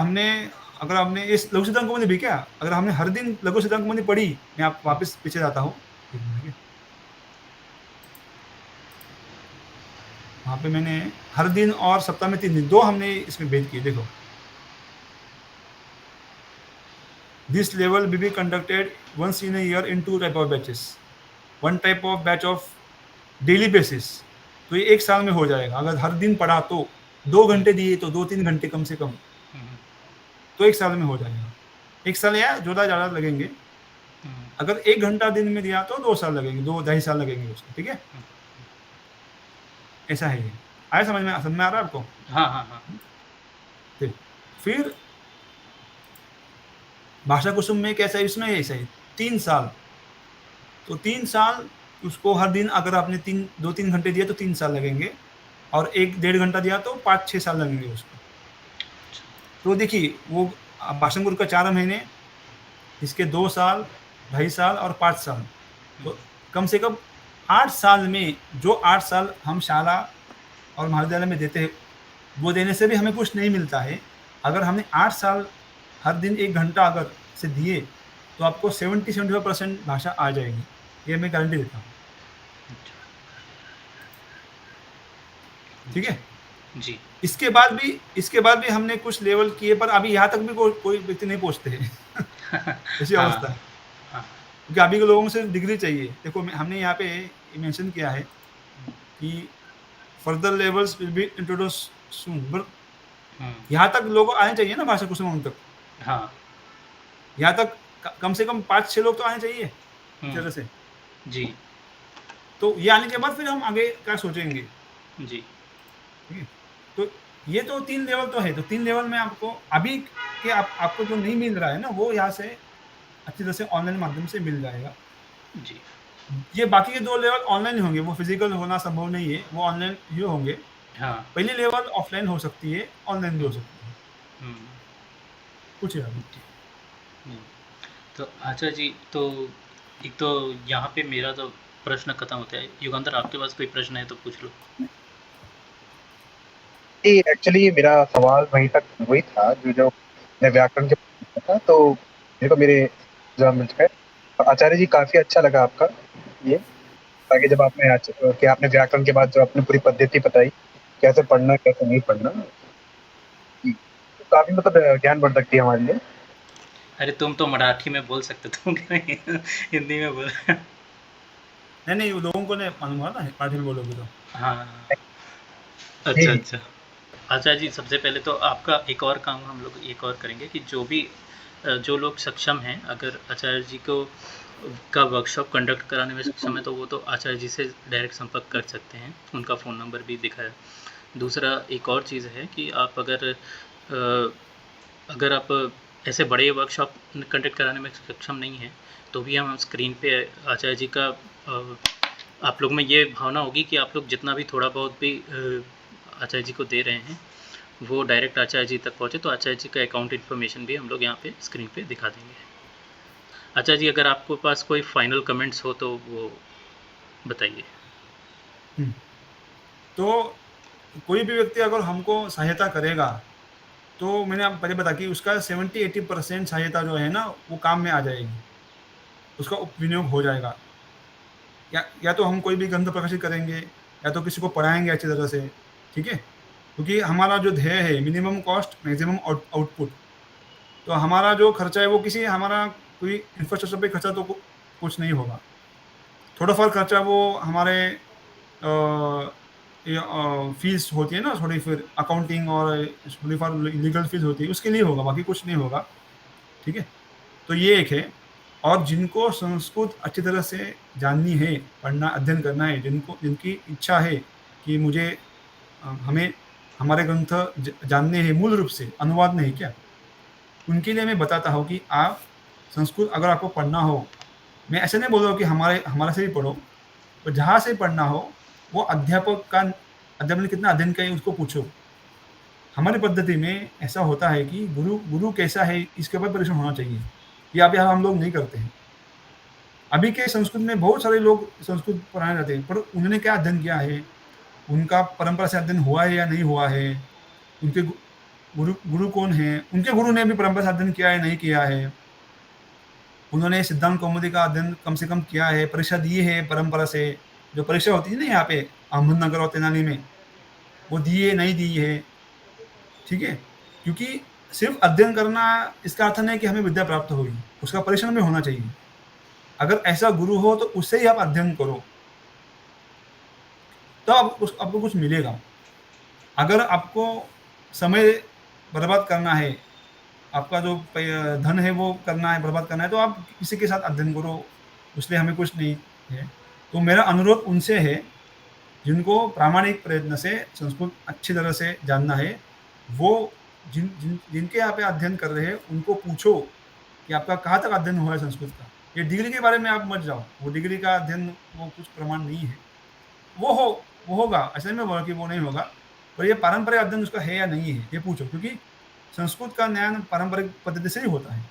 [SPEAKER 2] अगर हमने इस लघु सिद्धांत कौमुदी भी क्या, अगर हमने हर दिन लघु सिद्धांत कौमुदी पढ़ी, मैं आप वापस पीछे जाता हूँ, एक मिनट, ठीक है? वहाँ पे मैंने हर दिन और सप्ताह में 3 दिन, 2 हमने इसमें भेद किए। देखो, this level will be conducted once in a year in 2 type of batches. One type of batch of daily basis. तो ये 1 साल में हो जाएगा। अगर हर दिन पढ़ा तो 2 घंटे दिए तो 2-3 घंटे कम से कम, तो 1 साल में हो जाएगा। 1 साल या ज़्यादा लगेंगे। अगर 1 घंटा दिन में दिया तो 2 साल लगेंगे, 2 ढाई साल लगेंगे उसको, ठीक है? ऐसा है ये। आया समझ में आ रहा है आपको?
[SPEAKER 1] हाँ हाँ हाँ।
[SPEAKER 2] ठीक। फिर भाषा कुसुम में कैसा है, इसमें ऐसा ही 3 साल। तो 3 साल उसको हर दिन अगर आपने 2-3 घंटे दिया तो 3 साल लगेंगे, और 1 डेढ़ घंटा दिया तो 5-6 साल लगेंगे उसको। तो देखिए, वो भाषण गुरु का 4 महीने, इसके 2 साल, ढाई साल और 5 साल, तो कम से कम 8 साल में, जो 8 साल हम शाला और महाविद्यालय में देते हैं, वो देने से भी हमें कुछ नहीं मिलता है। अगर हमने 8 साल हर दिन 1 घंटा अगर से दिए, तो आपको 70-75% भाषा आ जाएगी, ये मैं गारंटी देता हूँ, ठीक है?
[SPEAKER 1] जी।
[SPEAKER 2] इसके बाद भी हमने कुछ लेवल किए, पर अभी यहाँ तक भी कोई व्यक्ति नहीं पहुँचते हैं। ऐसी
[SPEAKER 1] हाँ
[SPEAKER 2] अवस्था है,
[SPEAKER 1] हाँ।
[SPEAKER 2] क्योंकि अभी के लोगों को सिर्फ डिग्री चाहिए। देखो, हमने यहाँ पे मेंशन किया है कि further levels will be introduced soon, but यहाँ तक लोग आने चाहिए ना भाषा कुसुम तक।
[SPEAKER 1] हाँ।
[SPEAKER 2] यहाँ तक कम से कम 5-6 लोग तो आने चाहिए इस तरह से।
[SPEAKER 1] जी
[SPEAKER 2] तो ये आने के बाद फिर हम आगे क्या सोचेंगे,
[SPEAKER 1] जी।
[SPEAKER 2] ठीक है? तो ये तो 3 लेवल तो है। तो 3 लेवल में आपको अभी के आपको जो नहीं मिल रहा है ना, वो यहाँ से अच्छी तरह से ऑनलाइन माध्यम से मिल जाएगा।
[SPEAKER 1] जी।
[SPEAKER 2] ये बाकी के 2 लेवल ऑनलाइन ही होंगे, वो फिजिकल होना संभव नहीं है, वो ऑनलाइन ही होंगे।
[SPEAKER 1] हाँ।
[SPEAKER 2] पहली लेवल ऑफलाइन हो सकती है, ऑनलाइन भी हो सकती है,
[SPEAKER 1] हम्म,
[SPEAKER 2] कुछ है अभी।
[SPEAKER 1] हम्म। तो अच्छा जी, तो एक तो यहाँ पे मेरा तो प्रश्न खत्म होता है। युगांतर, आपके पास कोई प्रश्न है तो पूछ लो।
[SPEAKER 4] जी, एक्चुअली मेरा सवाल वहीं तक वही था जो मैं व्याकरण के था, तो मेरे को मेरे जवाब मिल चुका है। तो आचार्य जी, काफ़ी अच्छा लगा आपका ये, ताकि जब आपने व्याकरण के बाद जो आपने पूरी पद्धति बताई, कैसे पढ़ना कैसे नहीं पढ़ना, तो काफ़ी मतलब ज्ञानवर्धक थी हमारे लिए।
[SPEAKER 1] अरे तुम तो मराठी में बोल सकते, तुम क्यों हिंदी में बोल?
[SPEAKER 2] नहीं, वो लोगों को नहीं मालूम होगा ना, मराठी में बोलोगे तो।
[SPEAKER 1] हाँ।
[SPEAKER 4] जी
[SPEAKER 1] अच्छा अच्छा। अच्छा जी, सबसे पहले तो आपका एक और काम हम लोग एक और करेंगे कि जो लोग सक्षम हैं, अगर आचार्य जी को का वर्कशॉप कंडक्ट कराने में सक्षम है, तो वो तो आचार्य जी से डायरेक्ट संपर्क कर सकते हैं। उनका फ़ोन नंबर भी दिखा है। दूसरा एक और चीज़ है कि आप अगर आप ऐसे बड़े वर्कशॉप कंडक्ट कराने में सक्षम नहीं हैं, तो भी हम स्क्रीन पे आचार्य जी का आप लोग में ये भावना होगी कि आप लोग जितना भी थोड़ा बहुत भी आचार्य जी को दे रहे हैं, वो डायरेक्ट आचार्य जी तक पहुँचे, तो आचार्य जी का अकाउंट इन्फॉर्मेशन भी हम लोग यहाँ पे स्क्रीन पे दिखा देंगे। आचार्य जी, अगर आपके पास कोई फाइनल कमेंट्स हो तो वो बताइए।
[SPEAKER 2] तो कोई भी व्यक्ति अगर हमको सहायता करेगा, तो मैंने आपको पहले बताया कि उसका 70-80% सहायता जो है ना, वो काम में आ जाएगी, उसका विनियोग हो जाएगा। या तो हम कोई भी ग्रंथ प्रकाशित करेंगे, या तो किसी को पढ़ाएँगे अच्छी तरह से, ठीक है? क्योंकि हमारा जो ध्येय है मिनिमम कॉस्ट मैक्सिमम आउटपुट, तो हमारा जो खर्चा है वो किसी हमारा कोई इंफ्रास्ट्रक्चर पे खर्चा तो कुछ नहीं होगा। थोड़ा बहुत खर्चा वो हमारे फीस होती है ना, थोड़ी फिर अकाउंटिंग और थोड़ी बहुत लीगल फीस होती है, उसके लिए होगा, बाकी कुछ नहीं होगा, ठीक है? तो ये एक है। और जिनको संस्कृत अच्छी तरह से जाननी है, पढ़ना, अध्ययन करना है, जिनकी इच्छा है कि मुझे हमें हमारे ग्रंथ जानने हैं मूल रूप से, अनुवाद नहीं क्या, उनके लिए मैं बताता हूँ कि आप संस्कृत अगर आपको पढ़ना हो, मैं ऐसे नहीं बोल रहा हूँ कि हमारे से भी पढ़ो, तो जहाँ से पढ़ना हो, वो अध्यापक ने कितना अध्ययन किया है उसको पूछो। हमारी पद्धति में ऐसा होता है कि गुरु कैसा है इसके ऊपर परीक्षण होना चाहिए। ये अब यहाँ हम लोग नहीं करते हैं। अभी के संस्कृत में बहुत सारे लोग संस्कृत पढ़ाने जाते हैं, पर उन्होंने क्या अध्ययन किया है, उनका परंपरा से अध्ययन हुआ है या नहीं हुआ है, उनके गुरु गुरु कौन है, उनके गुरु ने भी परंपरा से अध्ययन किया है नहीं किया है, उन्होंने सिद्धांत कौमुदी का अध्ययन कम से कम किया है, परीक्षा दी है परंपरा से, जो परीक्षा होती है ना यहाँ पे अहमदनगर और तेनाली में, वो दी है नहीं दी है, ठीक है? क्योंकि सिर्फ अध्ययन करना इसका अर्थ नहीं कि हमें विद्या प्राप्त होगी, उसका परिश्रम भी होना चाहिए। अगर ऐसा गुरु हो तो उससे ही आप अध्ययन करो, तो आपको कुछ मिलेगा। अगर आपको समय बर्बाद करना है, आपका जो धन है वो करना है, बर्बाद करना है, तो आप किसी के साथ अध्ययन करो, उसलिए हमें कुछ नहीं है। तो मेरा अनुरोध उनसे है जिनको प्रामाणिक प्रयत्न से संस्कृत अच्छी तरह से जानना है, वो जिनके यहाँ पे अध्ययन कर रहे हैं उनको पूछो कि आपका कहाँ तक अध्ययन हुआ है संस्कृत का। ये डिग्री के बारे में आप मत जाओ, वो डिग्री का अध्ययन वो कुछ प्रमाण नहीं है। वो होगा, ऐसा नहीं मैं बोला कि वो नहीं होगा, पर ये पारंपरिक अध्ययन उसका है या नहीं है, ये पूछो, क्योंकि संस्कृत का ज्ञान पारंपरिक पद्धति से ही होता है,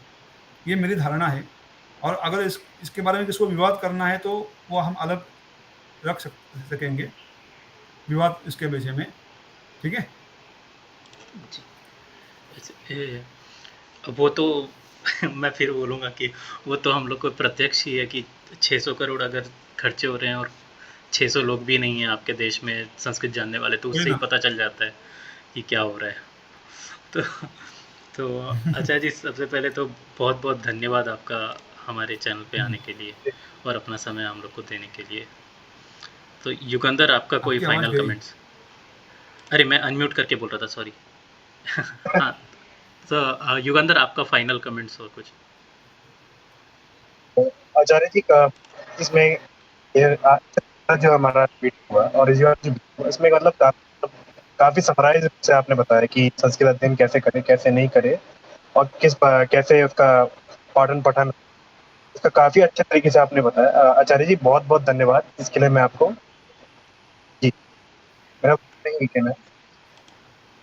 [SPEAKER 2] ये मेरी धारणा है। और अगर इसके बारे में किसी को विवाद करना है तो वो हम अलग रख सकेंगे विवाद इसके विषय में, ठीक है?
[SPEAKER 1] जी। वो तो मैं फिर बोलूँगा कि वो तो हम लोग को प्रत्यक्ष ही है कि 600 करोड़ अगर खर्चे हो रहे हैं और 600 लोग भी नहीं हैं आपके देश में संस्कृत जानने वाले, तो उससे ही पता चल जाता है कि क्या हो रहा है। तो आचार्य जी, सबसे पहले तो बहुत बहुत धन्यवाद आपका हमारे चैनल पे आने के लिए और अपना समय हम लोग को देने के लिए। तो युगंधर, आपका कोई फाइनल कमेंट्स? अरे मैं अनम्यूट करके बोल रहा था, सॉरी। हाँ, तो युगंधर, आपका फाइनल कमेंट्स और कुछ?
[SPEAKER 4] आचार्य जी का इसमें जो हमारा मीटिंग हुआ और इसमें मतलब काफी समराइज से आपने बताया कि संस्कृत अध्ययन कैसे करें, कैसे नहीं करें, और कैसे उसका पाठन पठन, इसका काफी अच्छे तरीके से आपने बताया। आचार्य जी, बहुत बहुत धन्यवाद इसके लिए। मैं आपको जी मेरा कहना है।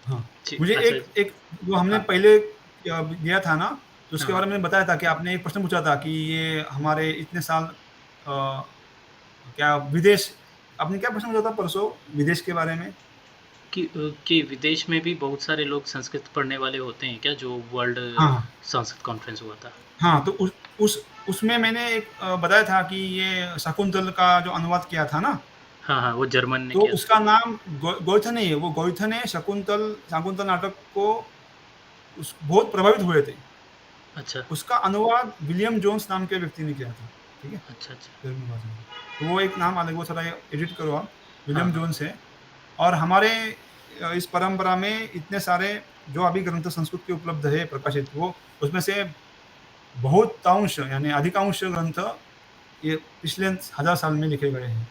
[SPEAKER 2] हाँ, मुझे एक जो हमने पहले दिया था ना, तो उसके बारे में बताया था कि आपने एक प्रश्न पूछा था कि ये हमारे इतने साल क्या विदेश, आपने क्या प्रश्न पूछा था परसों विदेश के बारे में?
[SPEAKER 1] कि विदेश में भी बहुत सारे लोग संस्कृत पढ़ने वाले होते हैं क्या, जो वर्ल्ड संस्कृत कॉन्फ्रेंस हुआ था?
[SPEAKER 2] हाँ, तो उसमें मैंने एक बताया था कि ये शकुंतल का जो अनुवाद किया था ना,
[SPEAKER 1] हाँ, वो जर्मन ने
[SPEAKER 2] तो
[SPEAKER 1] किया।
[SPEAKER 2] उसका नाम गोइथन है। वो गोइथन ने शकुंतल नाटक को बहुत प्रभावित हुए थे।
[SPEAKER 1] अच्छा।
[SPEAKER 2] उसका अनुवाद विलियम जोन्स नाम के व्यक्ति ने किया था, ठीक है?
[SPEAKER 1] अच्छा।
[SPEAKER 2] जर्मन भाषा में। तो वो एक नाम अलग, वो थोड़ा एडिट करो आप, विलियम जोन्स है। और हमारे इस परंपरा में इतने सारे जो अभी ग्रंथ संस्कृत के उपलब्ध है प्रकाशित, वो उसमें से बहुतांश यानी अधिकांश ग्रंथ ये पिछले 1000 साल में लिखे गए हैं।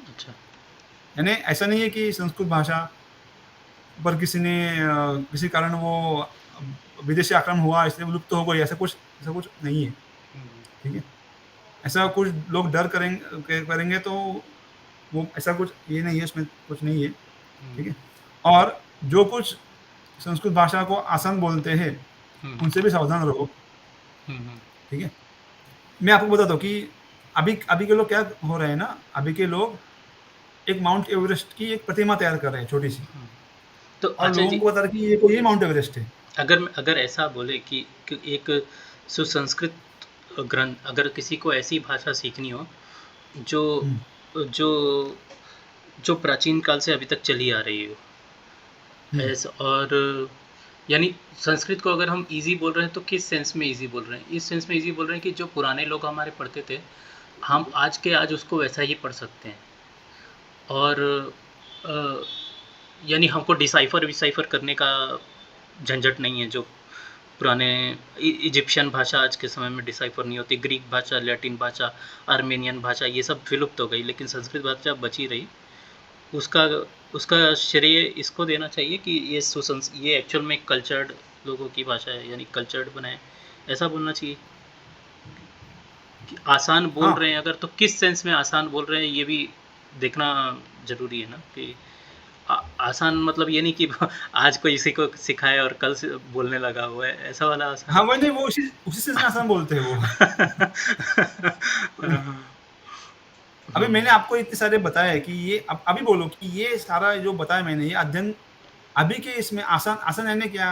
[SPEAKER 1] अच्छा।
[SPEAKER 2] यानी ऐसा नहीं है कि संस्कृत भाषा पर किसी कारण वो विदेशी आक्रमण हुआ इसलिए लुप्त हो गई, ऐसा कुछ नहीं है, ठीक है? ऐसा कुछ लोग डर करेंगे तो वो ऐसा कुछ ये नहीं है, उसमें कुछ नहीं है, ठीक है? और जो कुछ संस्कृत भाषा को आसान बोलते हैं उनसे भी सावधान रहो, ठीक है? मैं आपको बताता हूँ कि अभी के लोग क्या हो रहे हैं ना, अभी के लोग एक माउंट एवरेस्ट की एक प्रतिमा तैयार कर रहे हैं छोटी सी,
[SPEAKER 1] तो
[SPEAKER 2] और
[SPEAKER 1] अच्छा
[SPEAKER 2] लोगों
[SPEAKER 1] जी,
[SPEAKER 2] को बता रहे कि ये कोई माउंट एवरेस्ट है।
[SPEAKER 1] अगर ऐसा बोले कि एक सुसंस्कृत ग्रंथ, अगर किसी को ऐसी भाषा सीखनी हो जो जो जो प्राचीन काल से अभी तक चली आ रही हो, ऐसा, और यानी संस्कृत को अगर हम इजी बोल रहे हैं तो किस सेंस में इजी बोल रहे हैं? इस सेंस में इजी बोल रहे हैं कि जो पुराने लोग हमारे पढ़ते थे, हम आज के आज उसको वैसा ही पढ़ सकते हैं, और यानी हमको डिसाइफर विसाइफर करने का झंझट नहीं है। जो पुराने इजिप्शियन भाषा आज के समय में डिसाइफर नहीं होती, ग्रीक भाषा, लैटिन भाषा, आर्मेनियन भाषा, ये सब विलुप्त हो गई, लेकिन संस्कृत भाषा बची रही। उसका उसका श्रेय इसको देना चाहिए कि ये एक्चुअल में कल्चर्ड लोगों की भाषा है, यानी कल्चर्ड बनाए, ऐसा बोलना चाहिए कि आसान बोल
[SPEAKER 2] हाँ
[SPEAKER 1] रहे हैं अगर, तो किस सेंस में आसान बोल रहे हैं ये भी देखना ज़रूरी है ना। कि आसान मतलब ये नहीं कि आज कोई इसी को सिखाए और कल से बोलने लगा हुआ है, ऐसा वाला आसान।
[SPEAKER 2] हाँ, वही नहीं, वो उसी से आसान बोलते हैं वो। अभी मैंने आपको इतने सारे बताया है कि ये अभी बोलो कि ये सारा जो बताया मैंने, ये अध्ययन अभी के इसमें आसान आसान यानी क्या,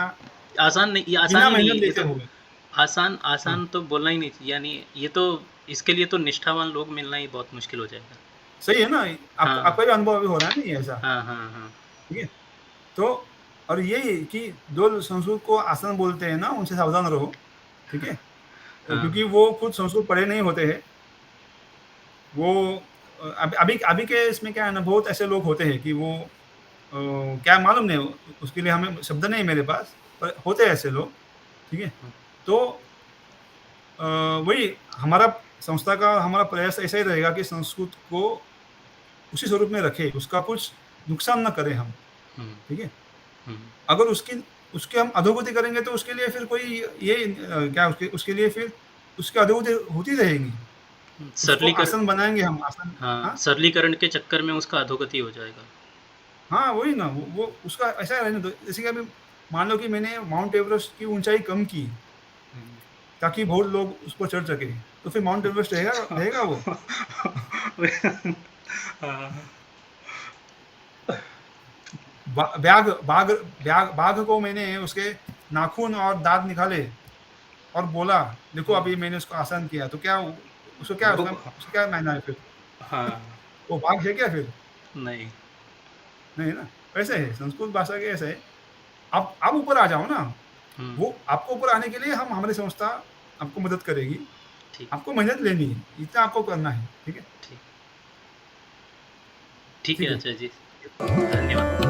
[SPEAKER 1] आसान नहीं, ये आसान
[SPEAKER 2] बिना
[SPEAKER 1] ही नहीं
[SPEAKER 2] मेहनत
[SPEAKER 1] है ये
[SPEAKER 2] लेते
[SPEAKER 1] तो।
[SPEAKER 2] हुए।
[SPEAKER 1] आसान
[SPEAKER 2] हाँ,
[SPEAKER 1] आसान तो बोलना ही नहीं चाहिए, यानी ये तो, इसके लिए तो निष्ठावान लोग मिलना ही बहुत मुश्किल हो जाएगा।
[SPEAKER 2] सही है ना?
[SPEAKER 1] हाँ
[SPEAKER 2] आपका भी अनुभव अभी हो रहा है ना ये ऐसा,
[SPEAKER 1] हाँ हाँ हाँ
[SPEAKER 2] ठीक है? तो और यही कि जो संस्कृत को आसान बोलते हैं ना, उनसे सावधान रहो, ठीक है?
[SPEAKER 1] हाँ
[SPEAKER 2] क्योंकि वो खुद संस्कृत पढ़े नहीं होते हैं। वो अभी अभी के इसमें क्या है ना, बहुत ऐसे लोग होते हैं कि वो क्या मालूम नहीं, उसके लिए हमें शब्द नहीं है मेरे पास, पर होते हैं ऐसे लोग, ठीक है? तो वही हमारा संस्था का हमारा प्रयास ऐसा ही रहेगा कि संस्कृत को उसी स्वरूप में रखें, उसका कुछ नुकसान ना करें हम,
[SPEAKER 1] हम्म,
[SPEAKER 2] ठीक है?
[SPEAKER 1] हम्म,
[SPEAKER 2] अगर उसकी हम अधोगति करेंगे तो उसके लिए फिर कोई ये क्या उसके लिए फिर उसकी अधोगति होती रहेगी। उसको
[SPEAKER 1] सरलीकरण।
[SPEAKER 2] आसान बनाएँगे हम आसान।
[SPEAKER 1] हाँ,
[SPEAKER 2] हाँ?
[SPEAKER 1] सरलीकरण के चक्कर में उसका अधोगति हो जाएगा।
[SPEAKER 2] हाँ, वही ना, वो उसका ऐसा रहने दो। जैसे कि अभी मान लो कि मैंने माउंट एवरेस्ट की ऊँचाई कम की,
[SPEAKER 1] हम्म।
[SPEAKER 2] ताकि बहुत लोग उस पर चढ़ सकें, तो फिर माउंट एवरेस्ट रहेगा रहेगा वो?
[SPEAKER 1] हाँ,
[SPEAKER 2] बा ब्याघ बाघ ब्याघ बाघ को मैंने उसके नाखून और दाँत निकाले और बोला, देखो अभी मैंने उसको आसान किया, तो क्या
[SPEAKER 1] वो
[SPEAKER 2] उसका क्या मायना है फिर?
[SPEAKER 1] हाँ,
[SPEAKER 2] वो बाघ है क्या फिर?
[SPEAKER 1] नहीं।
[SPEAKER 2] नहीं है ना? वैसे है, संस्कृत भाषा के ऐसे है। आप ऊपर आ जाओ ना,
[SPEAKER 1] हम्म,
[SPEAKER 2] वो आपको ऊपर आने के लिए हम हमारी संस्था आपको मदद करेगी।
[SPEAKER 1] ठीक
[SPEAKER 2] आपको मेहनत लेनी है, इतना आपको करना है, ठीक है?
[SPEAKER 1] ठीक ठीक है
[SPEAKER 2] ठीक है।
[SPEAKER 1] आचार्य जी, धन्यवाद।